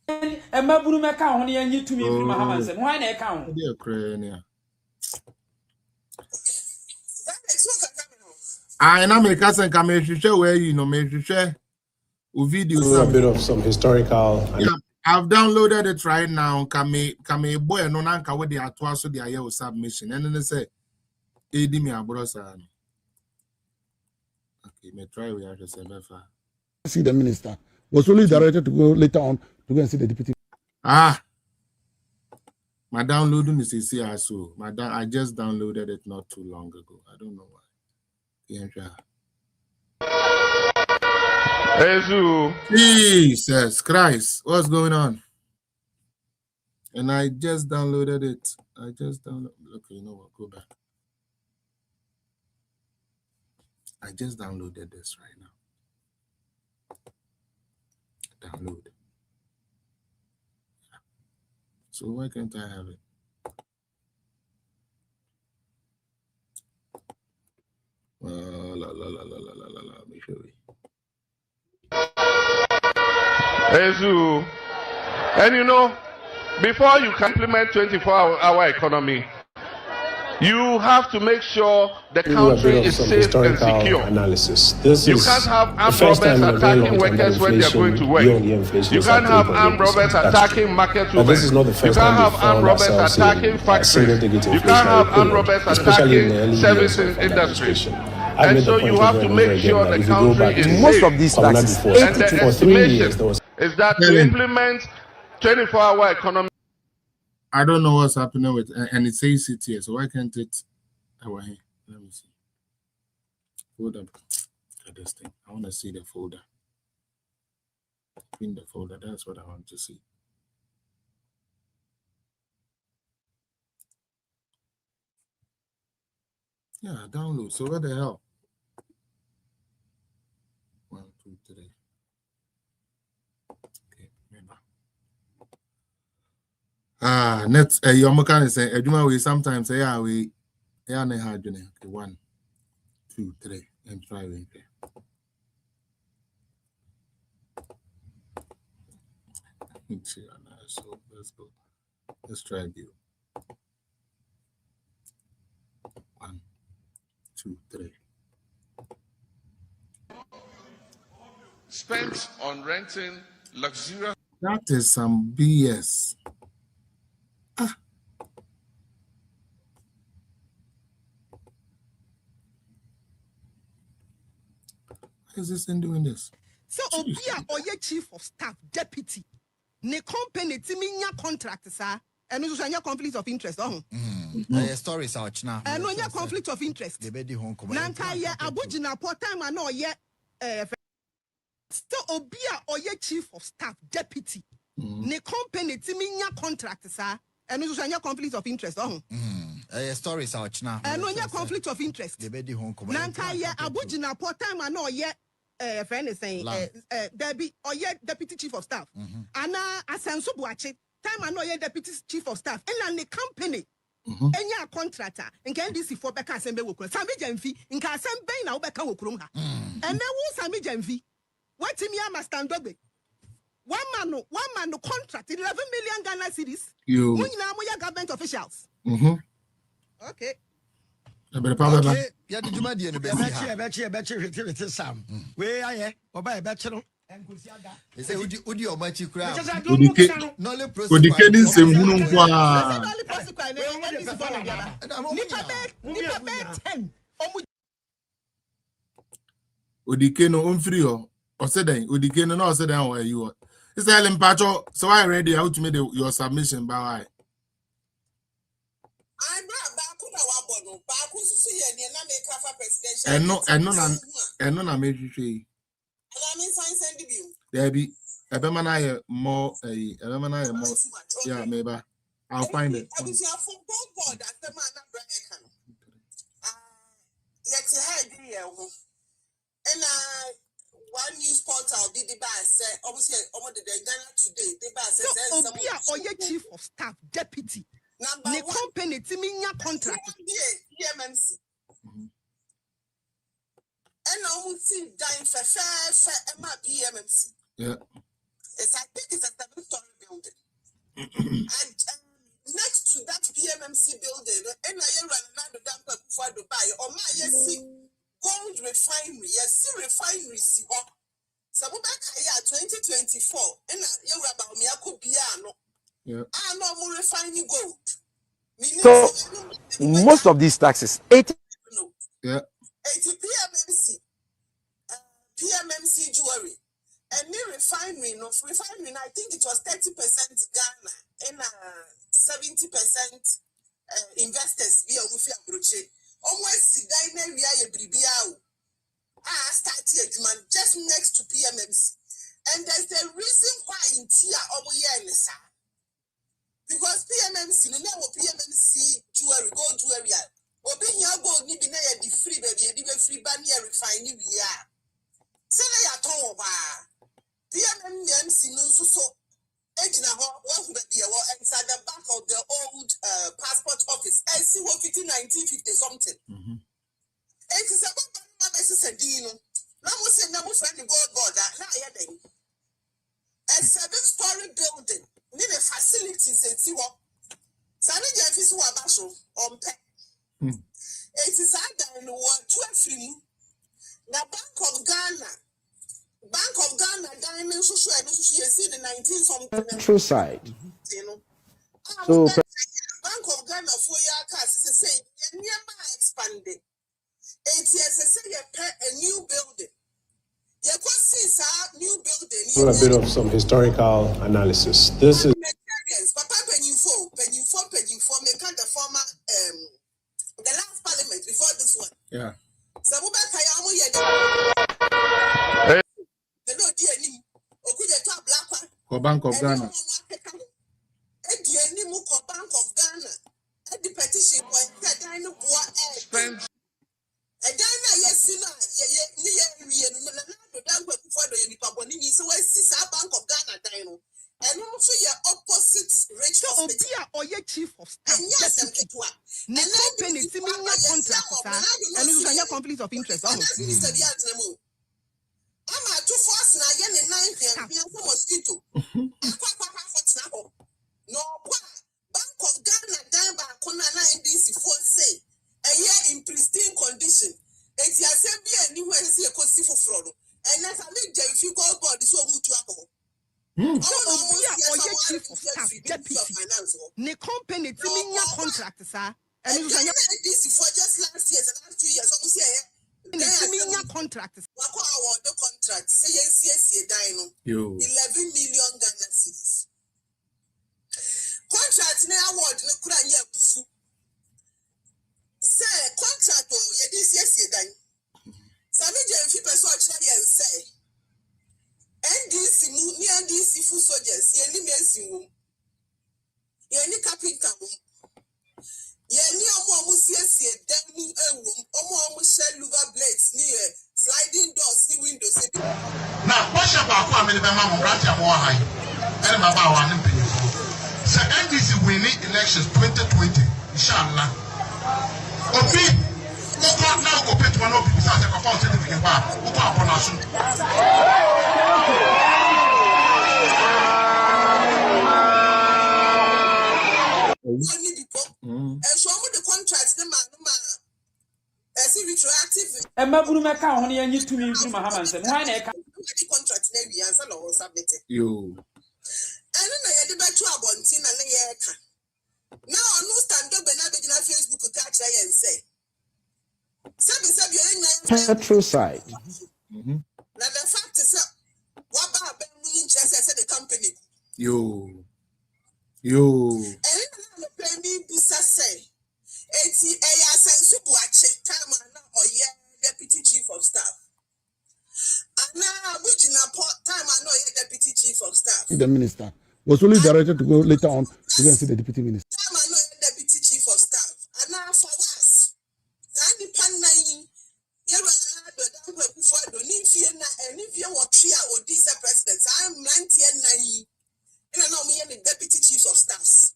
And my broom account only and you to me, Mahama, and why account? Dear Crania. I know my cousin come to show where you know, make you share video. A bit of some historical. Yeah, I've downloaded it right now. Kame boy no nanka with the atwaso the ayo submission. And then they say, "Edi me abrosa." Okay, me try we are just See the minister was only directed to go later on to go and see the deputy. My downloading is easy so. I just downloaded it not too long ago. I don't know why. Jesus Christ, what's going on? And I just downloaded it. Okay, you know what? Go back. I just downloaded this right now. Download. So why can't I have it? Let me show you. And you know, before you can implement 24-hour economy, you have to make sure the country is safe and secure. Analysis. This you is can't have the armed first robbers time in a very long attacking time that workers when they are going to work. year-on-year inflation You is can't at have armed 3.8%. robbers That's attacking true. market But women. this is not the You first can't time have we armed found robbers ourselves attacking in factories. single-digit You can't have armed inflationary robbers period, especially in the attacking early years services of an industries. administration. And so you have to make sure the country is Most safe. of these taxes, And the for 3 years, estimation there was is that to implement 24-hour economy. I don't know what's happening with, and it says it here. So why can't it? Let me see. Folder. Look at this thing. I want to see the folder. In the folder, that's what I want to see. Yeah, download. So what the hell? 1, 2, 3. Okay, remember. Net. Your mechanic say, "Eduma, sometimes say, yeah, we hard, okay, 1, 2, 3, and try it." So let's go. Let's try view. 1, 2, 3. Spent on renting luxurious. That is some BS. Why is this thing doing this? So Obia or your chief of staff, deputy, ne company timinya contract, sir, and also your conflict of interest. Stories out now. And no your conflict of interest. The bedi home Nanka ye abujina po time I know ye so Obia or your chief of staff, deputy, ne company timinya contract, sir, and also your conflict of interest. Stories out now. And no your conflict of interest. The bedi home Nanka ye abujina po time I know ye friend is saying Debbie or your deputy chief of staff. Anna Asenso Buachi, time I know your deputy chief of staff, and the company. And your contractor, and can this for Becca Assembly work. Sammy GYAMFI, in Cassam Bay now Becca Wokrumha. And then who Sammy GYAMFI? What in your stand up? One man no contract, 11 million Ghana cedis. You now your government officials. Okay. Yeah, did you mind the better? Sam. Where I am, or by a bachelor. They say, would you much you cry? No, le Odikeno umfrio or said Odikeno no said down where you are. It's Ellen Pacho, so I ready how to make your submission by. And no, I made you say. There be a Bemana more, yeah, maybe I'll find it. And one news portal did the say obviously the Ghana today the says Obia or your chief of staff deputy ne company timinya contract DMMC and now we see dying for PMMC. Yeah, I think it's a 7-story building. And next to that PMMC building, and I run another damp for Dubai or my gold refinery, refinery, Sabubaka 2024 and you were about Miyako Biano. Yeah. I know more refining gold. So most of these taxes, 80. Yeah. 80 PMMC jewelry. And new refinery, I think it was 30% Ghana and 70% investors via Mufia Bruche. Almost Sidina via Bribiao. Started just next to PMMC. And there's the reason why in Tia Omoya because PMMC, the name of PMMC jewelry, gold jewelry. Obi here gold ni bi na ya di free baby, di be free ba ni refinery we are. Say na ya ton ba. PMMC no so ejina ho one be there inside the back of the old passport office. I see what 1950 something. It is about my best dino. Now we say na mo friend Goldbod na ya den. A 7-story building. Need a facilities and see what Sammy Jeffis were basho on pet. It is either in the world 12 the Bank of Ghana, Diamond Social and you see the 19 something. True side. So Bank of Ghana for your cars is saying nearby expanded. 8 years say a new building. You could see new building. A bit of some historical analysis. This is Papa Penufo, make the former the last parliament before this one. Yeah. Sabuba Kayamu the no DNI, Okuya to black one. Bank of Ghana. Bank of Ghana. The petition was that a Ghana, yes, Bank of Ghana dino. And also your opposite Rachel or your chief of staff. And company contract, and you can conflict of interest. I'm a 2 force now, 9 mosquito. No, Bank of Ghana dime by Konana NDC for say a year in pristine condition. And she has said, be anywhere see a cost for fraud. And as I make them feel Goldbod is so good to alcohol. Chief of staff, deputy. Ne company to me your contract, sir. And you can this for just last year, the last 2 years. Almost here. Your contract. What award the contract? Say yes, dino. 11 million Ghana cedis. Contract na award no kura nya bufu. Say contract o ye this yes dan. Sammy GYAMFI person actually and say NDC mu ni NDC full soldiers ye ni mercy wo. Ye ni carpenter wo. Ye ni omo siesie dan mu ewo. Omo share louver blades ni sliding doors ni windows. Now what about ko amele be ma mo branch am wa hai. Ene ma ba wa ni mpanyifo. So NDC winning elections 2020, inshallah. Obi, go now go pay to one of the besides the phone certificate bar. Go upon us. And so the contracts the man as retroactive. And Maburu Maka only and you to me from Mahama and why the contract maybe answer or submitted. You. I don't know the better about Tina and now I no stand up and I Facebook to catch and say. Petrol side. Now the fact is what about interest the company? You. And the me say time or deputy chief of staff. And now which in a time I know deputy chief of staff. The minister was only directed to go later on to go and see the deputy minister. Time I know deputy chief of staff. And now for us, the pan 9 and if you want to or this president, I'm 99 and I know me and the deputy chief of staffs.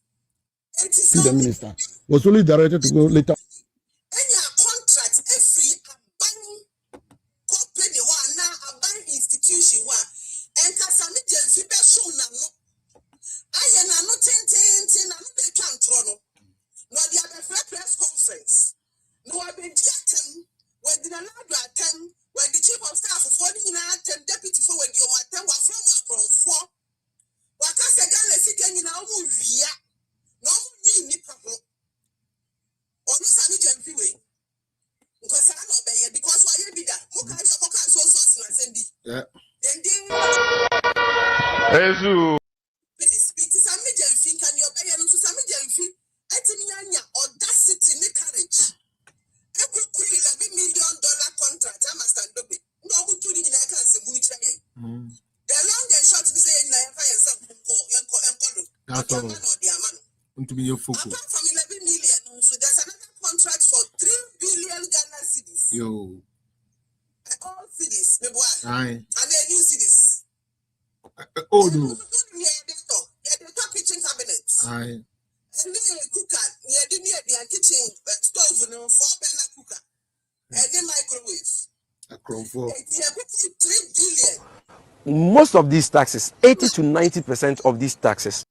The minister was only directed to go later. Any contract every abandoned company one now abandoned institution one and Sammy GYAMFI person no. I am not ten the control. No the other press conference. No I be attend where did another attend where the chief of staff for 49 deputy for where the Yeah. Ezu. It is a major fee. Can you obey and to some major fee? Etimianya audacity ne courage. $11 million contract. I must stand up. No, who to the can say which way. The long and short is saying I fire some that's all. To be your focus. Apart from 11 million, so there's another contract for 3 billion Ghana cedis. Yo. All cedis, maybe one. Aye. And then new cedis. Oh no. The top kitchen cabinet. Aye. And then cooker, near the kitchen stove, no 4-burner cooker. And then microwave. A crown for 3 billion. Most of these taxes, 80 to 90% of these taxes.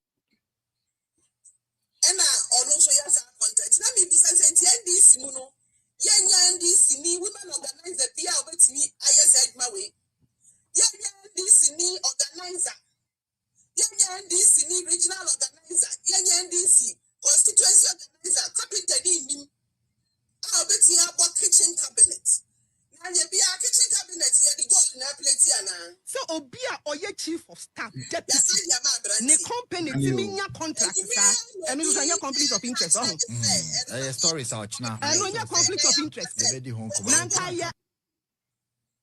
And also yes, contract. Now me business and NDC muno. NDC ni women organizer bia obetimi IS my way. NDC ni organizer. NDC ni regional organizer. NDC constituency organizer. Capital ni obetimi about kitchen cabinet. And you be a kitchen cabinet here the gold na plate na. So Obia Oye chief of staff deputy ne company timinya contract sir and you say conflict of interest stories out now. And no conflict of interest. Nanka ya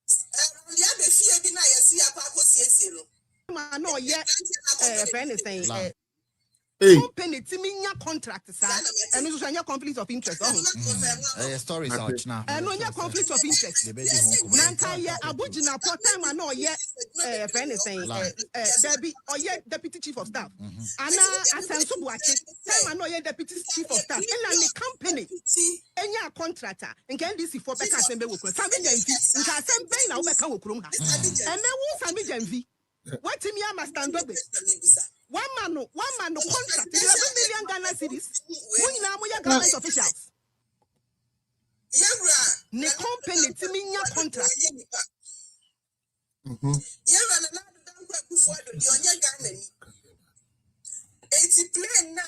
the fear bi na yesi apa ko siesie no. Ma no ye friend is saying company timinya contract sir and you say conflict of interest stories out now. And no conflict of interest. Nanka ya abujina po time no ye friend is saying there be Oye deputy chief of staff ana asenso buache time no ye deputy chief of staff and the company enya contractor nke NDC for beka sembe wokro sabi jamfi nka sembe na wo beka wokro ha and then wo sabi jamfi what me am stand up one man contract 11 million Ghana cedis when na mo ya government officials ne company timinya contract Yera na dan kwa kufu ado di onye Ghana ni. Eti plane na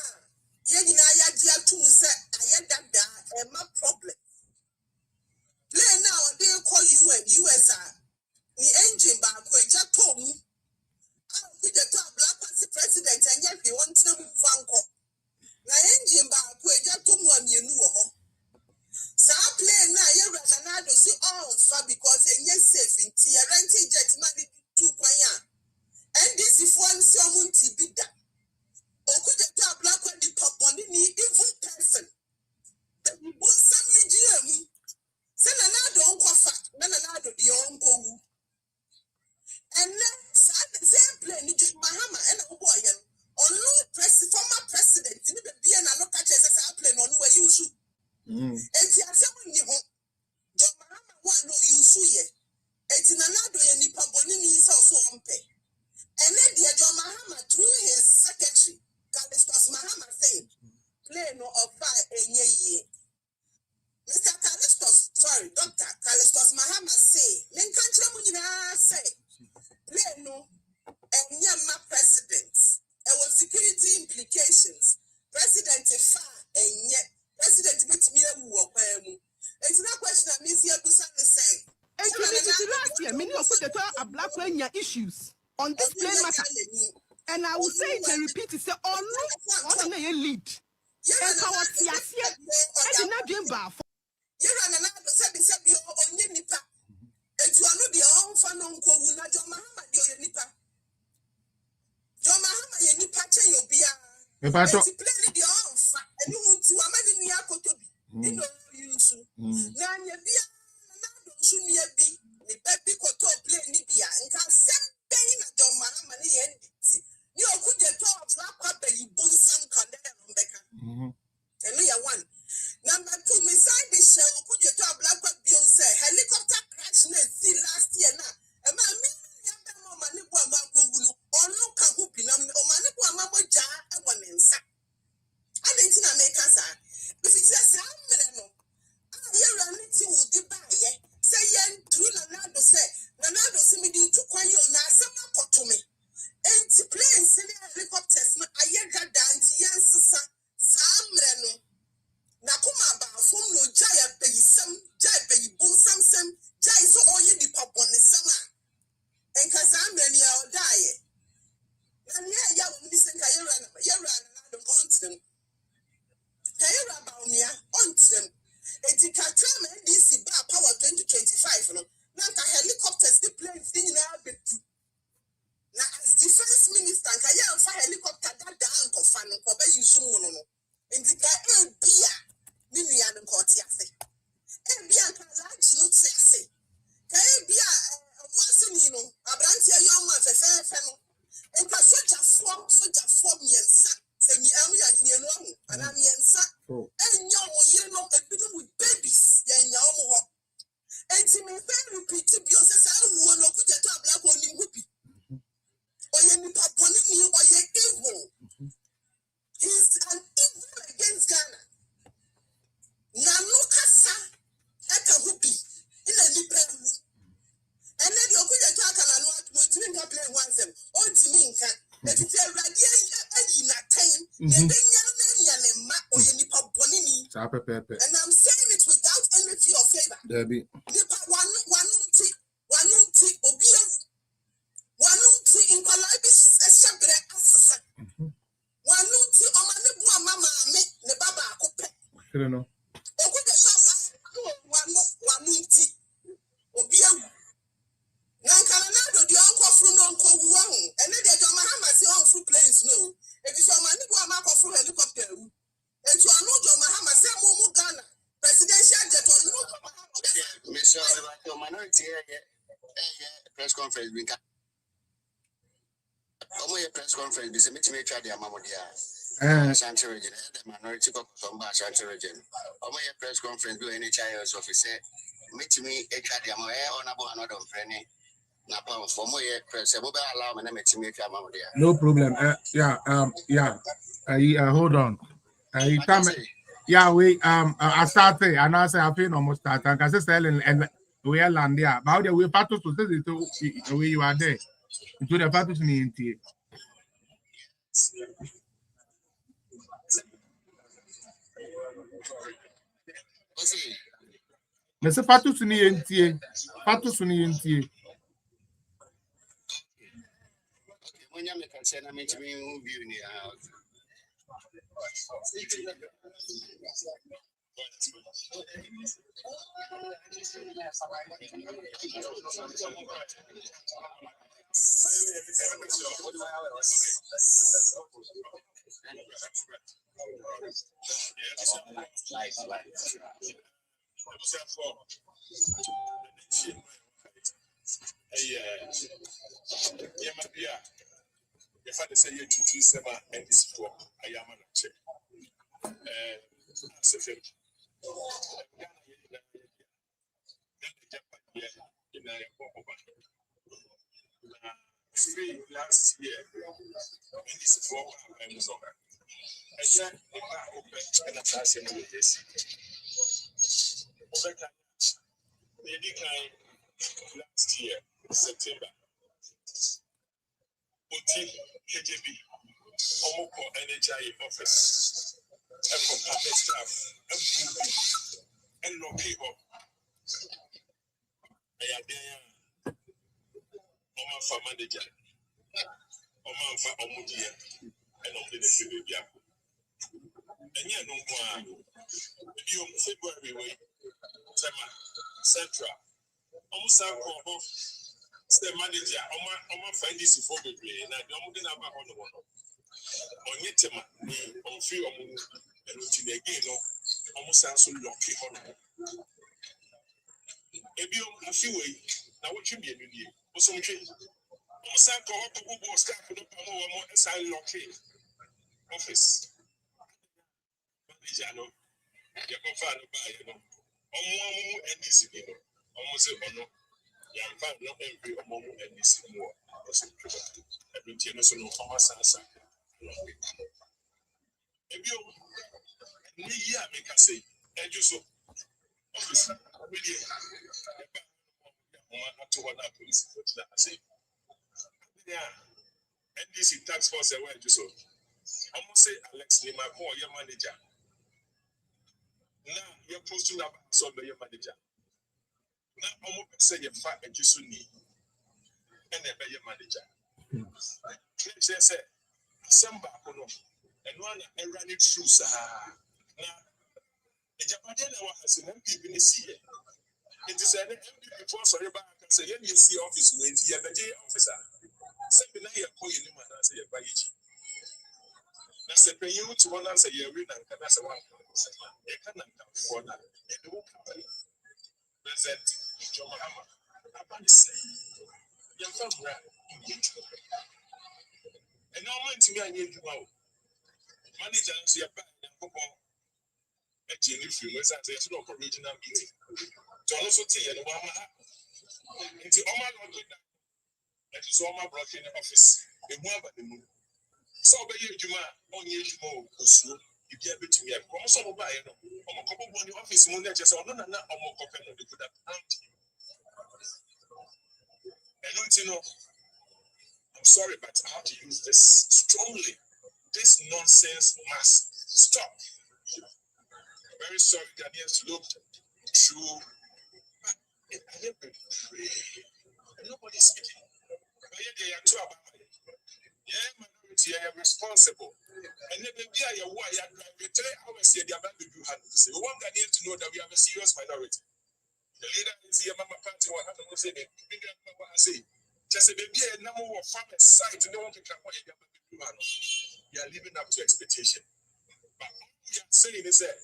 ye nyina ya di atum se ayedada e ma problem. Plane na o dey call US ni engine ba ko eja to mu. Ku de to black party president anya fi won tena mu fanko. Na engine ba ko eja to mu amienu wo ho. Sa plane na yera na do si on fa because enye safe nti ya renting jet ma di tu kwanya. NDC for nsi omunti bida. Oku de to black on the top on ni evil person. The some Nigeria say na do onko fa na do di onko wu. And then the same plane ni Mahama and boy yan on former president ni be bia na no catch say plane on we use. Enti asemu ni ho. John Mahama wa no use ye. Enti na do ye nipa boni ni so ompe. And then the John Mahama through his secretary, Callistus Mahama said, play no of fire enye ye. Mr. Callistus, sorry, Dr. Callistus Mahama say, Lincoln Munina say, play no enye ma president. There was security implications. President far enye. President with me work. It's not question of Miss Yabusan say. And last year, many of the a black man issues on this plain matter. And I will say it and repeat it, say, oh no, on a lead. And our Tiasia, I did not dream bar. You run another said you only nipa. And you are not the own fan on Koguna, John Mahama, the nipa. John Mahama, ye nipa, you be a. If I play the own fan, and you want to imagine the Akotobi. You know, you should. Now, you be a soon ye be the baby koto play Libya and can send pain at John Mahama and you could get top rap you boom some condemn on Becca. And we are one. Number two, beside the shell, could you talk black bill say helicopter crash last year now. And my money or look at whooping on Mamma jar and one inside. I didn't make us. If it's a sound, you're running to the buy. Say yen true Nanado say Nanado simidi to kwayo na sama kotume. Enti plane sili helicopters na ayega danti yen sisa samreno. Na kuma ba fom no jaya peyi bun sam jai so oye di papone sama. many are dying. And yeah, young listen, you're running on them. Kayura Baumia, on them. A Dicatram and DC bar power 2025. Nanka helicopters, the planes in our bit. Now, as defense minister, Kaya for helicopter that down for fun, or by you soon. In the guy, beer, Lilian and Cortiafe. And beer can large not say. Kaya beer, once in you know, a branch a young man, a fair fellow. And such a form, yes, send me and and I'm yes, and you know, a bit with babies, and your and to me, very pretty because I want to put a black on him whoopee. Or you upon me, or you evil. He's an evil against Ghana. Nanokasa at a whoopee in a different room. And then you're going to talk about what you play once and on to me. That if you're ready, in that time, then and I'm saying it without any fear of favor. Debbie. One in Colibis, a sabre assassin. One mama, the baba, I don't know. Nankanado the uncle from Uncle Wong, and then the Mahama say on fruit planes no. If you saw my uncle from helicopter, and to another Mahama say Momo Ghana, presidential jet on no Mahama. Mr. Minority press conference. Press conference, this is me try the Amamodia. Ashanti region, the minority of Ashanti region. Press conference, do any child officer. Meet me a try the honorable another friend. No problem. Hold on. I started and I say I feel almost start and I say and we are land there. But the way part to the way you are there. To the part to me. Mais c'est pas tout ce ni entier. Pas tout ce ni entier. When you make a say, I mean to me, who view in the house. If I say you to choose Sema and this for I am on a check. Free last year, and this is for I was over. Again, I open and I'm passing with this. They declined last year, September. Uti KJB, Omoko NHI office, and from public staff, and no people. I am there. Oma for manager, Oma for Omudia, and only the Philippian. And yet, no more. February way, Central. Almost the manager, Oma find this for the play, and I don't get about on the one. On yet, on few and routine again, almost so lucky on a few way. Now, what you mean? Also, almost I go up to Google staff for the more sign lucky office. Manager, no, you're going to find a buy, and this, almost a GYAMFI no every moment and this more. Every generation of Thomas answer. Maybe you make us say, and you so office really to what happens. I say, yeah, and this is tax force away to so. I must say, Alex, my call your manager. Now you're supposed to have some your manager. Now, I'm say you fight and you soon need. and a better manager. Say, some back on and one and run it through Saha. Now, the Japan has an MP in this year. It is an MP before sorry back and say, you see office with the officer. Send the call you man and say, by each. That's a pay you to one answer your ring and that's a one. You cannot come for that. You do present John Mahama. I want to say, you're from where? And now, man, to me, I need to go. Manager, so you're back and go on. A genius, you must have no original meeting. To also tell you, one into all my God, that is all my brother in the office. The one but the moon. So, by you, Juma, on you, you get it to me. I'm also by you. I'm a couple of the office, moon, just on another, I'm more confident they could have counted. And don't you know, I'm sorry, but I have to use this strongly. This nonsense must stop. Very sorry, Ghanaians looked through. I have been praying. Nobody's speaking. But yet they are too about it. Yeah, minority are responsible. And then maybe I are why I drive 3 hours here. They are about to do hand. We want Ghanaians to know that we have a serious minority. The leader is here, Mama Party, what happened was saying, say, just a baby, a number of farmers site, and they want to come away. You are living up to expectation. But what we are saying is that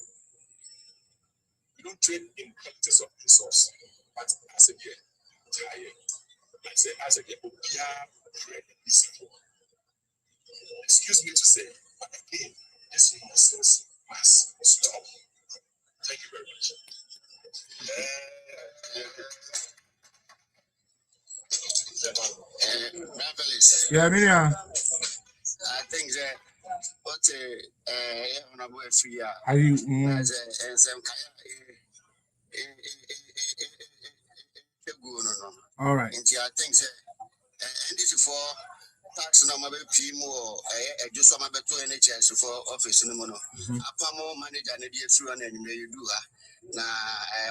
we don't trade in quantities of resource, but as a game, like say, as a game, we are excuse me to say, but again, this nonsense must stop. Thank you very much. Yeah, I think that what honorable free are you as some all right? And I think that and this for tax number more just some better NHS for office no more. Apamo manager and the through and you do na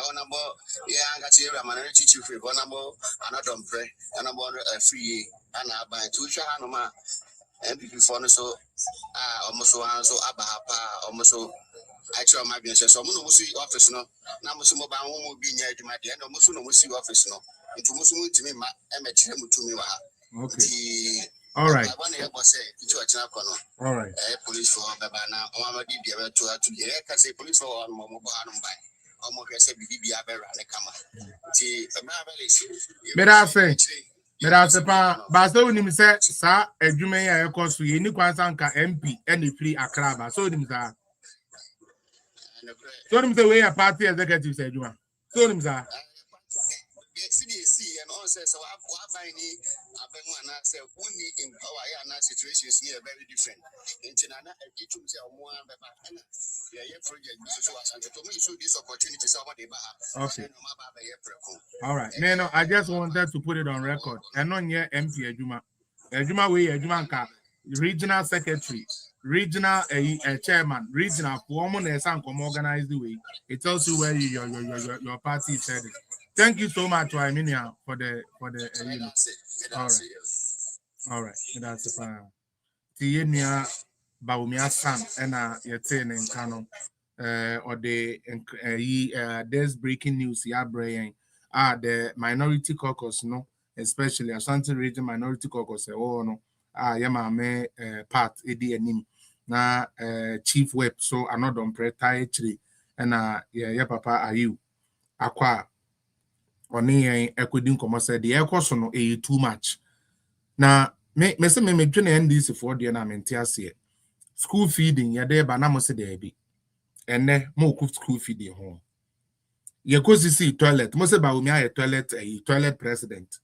honorable yeah got here minority chief honorable another pray honorable free and by two no and before so almost so abahapa almost so actual magnet so no see office no na musu mo ba wo bi nya adwuma de na musu no see office no into musu mu timi ma e me kire mu tumi wa okay all right I want to say all right police for baba na o ma di bia to ye ka say police for on mo ba no ba o mo ka say bibi bia be ra ne kama ti ma ba le see Merasepa, Baso Nim said, Sir, a Jume, a course to any Kwansanka MP, any free Akraba. So him, sir. So him the way a party executive said, you are. So him, sir. CDC and also so I need I say only in our situations near very different. In China, I get to say more so this opportunity okay. All right. No, I just wanted to put it on record. And on here MP Ejuma way Ejumanka, regional secretary, regional chairman, regional woman and some organized the way. It tells you where your party said it. Thank you so much, Armenia, for the you know. All right. That's fine. Tienia Baumia San and Yatin and Canon or the there's breaking news ya brain the minority caucus no especially Ashanti region minority caucus no yama me part ADNM na chief whip so another preta actually and yeah papa are you aqua Oni equidin como said the air cost no too much. Now me say me dwene NDC for the na mentiase. School feeding ya there ba na mo se there bi. Ene mo ku school feeding ho. Ye go see toilet. Mo se ba o mi aye toilet president.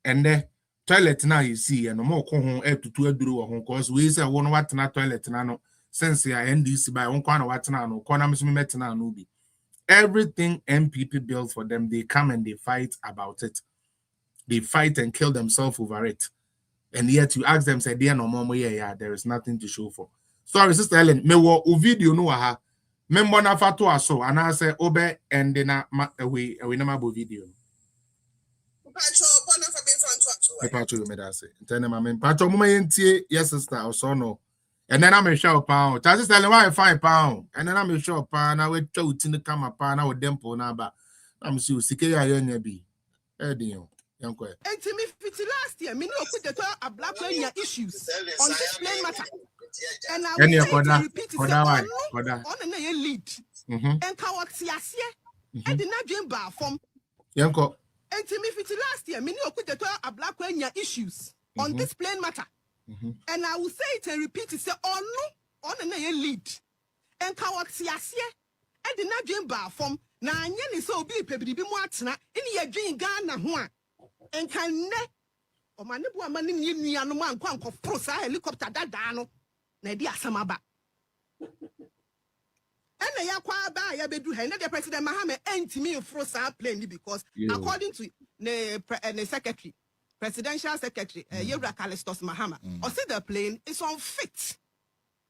Ene toilet na you see no mo ko ho etutu aduru wo ho cause we say wo no watena toilet na no since ya NDC ba won kwa na watena no ko na me so me metena no bi. Everything MPP built for them, they come and they fight about it. They fight and kill themselves over it. And yet you ask them, say, dear no more, yeah, there is nothing to show for. Sorry, Sister Ellen, me wo video no aha. Member na fatu aso, and I say, obe, and then we never bo video. Pacho you made us say. Tell them I mean Pacho mama yentie yes sister also no. And then I'm a show pound. Just tell them why £5. And then I'm a show pound. I will show in the camera pound. I will dempo now, but I'm sure Sikaya Yonya be. Eddie, young quay. And to me, last year, me no put the talk a black issues on this plain matter. And I will say to repeat it, on a lead. And Kawaxiasia, and the Nigerian bar from Yanko. And to me, last year, me no put the talk a black issues on this plain matter. And I will say it and repeat it, say, oh no, on a lead. And Kawaxiasia, and the Nigerian bar from Nanya so be Pebby Mwatna, in your dream Ghana, one. And can ne, or my neighbor money ni no man quank of Prosa helicopter that dano, Nadia Samaba. And the Yakwa by Yabedu, and the President Mahama, and to me, Frosa plainly because according to the secretary, presidential secretary, Yebra Kalistos Mahama, or say the plane is unfit.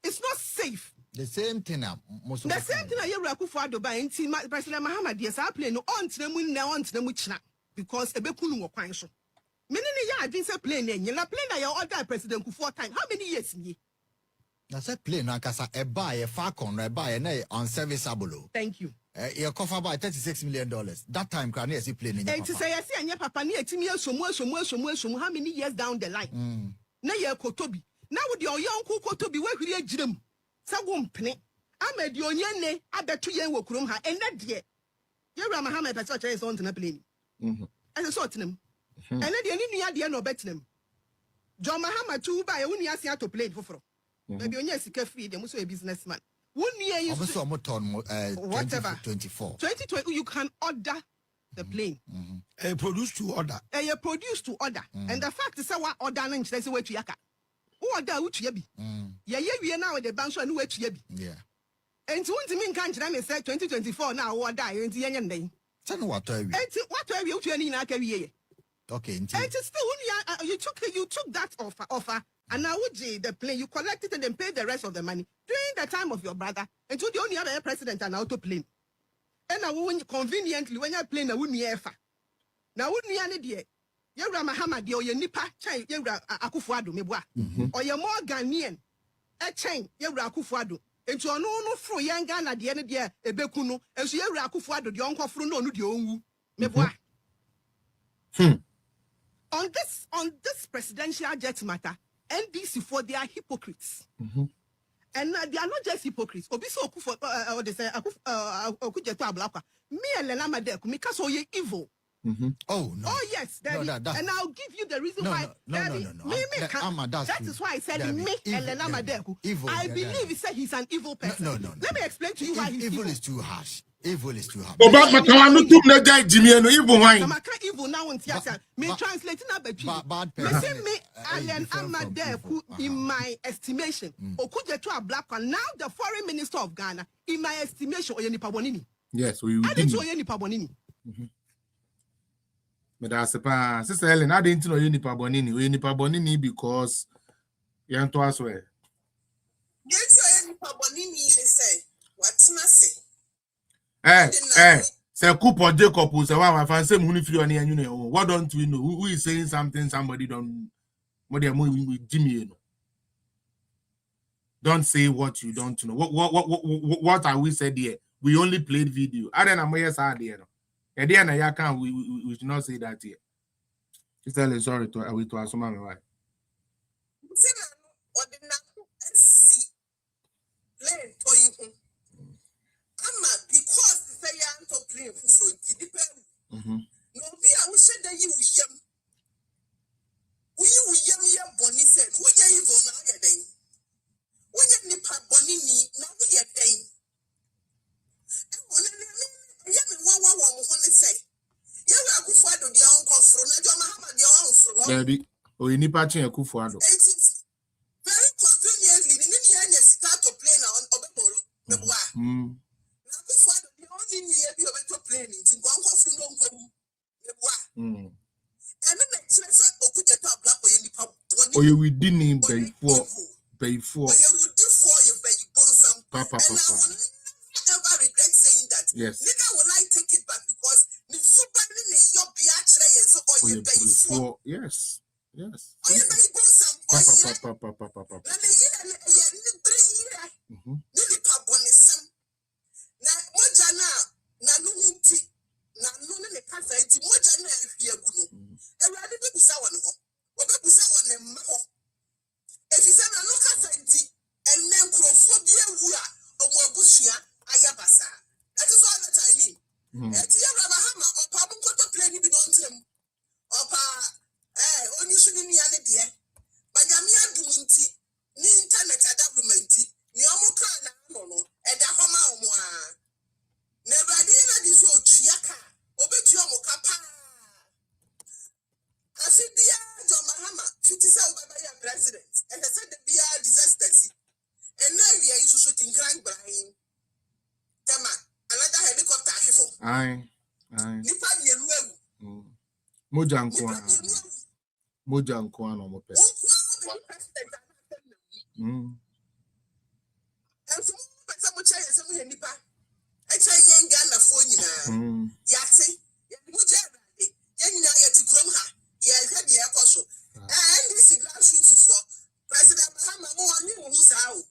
It's not safe. The same thing. The same thing. Yebra Kufuado by President Mahama, yes, I plane on to them now on to them which because a bekunu wa kwan so. Many ya adwin say plane na nyela plane na ya order President Kufuor time. How many years ni? Na say plane na kasa e buy a Falcon na buy na unserviceable. Thank you. E cover by $36 million. That time can you see plane in to say yes anya papa na etimi asomu how many years down the line? Na ye kotobi. Na wo de oyonko kotobi we hwiri agirem. Sa wo mpene. Amedi onye ne abeto yen wo kurom ha. Enne de. Yewra Mahama person chere so on to na plane. And so them. And then the new idea no bet them. John Mahama too by a unia to play for. Maybe only a free, they must be a businessman. 1 year is whatever 24. 2020 you can order the plane. Produce to order. You produce to order. And the fact is what order and say what you yaka. Order which you be. Yeah, we are now at the bank and which you be. Yeah. And to mean can't say 2024 now order in the end day. Tell me what are you? What are you doing in our career? Okay, and still you took that offer, and now the plane you collected and then paid the rest of the money during the time of your brother, and to the only other president and auto plane. And now when conveniently when you plane, I wouldn't ever. Now wouldn't you any Yewra Mahama or your nipa chain Yewra Akufuado mebwa or your more Ghanaian a chain Yewra Akufuado. And to no fro young Ghana at the end of the year, a bekuno, and so you're a kufuado, the uncle fro no the meboa. On this presidential jet matter, NDC for they are hypocrites. And they are not just hypocrites. Obiso Okufor or they say Okujeto Ablakwa. Me and Lenama Deku, because so ye evil. Oh no! Oh yes, Daddy. No, and I'll give you the reason why. No. That is why I said Daddy, me and Lenama Deku. I believe he said he's an evil person. No. Let me explain to you why he's evil. Is too harsh. Evil is too harsh. Evil now on theater. Me translating a bad person. Me Allen Amadeku, in my estimation, Okujeto Ablakwa, now the foreign minister of Ghana, in my estimation, Oyeni Pabonini. Yes, we did. Oyeni Pabonini. But that's a Sister Helen, I didn't know Oyeni Pabonini because you want to swear. Yes, Oyeni Pabonini, say, what's say? Say Cooper Jacob who say why my fan say money free on here, you know. What don't we know? Who is saying something somebody don't what they are moving with Jimmy, you know. Don't say what you don't know. What are we said here? We only played video. I don't know yes I there. At the end of can we should not say that here. Just tell sorry to our some why. Because the young to play for it depends. No, be I will say that you yam. We Bonnie said, we are evil now a day. We get Nipa Bonini, now we are day. You are good for the uncle from Mahama, the uncle. Daddy, or you need patching a Kufuado. It's very conveniently in the end, you start to play now on Obeboro. Or you will didn't pay for Papa. Ever regret saying that? Yes. Neither will I take it back because the super your biatre so or you pay for. Yes. Yes. Aye. Moja nkoa no pe.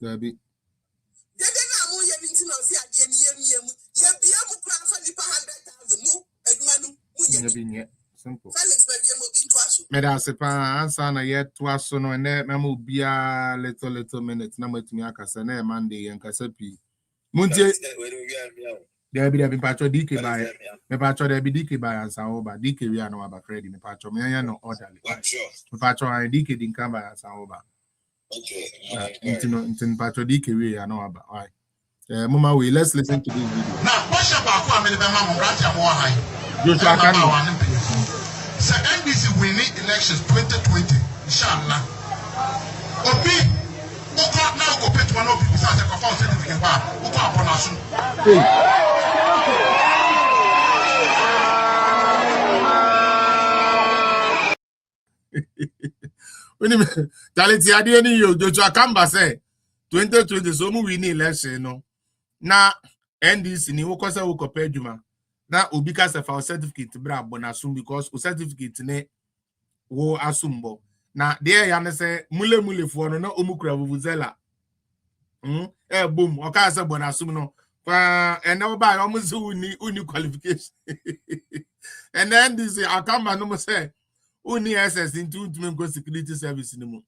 Dabi. Simple. Meda sepa ansa na yet twaso no ne memo bia little minutes na matumi akasa na Monday en kasa pi. Muntie there be patcho DK by me patcho there be DK by ansa oba DK we no aba credit me patcho me anya no orderly. Me patcho an DK din kan by ansa oba. Okay. Intin patcho DK we no aba. All right. Mama we let's listen to this video. Now question about who am the mama brother mo hai. Joshua Kanu. So NDC winning elections 2020, inshallah. Obi, who got now go pay to one of people say the confirm certificate bar. Who got upon us? When you Talenti Adieni yo Joshua Kamba say 2020 so mu winning election no. Na NDC ni wo kwasa wo kopɛ adwuma. Na obi ka se fa certificate bra bonasum because o certificate ne wo asumbo na there ya ne se mule fo no na omukura vuvuzela boom o ka se bonasum no fa ene wo ba o mu se uni qualification and then this akamba no mo say uni SS into go security service ni mu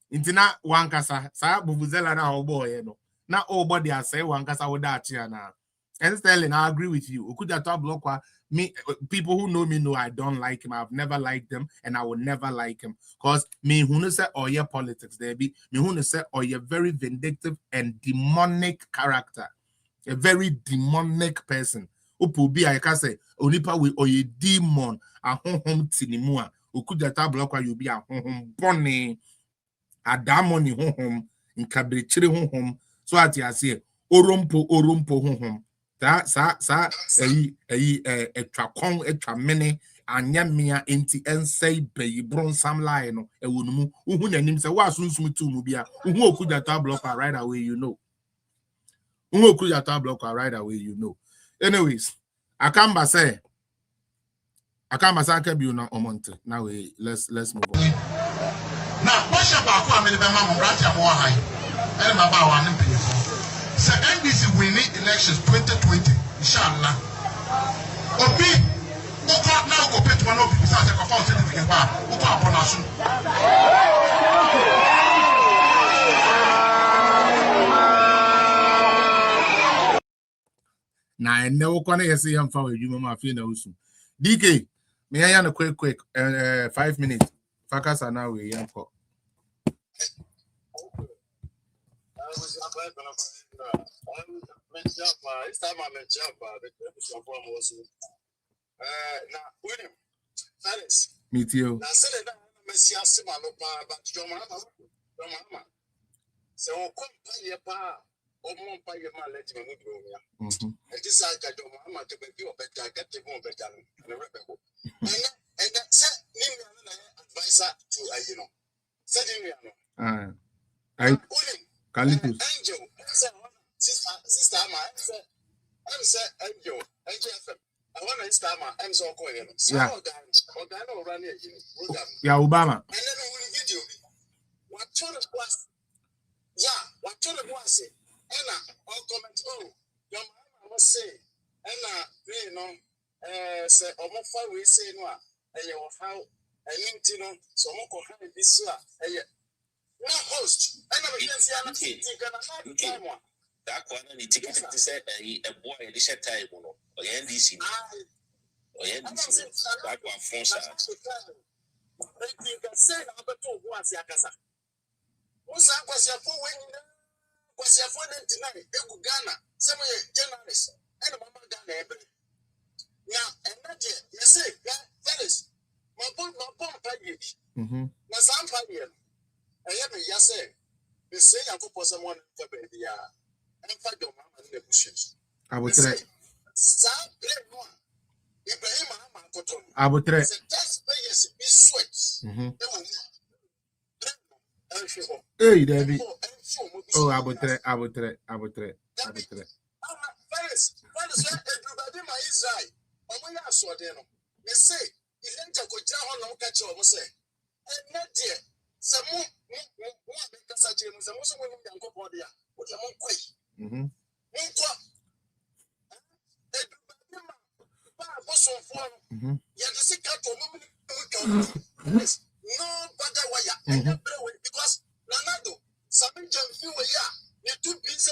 intina wankasa sa vuvuzela na obo ye no na obo dey say wankasa wo da achi na. And Sterling, I agree with you. Me, people who know me know I don't like him. I've never liked them, and I will never like him. Because me who say oh yeah politics, there be me who say oh yeah very vindictive and demonic character, a very demonic person. Upu be I can say onipa we oh ye demon a home tinimua. Ukujata block you be a home bonny a damoni home in cabrichiri home. So at ya say orumpo home. Sa etwa kon etwa mene anya mea enti ensei beyi bronsam lie no ewunumu uhu nanim se wa sunsum tu mu bia uhu okudata blocker right away you know anyways akamba say aka bi una omonte now let's move on now question about who am the mama brother mo hai ene baba wa ne pefo. So NDC winning elections 2020, inshallah. Obi, who got now go pay to one of people say the confirm certificate bar. Who got upon us? Now I never gonna see him for you, mama. Feel no soon. DK, may I have a quick 5 minutes? Focus on now we am for. It's time I'm a job, now, William, Alice. Meet you. Now, say that I'm a but your mama. So, come pay your pa, or more pay your man, let me move. And this I got your mama to be your better, get the one better, and a rebel. And that said, name advisor to, you know, setting I Calipus. Angel, sister, I'm Angel, FM. I want to start my hands on coin. Yeah. Program. Yeah, Obama. And then we video. What told us was, yeah, what told us was it? And I'll comment, oh, your mama was saying, and you know, say, almost 5 weeks say, no, and you how, and you know, so I'm going to have this, and no host, and I'm going to see another time. That one, and the ticket to say a boy, and the share time, or NDC. Or NDC. That one, France. You can say, I'm going to go and see a casa. What's that? Was your phone winning? Was your phone tonight? They will Ghana. Some of your journalists and Mama Ghana. Now, and not yet. You say, fellas, my bomb, package. Now, some package. I have a yes, you say, I could put someone to be the and fight your mama in the bushes. I would say, some great one. I would say, taxpayers be sweat. Hey, Debbie. Oh, I would try. Fellas, everybody, my Israel. I'm not sure they know. They say, if you go down on catch you, say, and not dear. Some more, because I tell you, some of them go for the what I'm on quay. No better wire. Because Nanado, some jump you you too busy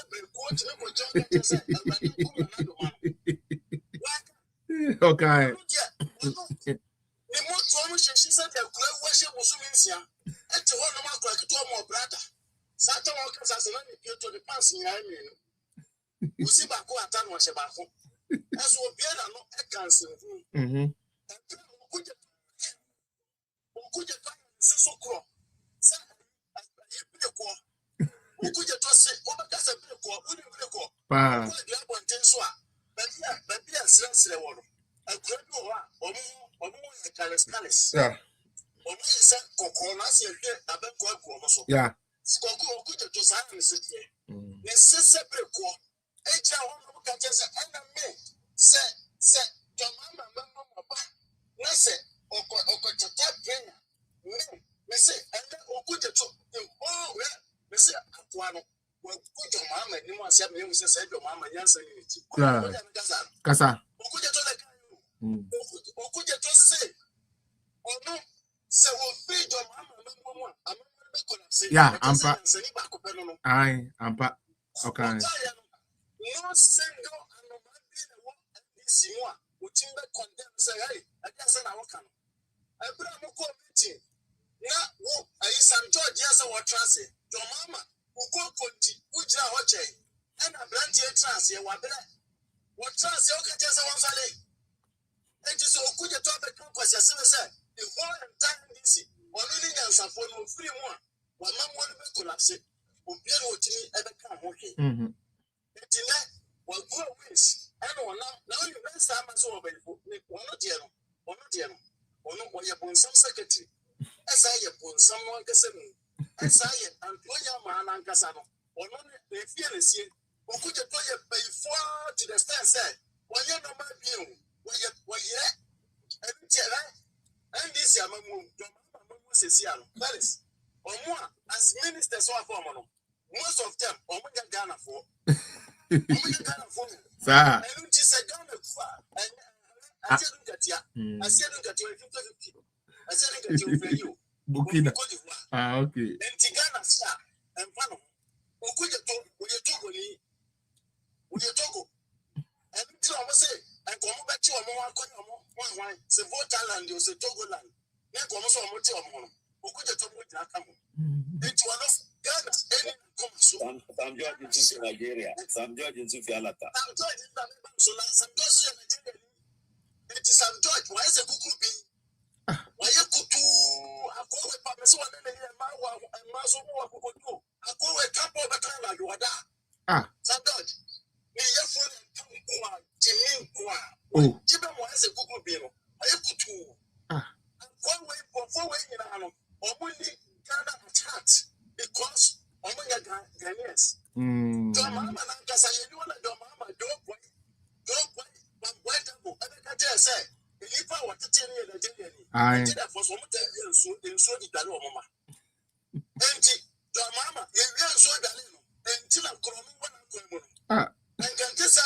okay. The more trauma she said the great worship was so and to one of my more brother. Satan workers as an enemy to the past in Yamin. You see back what I was about. As will be no cancer. So cool. Yeah. Yeah. Kasa. Yeah, ampa. Ampa. Okay. No single anomaly which in the condemn say, hey, I guess I can. I put a meeting. Now, I is some George, yes, I was transit. Your mama, who go conti, which are watching, and a branch here transit, what transit, okay, just a one day. And just so good you talk the compass, as soon as I said, the whole entire DC, or living as a phone of 3 more. One man will collapse it, will be able to at the car, okay. Well, go wins. I don't know. Now you best time I saw available. One not yet. Or no, or you put some secretary. As I put someone Cassam. As I employ a man and Cassano. Or no, they feel is here. Or could you pay far to the stand said? Well, you know my view. Well, yeah. And this year, my move. That is. Or more as ministers of Formano. Most of them, or we get Ghana for. Sir. I don't just say Ghana for. I said, look at you. I said, look at you. I said, look at you for you. Bukina. Okay. And Tigana, sir, and Pano. Who could you talk with your talk with your talk? And until I was say, and come back to a more one, say, Votaland, you say Togoland. Then come also a motel. Who could you talk with Nakamo? It's one of Ghana's any comes. Some George is in Nigeria. Some George is in Fialata. Some George in Nigeria. It is some George. Why is a cuckoo be? Why you could do a call with Papaso and Maso? A call with Capo Batala, you are there. Some George. Oh, Jimmy was a cuckoo bill. I could do. One way for 4 ways in Anno. Only Ghana attacked because only Ghanaians. Your mama, you want your mama, don't wait, but wait, Aye. For some time, so the Dalo Mama. Empty, the Mama, you so Dalino, until I'm coming when I'm coming. And can this, I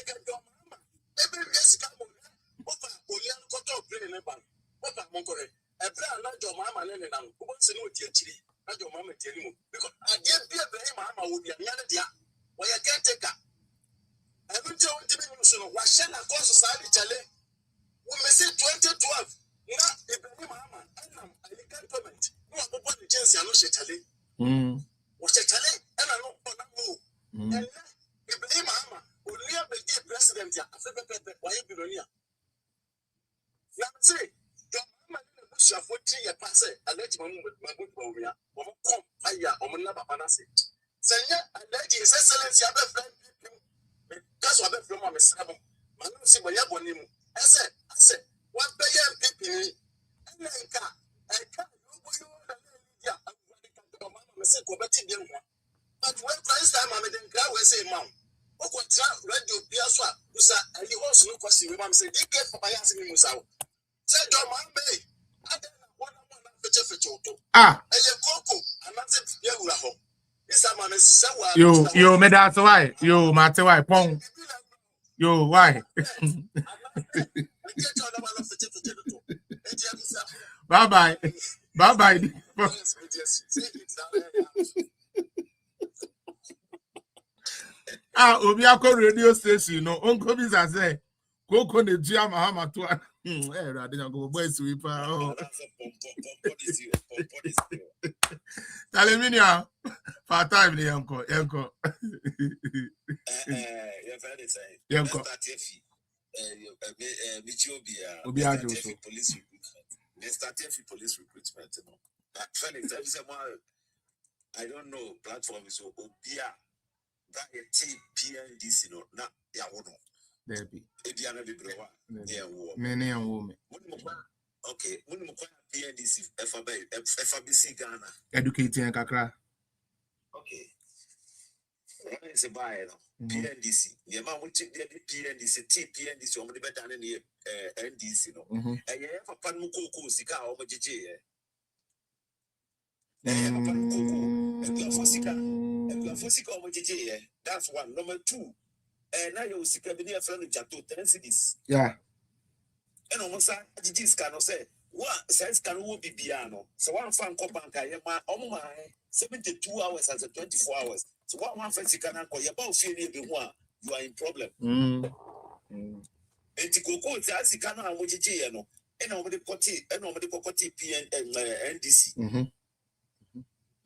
can do Mama. Every yes, come on. What a Polian Coto play in a bank. What a Monkore. A brand not your Mama and who wants to know your chili, not your Mama tell you. Because I did be a very Mama would be another dia. Why I can't take her. I don't tell you, what shall I call society challenge? We may say 2012. Now, Ibrahim Mahama, I can't comment. No, I'm going to change the Chale. What's a Chale? And I know that move. And Ibrahim Mahama will never be president. Why you be here? Now, say, the Mahama in the bush of 4 years pass it. I let you with my good boy. Or come, I am on Naba Panasi. Say, I let His Excellency have a friend. That's what I'm from my son. Man, see what you're going to. I said, what they are people, and I can't. But when Christ time, I'm in the crowd, we say, Mom, what radio Piazza, who said, and you also know question, Mom said, you get for my asking me, Musa. Said, John, my baby, I don't know what I'm going to fetch. And your cocoa, and that's it, you this man is so you made that why? You matter why, Pong. You why? Bye bye. Obiako radio station, no, Uncle Bisa say, Coco de Gia Mahama to I didn't go boy sweeper. Taleminia, part time, the uncle. Police recruitment. They started police recruitment. Felix, I don't know platform is Obia that PNDC no na ya wono. There be. Ebiana be brewa. Many and women. Okay, when you PNDC FABC Ghana. Educating Kakra. Okay. What is a buyer? PNDC. The amount which the PNDC, PNDC, or the better than the NDC. No, and you have a Panuko, Sika, or Majiji. That's one. Number two, and now you see Cabinet friend of Jato, 10 CEDIS. Yeah. And almost GGs cannot say, what says can be piano. So one fan companka, my 72 hours as a 24 hours. So one fancy can call you about feeling you are in problem. And to go to Asikana and Wojiji, and over the Coty, and over the Cocotti PN and NDC.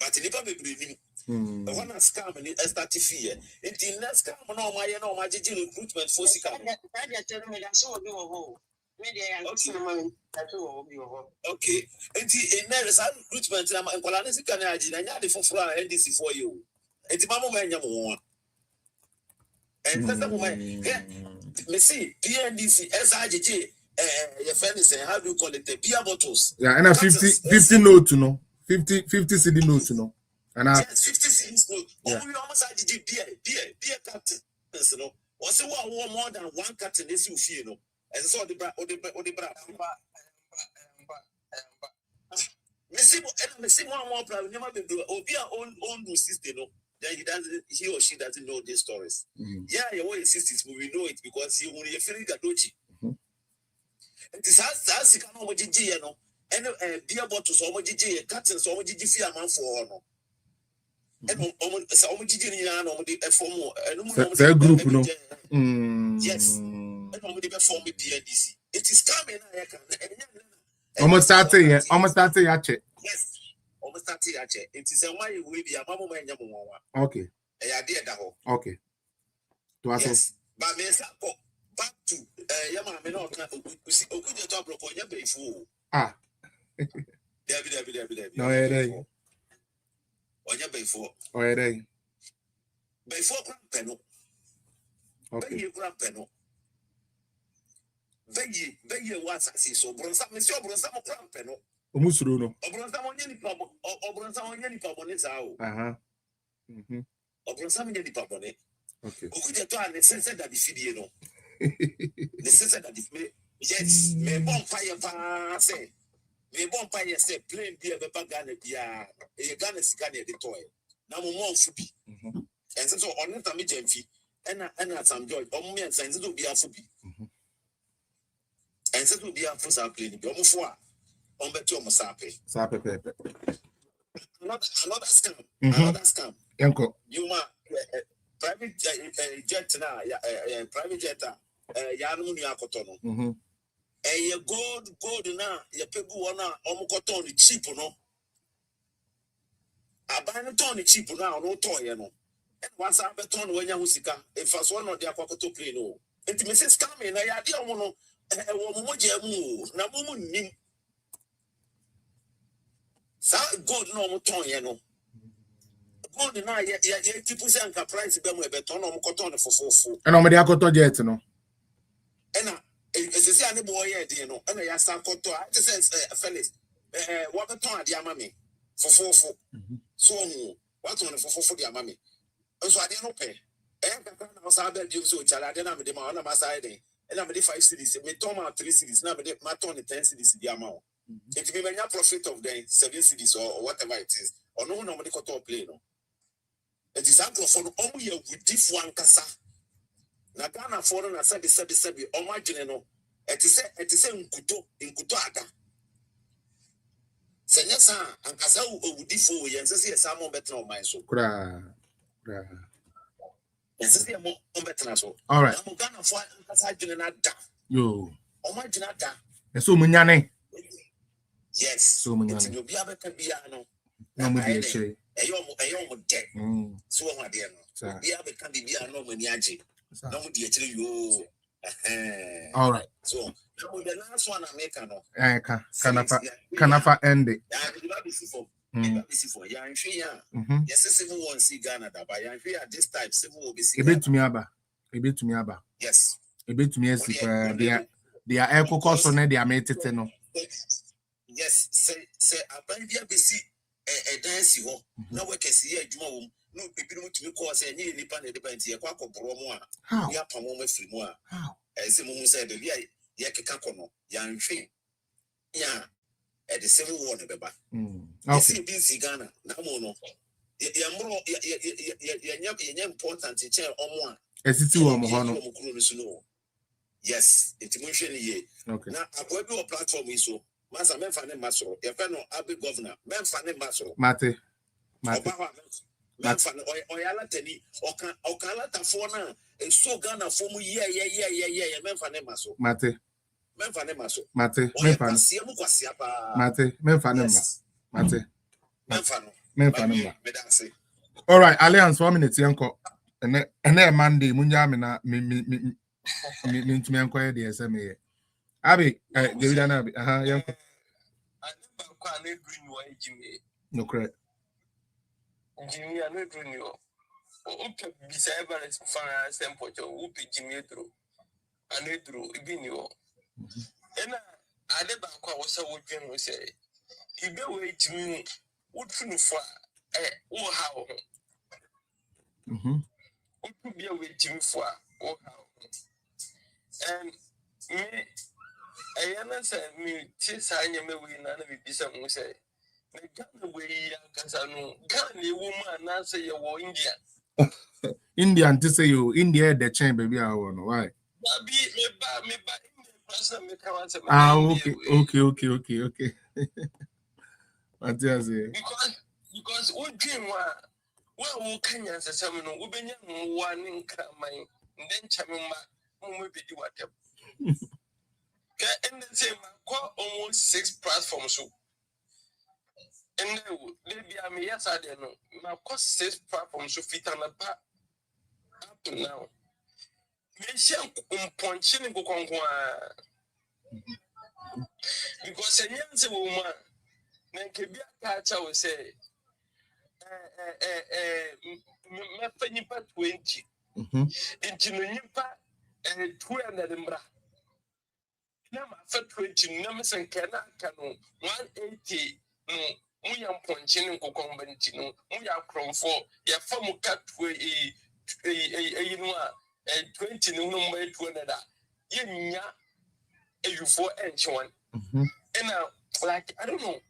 But it never be breathing. The one has come and it started fear. It did not come on my GG recruitment for Sika. Okay. And there is a recruitment and Colanesi Canadian and Yadi for Fra NDC for you. And the Mamma Mania. And that's the moment. Let's see, PNDC, SIGG, your friend is saying, how do you call it? The beer bottles. Yeah, and a 50 note to know. 50 CD notes, you know. And I 50 CDs note. Yeah. We almost had to beer captain. You know, what's the one more than one captain is you feel, you know. And so the bra. Messi one more problem. Never been do. Obi own system, you know. Then he or she doesn't know these stories. Yeah, your way sisters, we know it because he only feeling gadochi. And this has to come over GG, you know. And beer bottles, or GG, curtains, or GG fear man for no. And so GG, for more. That group, no. Yes. And nobody before me PNDC. It is coming. Almost started, yeah. Almost started, actually. Yes. Almost started, actually. It is a way we be a mamma and Yamu. Okay. I did that. Okay. Yes. But back to Yama, we see Okuja top of your bay fool. Ah. No, on your bay for. Oh, yeah. Before Penno. Okay. You grab Penno. Veye was I see so Bronsa, Monsieur Bronsa Penno. Omusruno. Obronsa on any problem, Obronsa on any problem is out. Obronsa on any problem. Okay. Okuja to an sense that the video. The sense that the Yes, me bonfire pa say. Me bonfire say plain beer be Ghana bia. E Ghana sika na de toy. Na mo mo fu bi. And so on it me GYAMFI. And some joy. On me and sense to be a fu bi. And so to be a fu sa plain bi. Omo fu a on beto omo sape. Another scam. Another scam. Yanko. You ma private jet na private jet ya no nu akoto no. Your gold na your people wanna omukoton the cheap no. Abana ton the cheap now no toy no. And once I beton when you husika, if I saw no dia kwakoto play no. Enti me say scam na ya dia omo no wo mo jemu na mo nim. Sa gold no mo ton ye no. Gold na ya people say anka price be mo beton no mo koton no fofofo. And omo dia koto jet no. And it's a any boy here, you know, and I asked Koto, I just said, Felix, what the ton, dear mammy, for 4. So, what's on for dear mammy? And so I didn't pay. And I was out there, you so child, I didn't have the man on my side, and I'm the 5 cities, me Toma 3 cities, now my ton 10 cities, the amount. It may be a profit of the 7 cities or whatever it is, or no nobody Koto play, no. It is out for only with this one cassa. Na Ghana for na sabi o magine no etise nkuto ada senyesa ankasa owudifo yense se samo betna o man so Kra yense se mo betna so all right na Ghana for ankasa agine na da yo o magine da eso munyane yes so munyane ti obi abeka bia no na mo di eche eyo mo de so ho ade no bia abeka bia no mo ni age. No, all right. So, the last one I make no. Kanafa end it. Yes, civil one see Ghana, but at this time, civil will be seen. A bit to me aba. Yes. A bit to me as they are echo cost on their mate. Yes, say, a bandia be see a dance you no work as here, Juma. No, people to me cause any nipan depends here. Quack or promo. We are Pamoma Frimoa. As the moon said, Yakakono, young tree. Yeah, at the civil war, Beba. I see this Ghana, Namono. You're important to chair on one. As it's too Mohano. Yes, it's emotion ye. Okay. Now, I go to a platform is so. Massa Memphane Maso, your fellow Abbey Governor, Memphane Maso. Mate. Memphane Oyala Teni, Okala Tafona, and so Ghana for me, yeah, Memphane Maso. Mate. Memphane Maso. Mate. Memphane. All right, Alliance 1 minute, Yanko. And then Monday, Munyamina, me to me inquire the SAMMY. Abby, David and Abby, Yanko. No correct. Jimmy, I know you. Open beside balance fire sample to whoop Jimmy through. I know through even you. And I never was a working we say. If you wait to me, would you for how? What could be a way Jimmy for or how? And me, I answer me, tis I am a way, none of it be some say. Indian to say you India the chain baby I want why? Okay. What do you say? Because we dream well can you answer some no we one in mine then chamma be do whatever. And the same almost 6 platforms so. And they be a me yes I don't know. My cost 6 platforms so fit on the back up to now. Mission punching go because a young woman then can be a catcher will say me 20 into Nimpa and 200 mbra. Now for 20 numbers and cannot 180 no. We are punching Cocombentino, we are crom for your form cut a 20 no way to another. you for anyone. And now, like, I don't know.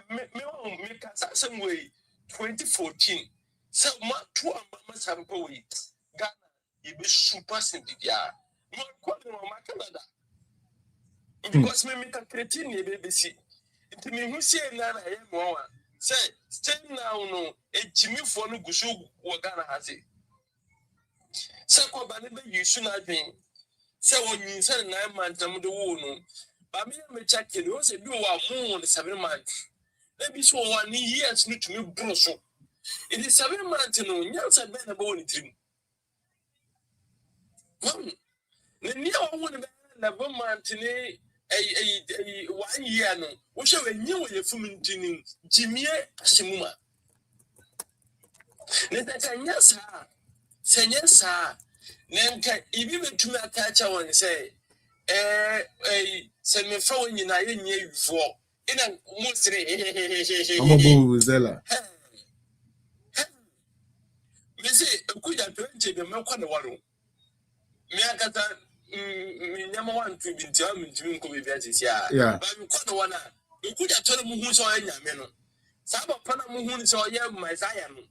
Make us some way 2014. So much to a mama sample way. Ghana, you be super simple. Yeah, no quite no Canada. Because me make a cretin, ye baby see. It me who say Nana, I am one. Say, stay now, no, a Jimmy for no Gushu, what Ghana has it. Sako Banaba, you should not be. Say, when you said 9 months, I'm the woman. But me check it, you say, you are more than 7 months. Maybe so 1 year, need to me, Brusso. It is 7 months, you know, yes, I bet about it. The near one of the 1 month, a 1 year, no, we shall renew your fuming Jimmy Simuma. Yes, say yes, sir. Then even to my catcher one say, send me phone in I didn't hear before. In a mostly, I'm a boo, me say, a good adventure, the milk on the water. Me, I got that. Number one to be determined to be yeah. But you call the one. You could have told him who's all in your men. Saba Panama who is all yeah, my Zion.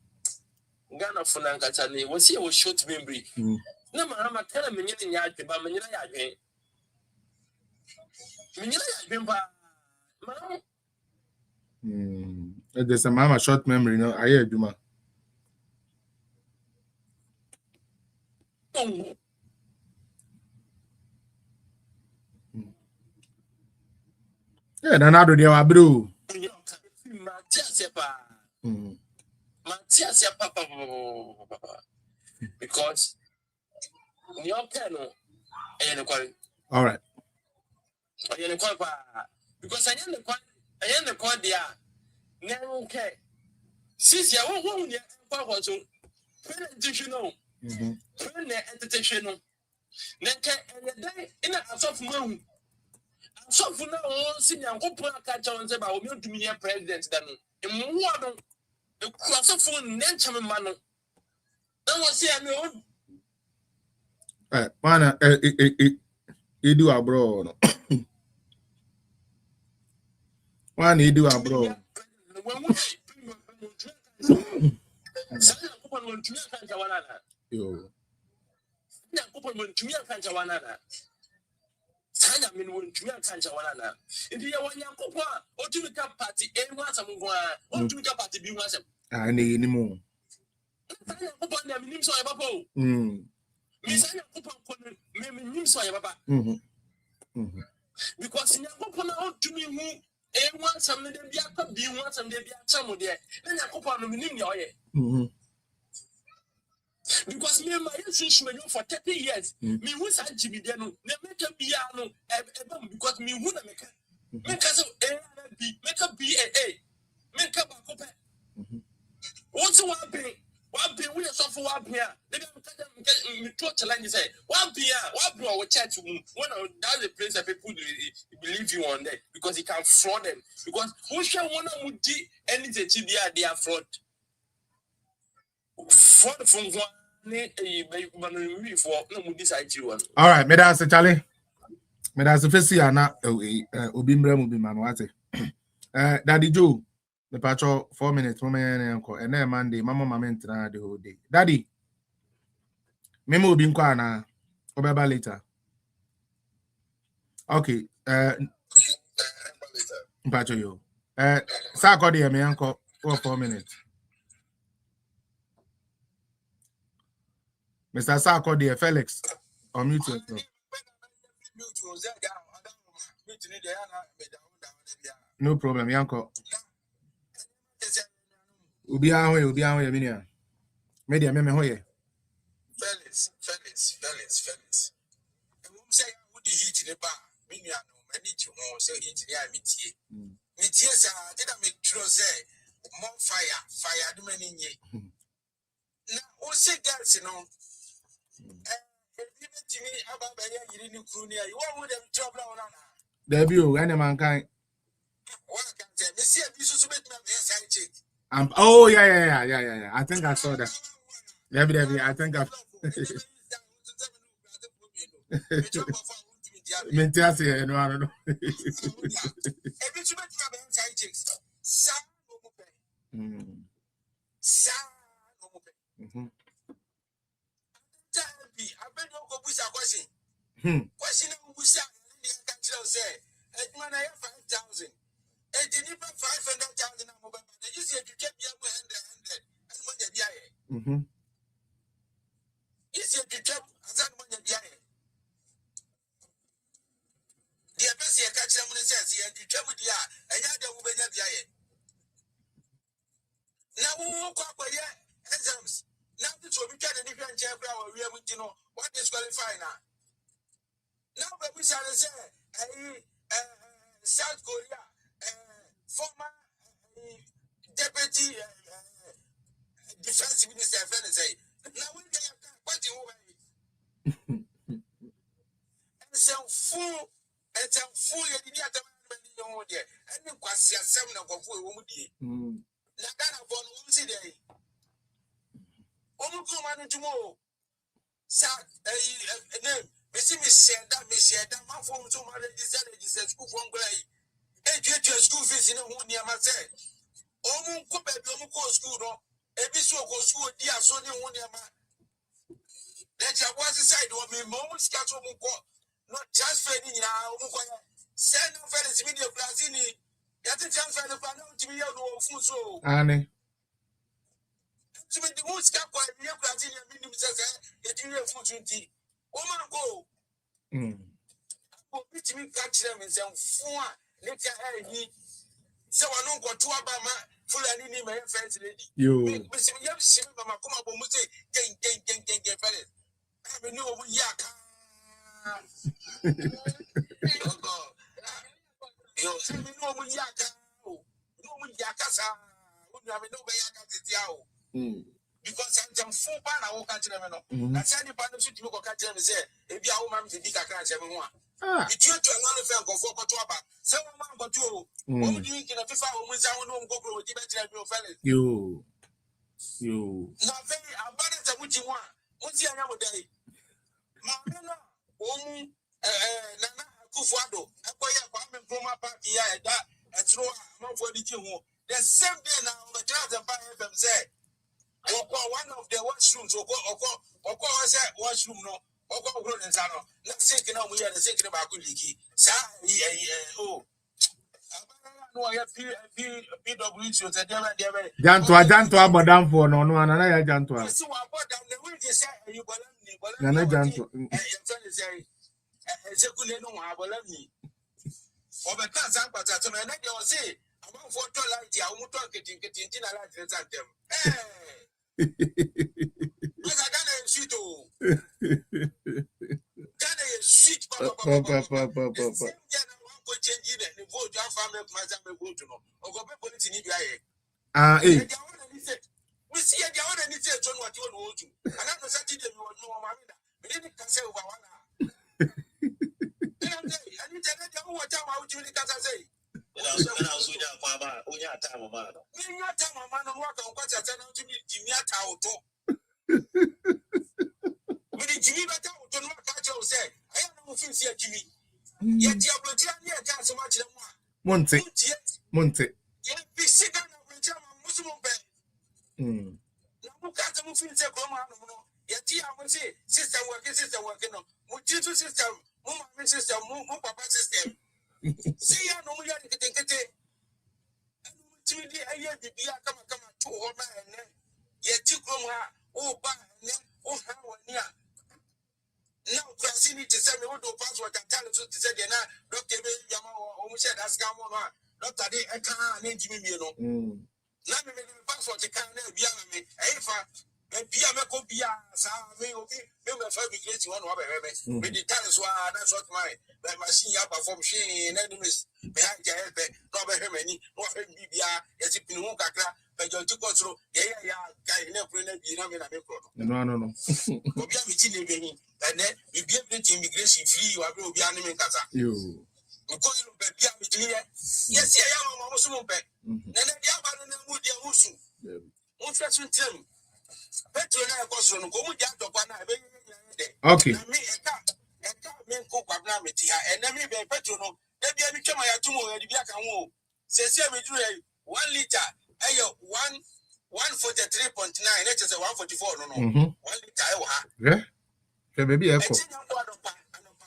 Ghana for Nankatani was here was short memory. No, I'm a tell me in yard, but Manila again. Manila again, but there's a mama short memory, no, I hear Duma. Yeah, then I do the abru. Because your piano, all right. Because I am the quad, yeah. Now, okay. Since you won't yet, what so additional, entertainment. Then and day in a soft moon. So for now, senior catch on about me to be a president than in one the cross of phone, then chum man. That was here, no. Man, you do abroad. One, you do abroad. Sana min won tumi akanja wana ndi ya wanya kokwa otumi ka party e nwasa mugwa otumi ka party bi nwasa ni mu sana kokwa na minim so ya baba o mi sana kokwa ko me minim so ya baba because nya kokwa na otumi hu e nwasa me de bia ka bi nwasa me de bia chamo de na nya kokwa no minim ya oye because me my institution for 30 years me who sa jibi de no na make bia no because me who na make so make a BAA make a bakope what's one pay we so for one pay me to challenge say one pay we church when that's the place that people believe you on there because he can fraud them because who shall one of di anything they are fraud from one. All right, me that's Charlie. Me that's face ya na obi mra mu bi ma no ate. Daddy Joe, the patrol 4 minutes mama ya nko and na Monday mama entra the whole day. Daddy. Me mo obi nko ana obeba later. Okay, patrol yo. Sa ko dey me nko for 4 minutes. Mr. Sako dear Felix, or mute yourself. No problem, Yanko. Ubi awe, minia. Media, meme hoye. Felix. Say, would you eat in a bar? Minia, no, I need to know, say, eat the amity. Mitias, I didn't make true say, more fire, do many ye. Now, who say girls, you know? Debut, any mankind. Oh yeah. I think I saw that. Debbie, I think I've Mentiasi, no, I don't know. Question say, man, I have 5,000. And the 500,000 mobile. You see, you kept your 100. And money be aye. You see, you kept as money be aye. The best you catch them when says, you kept with ya, and you had the be aye. Now, who walk up with your exams? Now, this will be kind of different chamber or we are with you know what is qualifying now. Now, but we shall say, South Korea, former deputy defense minister, say, now we get what you want. It's a fool, you didn't have to there. And you can see a seminar of who will be. Nagana born one city. Omukuman tomorrow. Sat a name. Missy said that my phone to my registered school from Gray. And get your school fees in a 1 year myself. Omu Kobe, Omuko school, Ebiso go school, dear Sonny 1 year. That I was inside of me, moments cat Omuko, not just fading Omuko. Send no fellas video Brazili. That's a chance for the panel to be able to food so. Annie. To be the most cap by the Brazilian minimum says, it is food 20. Woman go. Which me catch them and say, "Four, let your hair he." So I don't go to Obama full and in my friends lady. You. Miss me, you see, Mama, come up and say, "Gang, fellas." I mean, no, we yak. You see, no, we yak. No, we yakasa. We have no way yak. Because I'm 4 pounds, I won't catch them. I said, the partnership to look at them and say, if you are woman to dig a catch everyone. It's your turn on the fair go for Cotoba. Some man got you. What would you get a 5 women's I won't go with the better of your fellow? You. Now, very abundant of what you want. What's your number day? Mamma, Nana Kufado, a boy apartment from my party, that, and throw a month for the team. The same day now, the child and buy them say, one of the washrooms, or was that washroom, no, or go and Sano. Not thinking of we are the second about Kuliki. Oh, no, I have PWs and Jantua, Madame for no, another Jantua. So I bought down the way they say, you believe me, Nana Jantua. It's a good no, I believe me. Or the cancer, but I don't know, say, I'm for $2 I won't talk getting dinner like them. Because I can't shoot you. Can I shoot Papa? Changing the vote, your family, my family, vote to know. Or go back to Nibia. We see a girl and it's a John what you want to. And I'm not Saturday, you want no mamma. We didn't say over 1 hour. I need to let you what time I would really say. When I was with your mama, when your time, man. When your time, man, and what I'm going to tell you to be Jimmy Tauto. When the Jimmy Batao to not catch you say, I have no things here, Jimmy. Yet you have got so much more. Monte. Yet be sick of the Muslim bed. Now, got to move into Gromano. Yet you have say, sister working on. Mutu system, Mumma system, Papa system. See, I know you are getting it. And I hear the beer come to her man. Yet you come out, oh, by how near. Now, Crasini to send me what to pass what I tell you to say, Dr. Yama almost said, that's come on. Dr. I can't name me, you know. Let me make the passport, you can't be on me. And Pia Copia, Sammy, okay, you may fabricate one of them. With the talents, that's what my machine up from she and enemies behind your head, not very many, not very Bibia, as if you won't but you took us through, No. And then we give it immigration free, you will be animating Casa. You. Because you be yes, I am a Muslim back. Then the other would be a Muslim. What's that with him? Okay. na metia enemi be petrol no e bia mi twema ya tumo ya bia kan wo se se me duru 1 liter ayo 143.9 it is 144 no 1 liter e wo ha yeah ke baby e ko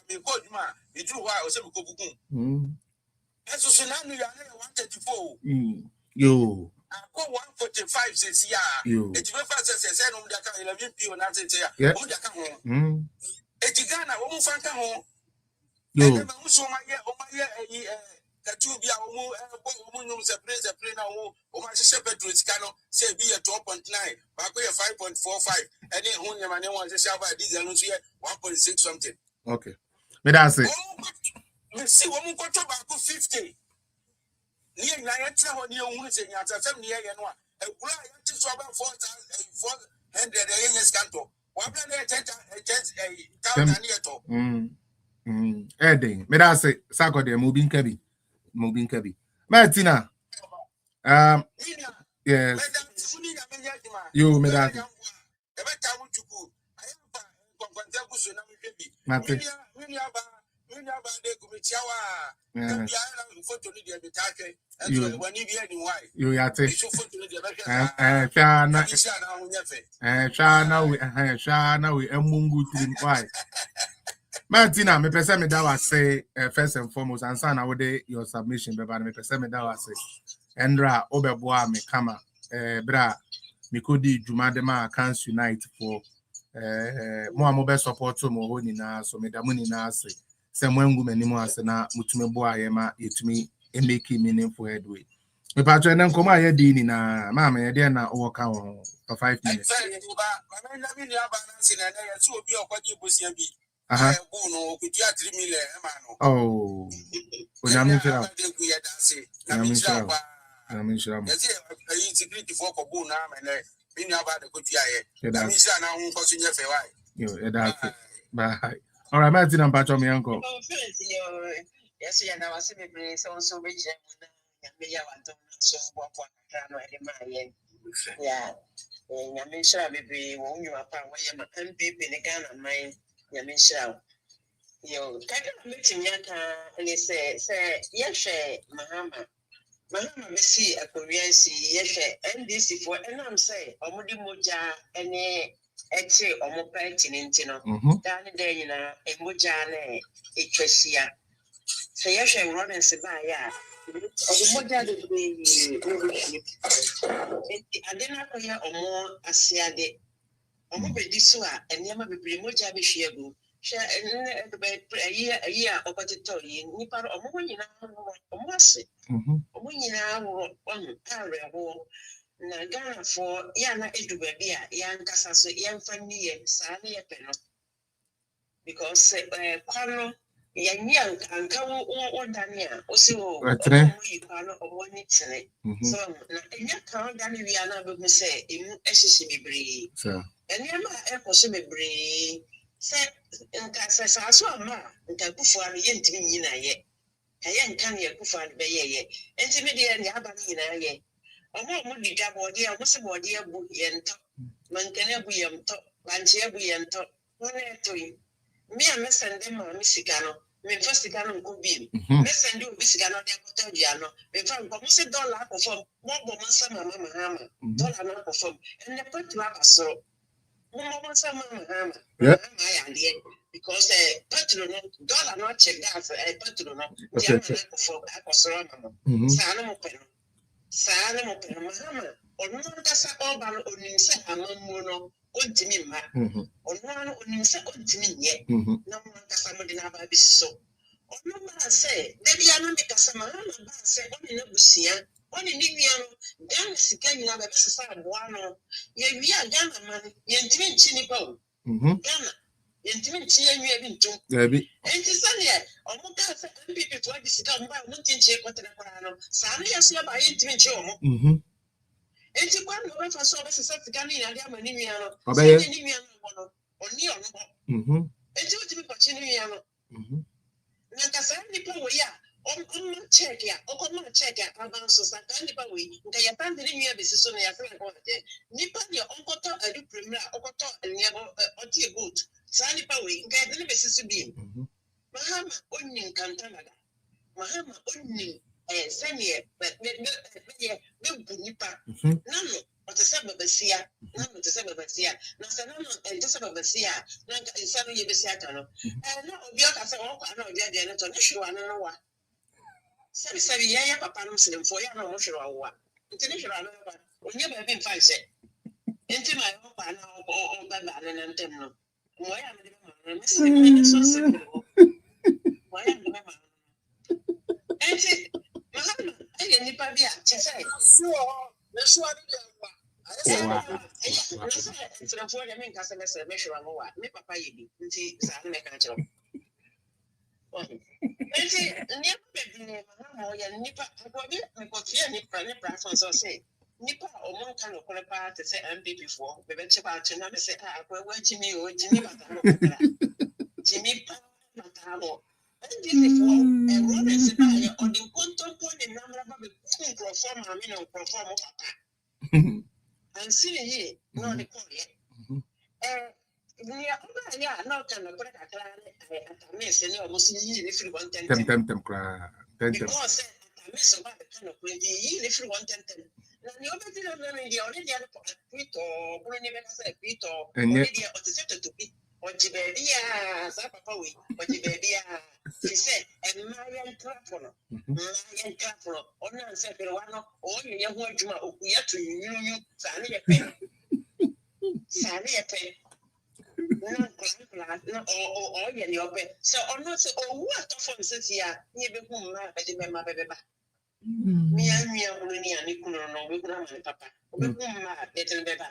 me go duma me duru wa o se me ko bukun eso so na nu ya na 134 yo go 145 says yeah it be fast say no mdia kan 11 p na say ya o mdia kan ho etigana wo mu fanka ho yo e ma so ma ye katu bia wo mu nyum se pre na wo ma hye petrol tikano say be 12.9 ba ko 5.45 any ho nyama ne won hye aba diesel no so ye 1.6 something okay me that say me see wo mu ko to ba ko 50 ni na ya tira ho ni ehunu se nya tasem ni ye no a egura ya ti so about 400 yen scanto wa bla na thousand ni eto Edding me that say Saga de moving kabi Martina yes you me that you yate shana we emungu trim why Martina me pese me that was say first and foremost and sana with your submission but me pese me that was say Endra obeboa me kama bra me kodi dwuma de ma can't unite for mo amobe support mo ho nyina so me da mo nyina ase se mo angu mani mo ase na mutume bo aye ma yetumi make meaningful headway me patro na nkomo aye di ni na ma me de na wo ka ho for 5 minutes oh onyame chira security for ko na me le mi nya ba de ko tuaye mi sha na hu ko so nya fe wai yo bye all right Martin and patro me uncle yes ya na wase me bre so be je na me ya wa don so bo kwa ka no e ma ye ya nyame sha me bre wo nyu apa wo ye ma MPP ne Ghana man nyame sha yo kaga me tinya ka ni se ye hwe Mahama Messi a Korean see yes NDC for enam say omudi moja ene eche omopa tinintino dan de nyina emoja na etwasia say yes Ronan se ba ya omoja de be adena ko ya omo asiade omo bedi so a enema bebre moja be hwiagu sha ayi a opatito yi nipa omo nyina omo ase omo nyina wo arewo na Ghana for ya na eduba bi a ya nkasa so ya mfa niye saa na ye peno because kwano ya nyi anka wo dani a o si wo yi kwano omo ni tene so na enya kan dani wi ana be mu se emu ehihye bebre so enema ekoso bebre se nka se sa so ama nka kufu ano ye ntimi nyina ye kaya nka ne kufu ano be ye enti me de ne aba nyina ye omo di dwabo de a mo se bo de abu ye nto mankane abu ye nto banche abu ye nto wona etoyi me a mesende ma me sika no me fa sika no nko bi mesende obi sika no de akota dia no me fa nko mo se dollar akofo mo bo mo sa mama Mahama dollar na akofo enne patu abasoro mo sa mama Mahama ya de because petrol no dollar no check gas petrol no dia na akofo akosoro mama sa na mo peno Mahama onu nkasa ọbara onimse amamu no ontimi mma onu onimse ontimi nye na mo nkasa mo de na ba bisiso onu ma se debi anu me kasa Mahama ba se oni na busia oni ni nua no Ghana sika nyina ba besesa aboa no ye wi a Ghana man ye ntimi nchi nipa o Ghana ye ntimi nchi ye nwa bi ntum enti sane omo ka se MPP to adi sika mo ba mo ntinche kwatena kwa no sa na yeso ba ye ntimi nchi omo enti kwa no ba fa so ba sesa sika ni ade ama ni nua no se ni nua no no oni ono enti o ti bi kwachi ni nua no na ka sa nipa wo ya on check ya o ma check ya aba so sa ka nipa wo nka ya tan ni nua besi so na ya se ko de nipa ni on ko to adu premier o ko to ni o ti good sa nipa wo nka ya de besi so bi Mahama onion Cantanada. Mahama onion Senior, but nipa. Nano, but the same of the Sia, none of the same of the Sia, Nasanano, and just of the Sia, not in 7 years Satano. And no, Biota said, oh, I know, they're not an issue, I don't know what. Sabi, yeah, Papa, Muslim for your emotional war. International, when you have been 5 set. Into my hope, I know all that and them. Why am I so simple? Why am I? And Mahama, I didn't probably say, sure, that's what I said. For the main customer measure on what me papa yi nti sa na ka chiro. Nti nipa bedine Mahama ya nipa akwabi me ko tie nipa so say nipa omo kan no kolepa te say MPP for be be chepa na me say akwa jimi o jimi bata no kra. Jimi bata no. And this is for a road is on the content point the number of people perform I mean perform papa. And see here, no the call yet. Yeah, no can of break a clan at a miss and almost if you want them. Because I miss about the kind of when the if you want them. Now, you already had a tweet or when you say tweet or already to be or Jibia, Zapawi, or Jibia. He said, and Marian Clapper, or not said, one or you have to you, Sally a pen. Sally a pen. No, or your bed. So, or not so, what of since here, never whom my baby. Me and me, and Nicola, no, we don't have papa. We don't have little baby.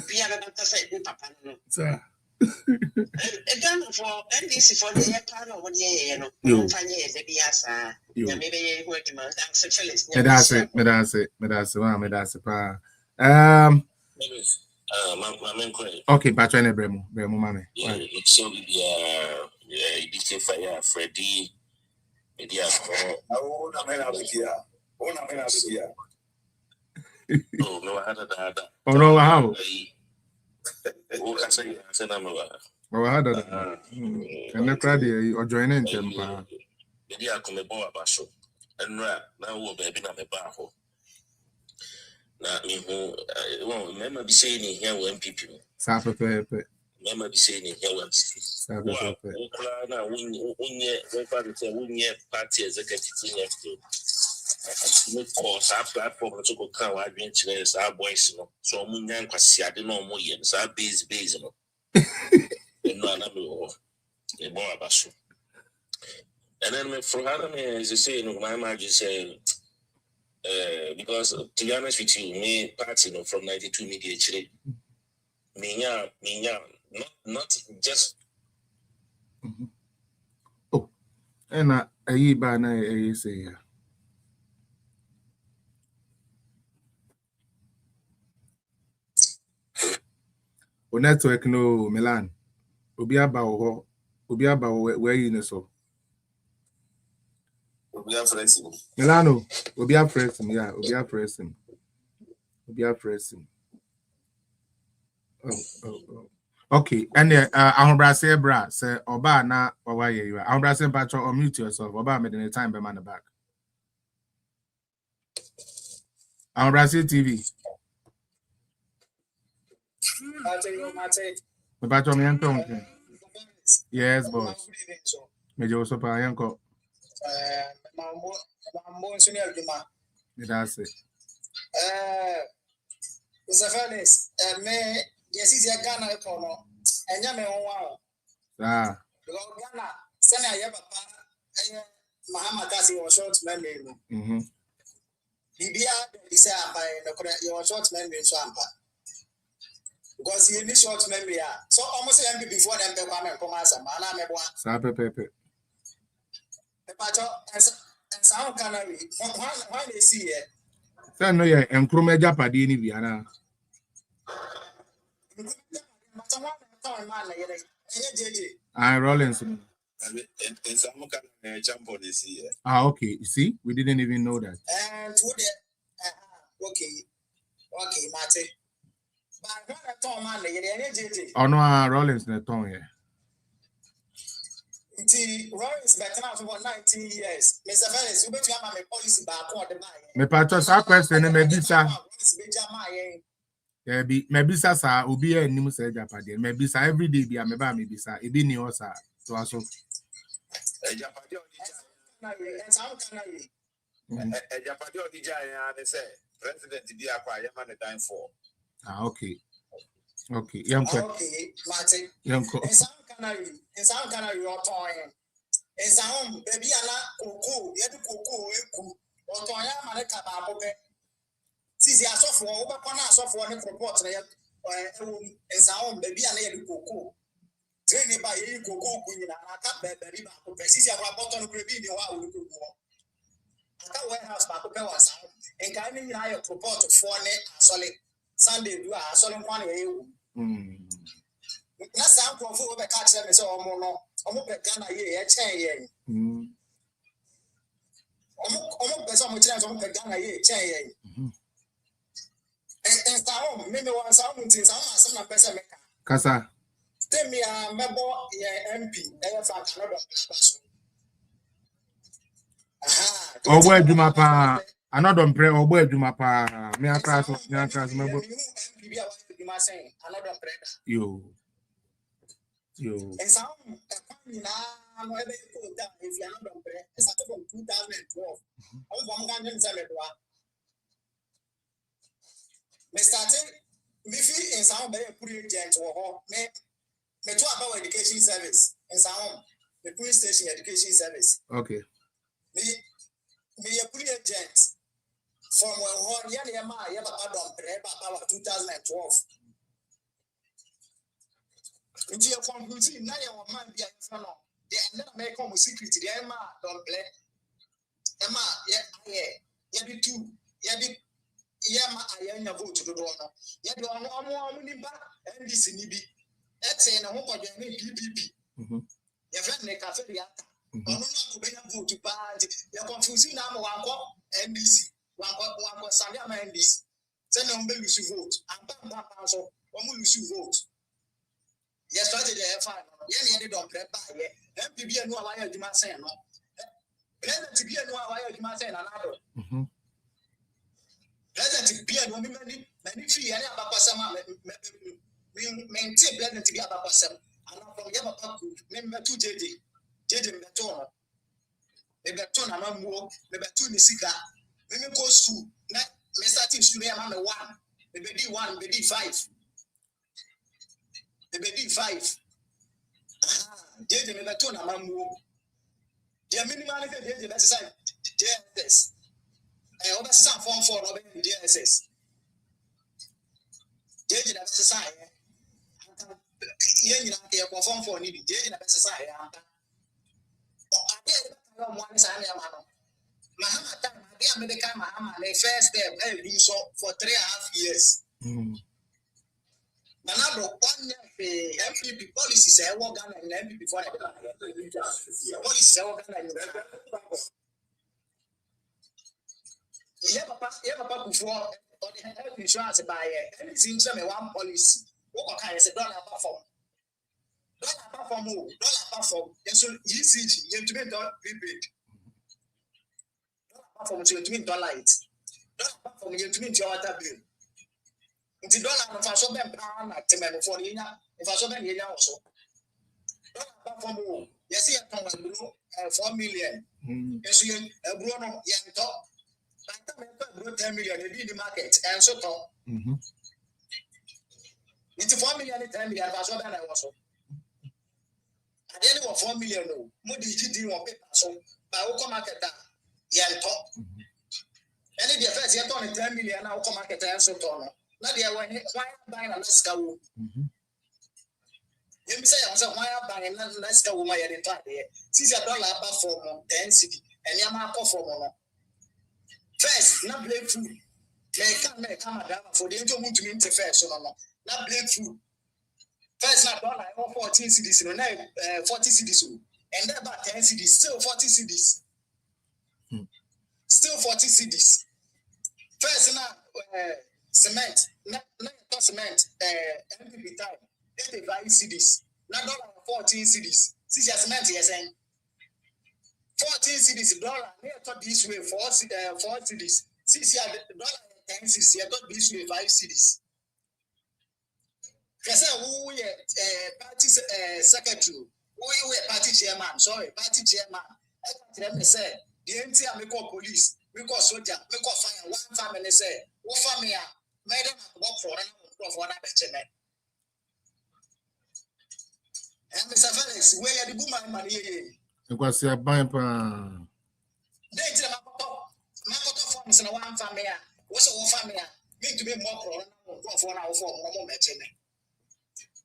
We have about to say, Papa. Sir. Again, for and this is for the part of what you know, the Biasa, maybe work man, that's okay, but I never Bremo, it's so yeah, fire, Freddy, oh, no, I had that. Oh, no, how? Oh, I said, I'm oh, I had that. And the crowd or joining them. Maybe I come about a basho. And now we'll be a baho. Now, me who won't remember be saying here when people. Remember be saying here when people. Now, when you party executive course, our platform to go come, I've been to our boys, so Munyan was I don't know more yet, so I base. No, I'm not a more basho. And then from Adam, as you say, my mind is saying, because to be honest with you, me party from 92 media actually, me not just. Oh, and I buy na say. O network no Milan. Obi aba where you know so. Milano, Obi pressing, yeah, Obi pressing. Oh. Okay, and Ahombrase bra say Oba na Oba ye you. Ahombrase patro or mute yourself. Oba made any time be man back. Ahombrase TV. The patro me anton. Yes, boss. Major also pa yanko. That's it. Mr. Furnace, me, yes, is a Ghana econo, and Yame on wow. Ah, Ghana, Sanya Yabapa, Mahama Kasi was short memory. Libya, he said, by your short memory in Swampa. Because he need short memory, so almost empty before them to come and come as a man. I'm a one. Sape Pepe. The patcho and sound canary, why they see it. Say no, yeah, and Chrome Japadi ni Viana. Rollins. Ah, okay. You see, we didn't even know that. And okay, Mate. Oh no, Rollins na tongue here. The Royals better now for 19 years. Mr. Felix, you better have my policy back on the mind. Me patrol sa question maybe sa. Maybe sa obi e nimu sa Japade. Maybe sa every day be me ba maybe sa e bi ni o sa to aso. Japade odija ya they say president di akwa yama the time for. Ah, okay. Okay, yanko. Okay, Martin. Yanko. In some canary or toy. In some baby ala cocoa, yet cocoa, or toya malaka babobe. See, I saw for over corner, saw for a report. In some baby ala cocoa. Trained by a cocoa queen, and I can't bear the river. See, I have bottom of the video. I can't warehouse back was out. And coming in higher report for solid Sunday, do a solid one. That's how I'm for the catch them so almost Ghana ye a chain. Almost some chance of Ghana ye chain. And some maybe one sound in some person. Kasa. Tell me a member MP, ever found another person. Obo adwuma pa another pray obo adwuma pa me atras member yo and some now if you are not pray it's started from 2012 I'm going to say me started me feel in some very agent or me to about education service in some the police station education service. Okay. Me a pre-agent from one year I ever had on Preba 2012. Into your conclusion, now your man be a fan of the end of make home secret. The Emma don't play. Emma, yeah, be two, yeah, be Yama, I am your vote to the donor. Yet you are no more winning back and this in EB. That's in a home of your PPP. Your friend, they cafe. Vote to party. You're confusing now. One NBC, one Sunday NBC. Send them to lose vote. And one will lose vote. Yes, strategy. Yeah, don't play by MPB and no wire you must say no. Present to be a no wire you must say another. Present to be a woman, many free and about some maintain present to be about some. And from Yamapaku, member 2 JD. JJ Betona, the Betona Mamu, the Betuni Sika, when go school, me starting school, I'm the 1, the BD 1, BD 5, the BD 5. JJ Betona Mamu, the minimal JJ, that's JSS. I always some form for JSS. JJ, that's a sign. You know, form for needing JJ, that's a sign. Mahama time, I made the kind Mahama, the first step, do so for 3.5 years. Manado, 1 year, MPP policies, I walk down and MPP before I policies, I walk down and Papa before or the health insurance by anything, one policy. What kind of dollar platform? Dollar platform, and so ECG, you have to make that rebate. Dollar platform, you have to make that light. Dollar platform, you have to make your water bill. Until dollar, if I saw them pound at the man for the year, if I saw them here also. Dollar platform, you see a tongue below 4 million. Yes, you a grown up young top. By the time 10 million, in the market, and so top. It's 4 million, 10 million, I saw that I was. At the end of 4 million, no, more digit or paper, so by Oko market, yan top. And if the first year on 10 million, now come market and so on. Now they are buying a let's go. You say, I was why buying a let's go, my entire day. $6 for 10 city, and Yamako for one. First, not blame food. May come for the intermediate to interfere, so not blame food. First, not dollar, 14 cities, 40 cities, and then about 10 cities, still 40 cities. Still 40 cities. First, now cement, not cement, MPP time, 85 cities, not dollar 14 cities, Since you cement, you're saying 14 CEDIS dollar. Me thought this way 4 CEDIS. Since you have dollar 10 CEDIS, you got this way 5 CEDIS. Because who party secretary, who party chairman, party chairman. Let me say, the entire me call police, we call soldier, we call fire, one family say, who family made them work for another chairman. And Mr. Felix, where are the woman money? Because you're buying They tell my forms in one family. What's a one family? Need to be more for an hour for one chairman.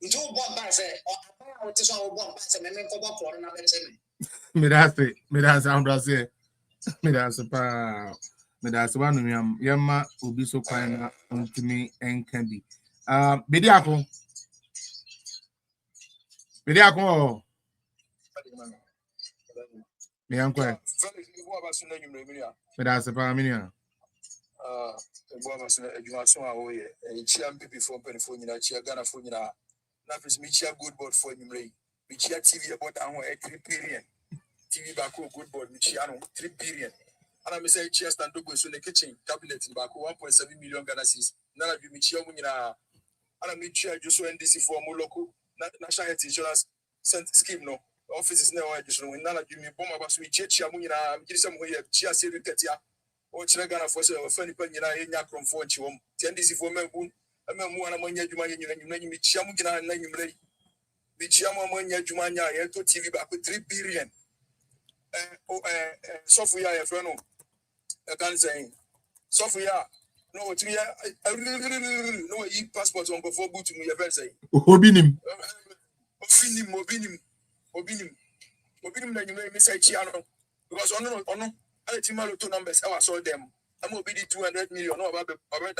You don't want to say, I want to show one person and then go back for another chairman. me that's Andrea. Me that's one yamma ubi so fine to me and can be. Bediako. Me uncle. Me that's a paraminia. Goldbod for you, Michia TV about 3 billion. TV back Goldbod, Michiano, 3 billion. And I'm saying, chest and dogs in the kitchen, tablet in back 1.7 million Ghana cedis. None of you, Michia Munina, and I'm Michia just went this for Moloko, National Health Insurance Scheme. No offices now. I just know none of you, Bomba was with Chia Munina, some way of Chia Sirikatia, or Chagana for Fanny Penina, Yakron for Chium, 10 DC for Melbourne. I'm one among you, you Michiamuna and Name. Michiamania Jumania, Elto TV back with 3 billion. Software, I can't say. Software, no, 3 years. I really no passport on before boot to me. I say. Obinim, that you may say Chiano. Because on I Timalo 2 numbers, I saw them. I'm going to be 200 million. No, about that. About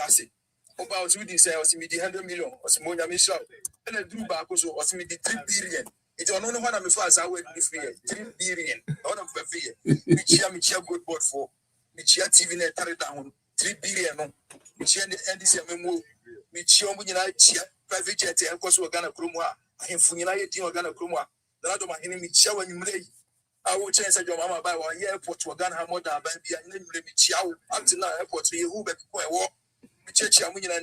with this, I was in the 100 million, or Simonia Michel, and I drew back also was in the 3 billion. It's on one of the fast I went this year, 3 billion, out of the year. Michia Goldbod for Michia TV net carried down 3 billion. Michia and this memo, Michia Munina, private jet, and course we're gonna Krumwa, and Funina, you're gonna Krumwa. The other man in Michia when you lay. I will change your mama by 1 year airport to a gun more than baby, and then Michia until now airport to you who back walk. Church, I'm in a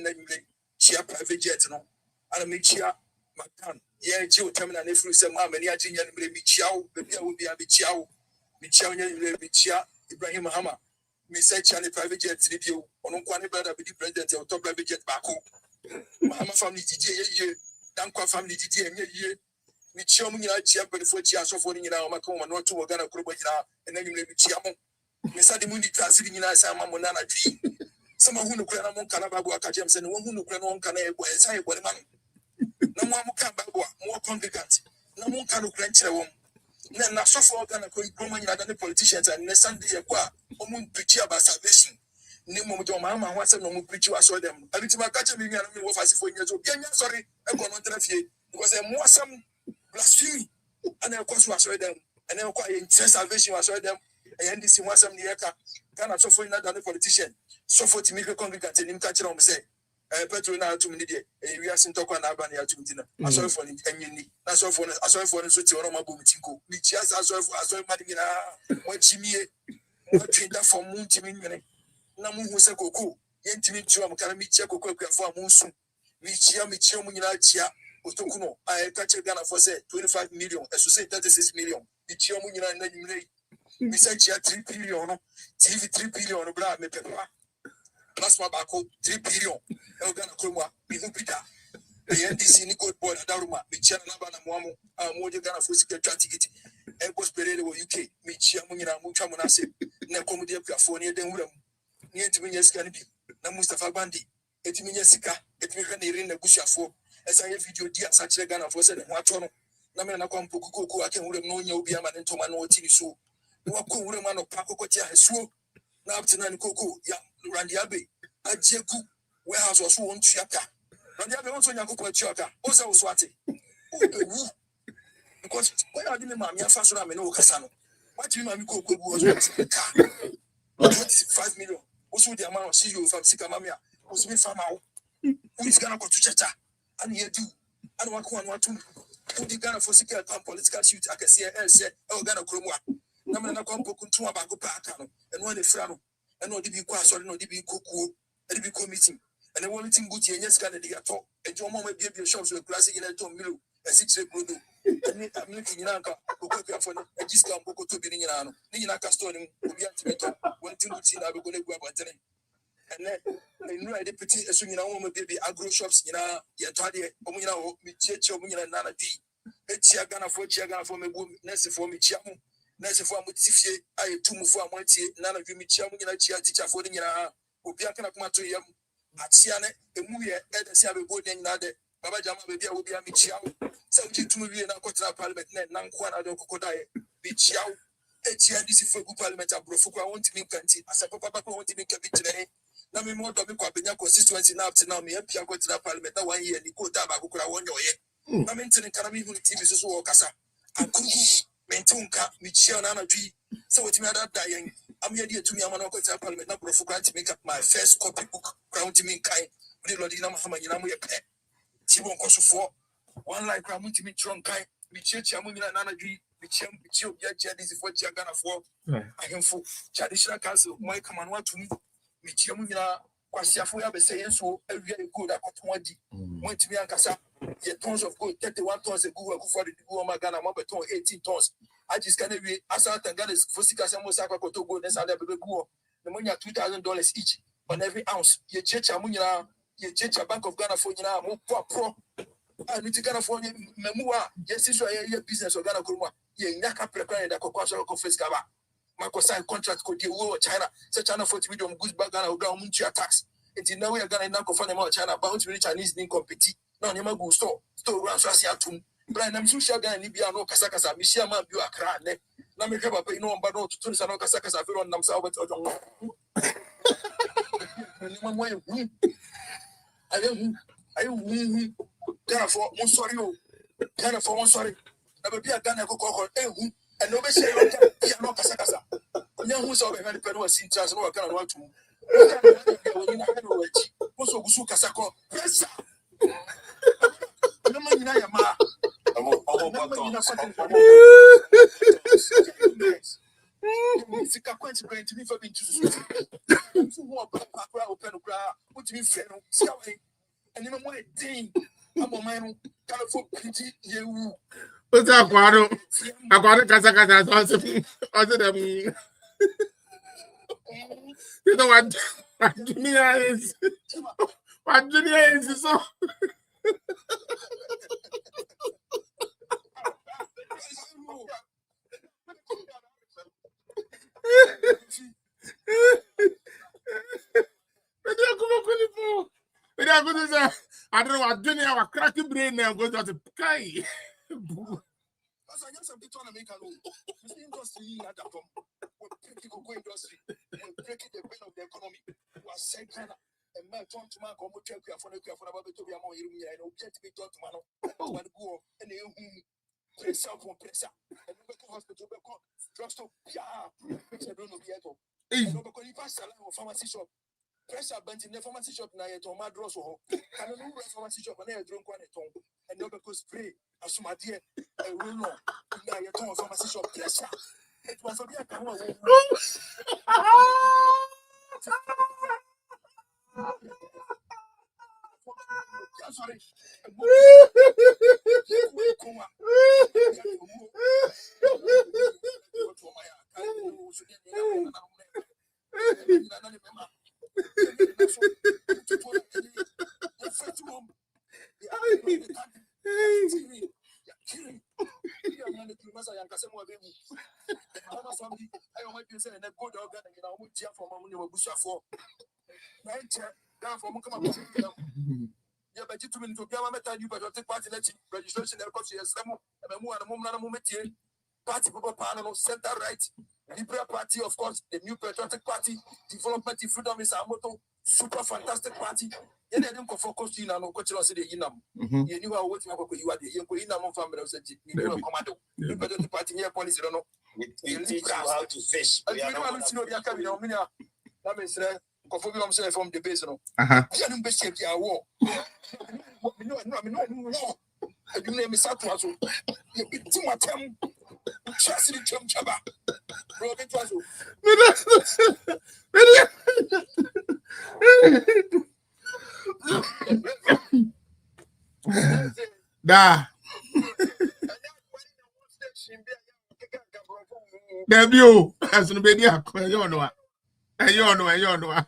chia private jet, no. And a chia, Macan, yeah, Joe, terminal, if you say, Mamma, and Yajin, and Michiao, baby, I will be a Michiao, Michia, Ibrahim Mahama, Miss Chani private jet review, on one brother with the president of top private jet back home. Mahama family DJ, Dankwa family DJ, and ye, Michiam, chia, but for chia, so for in our Macoma, not to a Ghana Krobajina, and then you may be Chiamo. Miss Adimundi translating in Sama Monana G. Someone who can among Canabago James and one who can on Cana, say, what man. No one can more congregant. No one can grant a woman. Then not so far than a quick woman than the politicians and Sunday a qua, Omun preach about salvation. Nemo Mahama once a no preach, I saw them. I did my catcher being a more fast for years. Sorry, I got on the because there was some blasphemy. And of course, I saw them. And then quite salvation, I saw them. And this was some near Ghana so for another politician. So for to make a congregant and catch on say, Petro now 2 minutes, we are sent to Albania to dinner. I saw for any, I saw for the switch on my boom tinko. Which yes, I saw Madina, what Jimmy, what trader for Moon Timmy. Namu was a cocoa, intimate to Amkarami Coco for Moonsoon. Michia Munina Chia, Otokuno, I catch a Ghana for say 25 million, as to say 36 million. Michia Munina and then you say 3 billion, TV 3 billion, blah, me pepper. That's my back 3 billion. Elgana Kruma, Bihupita. The NDC Nicole Boy, Daruma, Michana Nabana Momo, more Ghana for secret ticket. And was Pereira UK, Michia Munina Muchamonase, Nacomodia California, then Wuram, near to Minas Candy, Namustafa Bandi, Etiminia Sika, Etimican Irina Busha for, as I have video dear such a Ghana for said Watono, Namana Compuco, I can would have known you be a man and Tomano Tinisu. Wako Wuram of Paco Cotia has swooped. Now to Nan Coco, Randy Abbey, Ajeku, warehouse was one chaka. Randy Abbey also Yakuko Chaka, also Swati. Because when I didn't mammy, I first ram in Ocasano. What do you mean, Coco was 25 million? Also, the amount of CEO from Sikamamia was me from out. Who is going to go to Chata? And you do. I don't want 1 2. the Ghana for secure political shoot, I can see a say, oh, Ghana Kromwa. Namana Compo Kuntua Bago Pakano, and one if Frano, and no DB Quas or no DB Kuku, and DB meeting. And the one thing Gucci and yes, Canada talk, and John Mama gave your shops with classic in a Tom Mill, and 6 Bruno. I'm looking in Anka, who could have a discount Boko to be in Ano, Ninaka Stone, who be activated, one thing which I will go to Guabantane. And then I know I deputy as soon as I want baby agro shops, Yatadi, Omina, Michio, Nana D. Chiagana for me, Nessie for me, Chiamu, Nessie for me, Tiffy, I 2 for one tea, none of you, Michiamu, teacher for the Yana, who be a kind of matter. Atiane, a movie at the Sabe Boarding Nade, Baba Jama will be a Michiao, 72 million Kota Parliament, Nankwana, Kokodai, Michiao, this is for good Parliament, Brofuka, I want to make country, as a papa want to make a bit today. Now, me more than constituency now to now, me and Pia go to the Parliament 1 year, and go down, I go 1 year. I maintain Canami TV is so Casa, and Kugu, Mentunka, Michiao, Nana G, so what you made up dying. I'm here to me, I'm not going to Parliament, not Brofuka to make up my first copy book, crown to me, Kai, Lodina Mahama, Yanamu, Tibon Kosu 4, 1 like Ramu to me, Tronkai, Michia, Mumina, Nana G, Michio, this is what you're gonna for. I can for traditional council, my command want to me. Michiamuna, Quasiafu have a saying so every good at Cotumadi. Went to me and Casa, tons of gold, 31 tons of good for the Guamagana, Mabeton, 18 tons. I just can't be Asat and Ganas, Fosicas and Mosaka Kotogo, and Sada Bego, the money at $2,000 each on every ounce. Ye church Amunia, ye church a Bank of Ghana for Yana, more pro. I need to Ghana for Memua, yes, is your business of Ghana Kuruma, ye Naka Precare, the Cocosa Confess Gaba. Marco sign contract could deal with China. So China 40 million goods back Ghana will ground Munchia tax. It's in no way Ghana now confirm about China, bound to Chinese didn't compete. No, you go store ground so I see atum. Brian, I'm so sure Ghana Libya no Casacas, Michia Man, you are crying. Now me have a pay no but no to Tunis and no Casacas, I feel on them south. I don't Ghana for one sorry, Ghana for one sorry. I will be a Ghana go and nobody say, no Casacasa. Young who's over the pedal was in charge of Ghana want to. Also, Gusu Casako, press. No man, I going to be for being put me fair, and you know what thing. I'm a man, colorful, pretty, you. What's up, Quado? I got a Casacas also them. You know what? Junior is what Junior is so. I don't know what Junior was cracking brain now goes out to Kai. Because I guess I'm trying to make a loan. The industry at that time, we're breaking the industry, we're breaking the brain of the economy. We are saying kind of a man turn to man, come to check for the about to be among you, and object to be taught to man. But go and they press out for pressure. And we go to hospital, we go drugstore, yeah, I don't know yet. And we go to pastor or pharmacy shop. Pressure bent in the pharmacy shop now at my draws or can no pharmacy shop and I drunk one at home and no because spray as my dear I will know now your tongue pharmacy shop pressure. It was a bit sorry. Yeah, but you 2 minutes to get you, but you'll take part in registration. Party people panel center right, Liberal Party, of course, the New Patriotic Party, Development in Freedom is our motto, super fantastic party. You didn't go focus in and coach us the Inam. You knew what you are the Inam family of the Commando. New Patriotic Party here, policy don't know. You teach you how to fish. I don't know your cabin. That means from the base. I didn't be shaped your war. You name me Satu. Timatem. Chassis Chaba. Robin Twazo. Da. Debut. As no baby, I don't know. I don't know.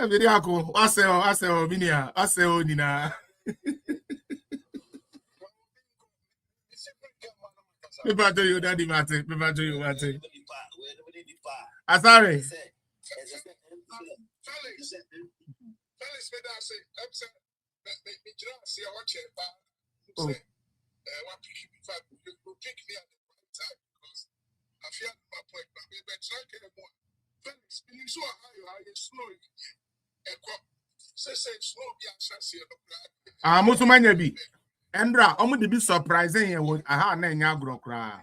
Video ako. Aseo, Minia. Aseo, Nina. People tell you daddy Mate. People tell you Mate. Sorry. Oh. Musumanya bi. Endra, omu di be surprising here with aha na nya agro kra.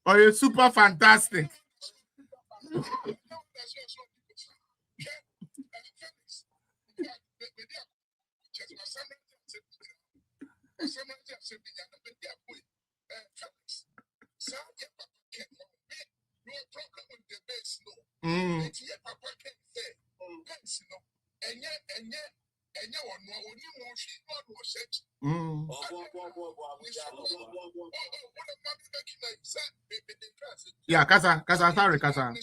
Oh, you're super fantastic. Yeah, Kasa, sorry, Kasa.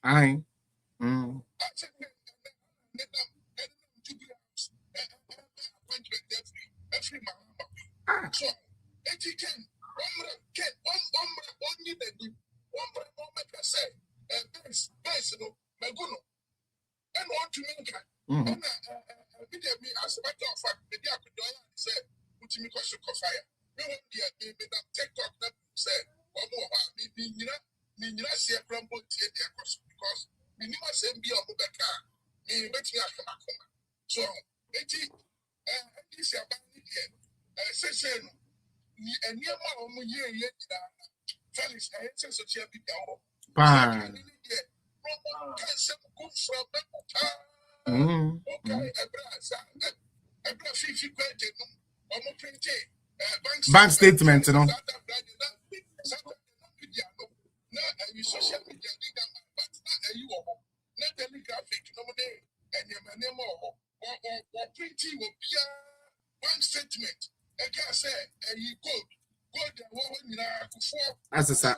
Aye. Bank statement, you know. As a sa.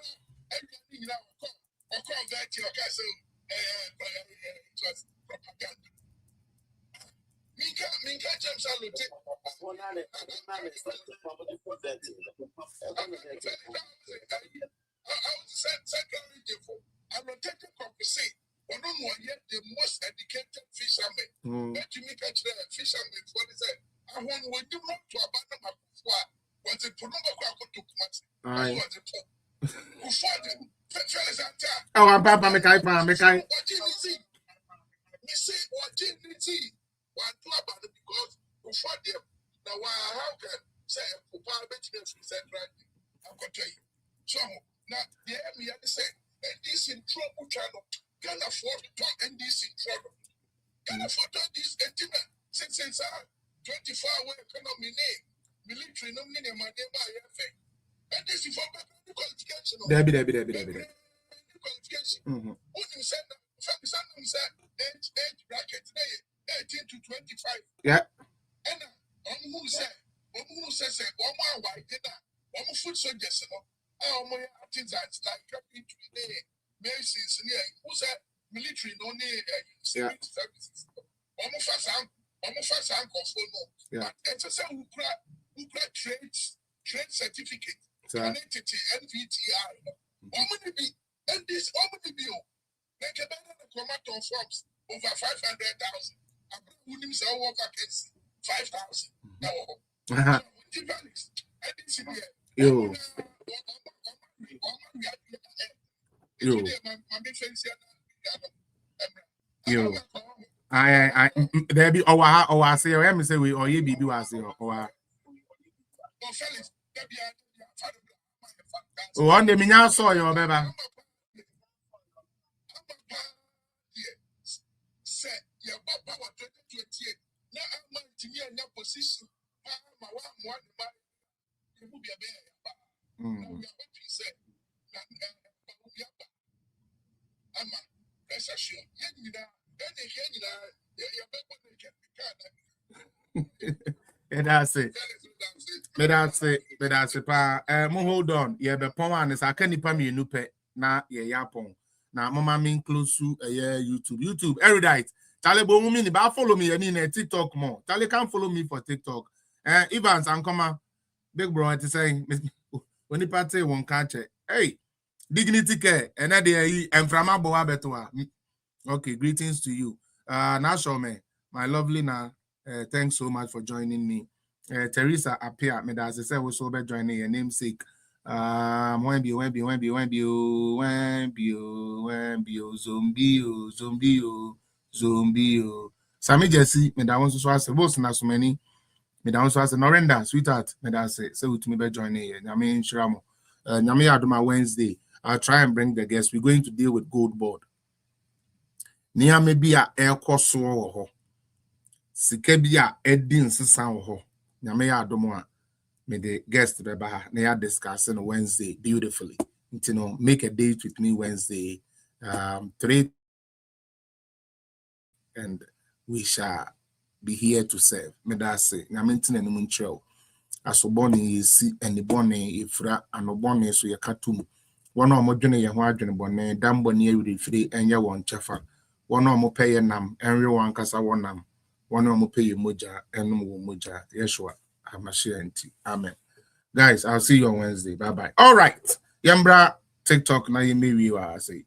The most educated fishermen. Let you make a fishermen for the same. And when we do not to abandon my was a Punoma to Kumasi. Oh, I'm Papa Mekai. Because before them, now how can say Papa Betty said right? I'm going to tell you. So now the enemy said, and this in trouble channel can afford to talk and this in trouble. Can afford all these intimate since 24-hour economy military no meaning my neighbor and this is for qualification. Debbie. Qualification. What you said, some said age bracket 18 to 25. Yeah. And who said one more white dinner, one more food soldiers, more artisans like coming to the Masons near who said military no security services. Almost first uncle for no. But it's a who trade certificate, entity, NVTI. And this omni bill, make a better chromaton forms over 500,000. I wouldn't say over vacancy 5,000. No. Yo. I there be I say or me say we or ye be do I say or on the minya saw your beba. That's it. That's it. Hold on. Yeah, the pon is I can't pay me new pet. Na yapon. Na mama mean close to YouTube. Erudite. Charlie Bomini, but follow me in TikTok more. Charlie can't follow me for TikTok. Evans and come big bro is saying when the party won't catch it. Hey, dignity care and that day and from Aboa Betua. Okay, greetings to you. Now show me my lovely na. Thanks so much for joining me. Teresa appear me as I said was so bad joining your namesake. When zombie. Sammy Jesse, me that wants to say both na so many. Me that wants to say Norenda, sweetheart. Me that say with me be joining here. I mean Shiramo. Nyame Adoma Wednesday. I'll try and bring the guests. We're going to deal with Goldbod. Nia maybe a air course ho. Sikebia Edin Sisan ho. Nyame Adoma. May the guest beba na discussing on Wednesday beautifully. You know, make a date with me Wednesday. 3 and we shall be here to serve. Me that say, Namintin and Munchel. As a bonny is and the bonny ifra and a bonny so your cartoon. One or more journey, your wagon bonnet, damn bonny with free and your one chaffer. One or more pay a nam, and one casa one nam. One or more pay your moja and no moja. Yeshua, I'm a share. Amen. Guys, I'll see you on Wednesday. Bye bye. All right. Yambra TikTok, now you may I say.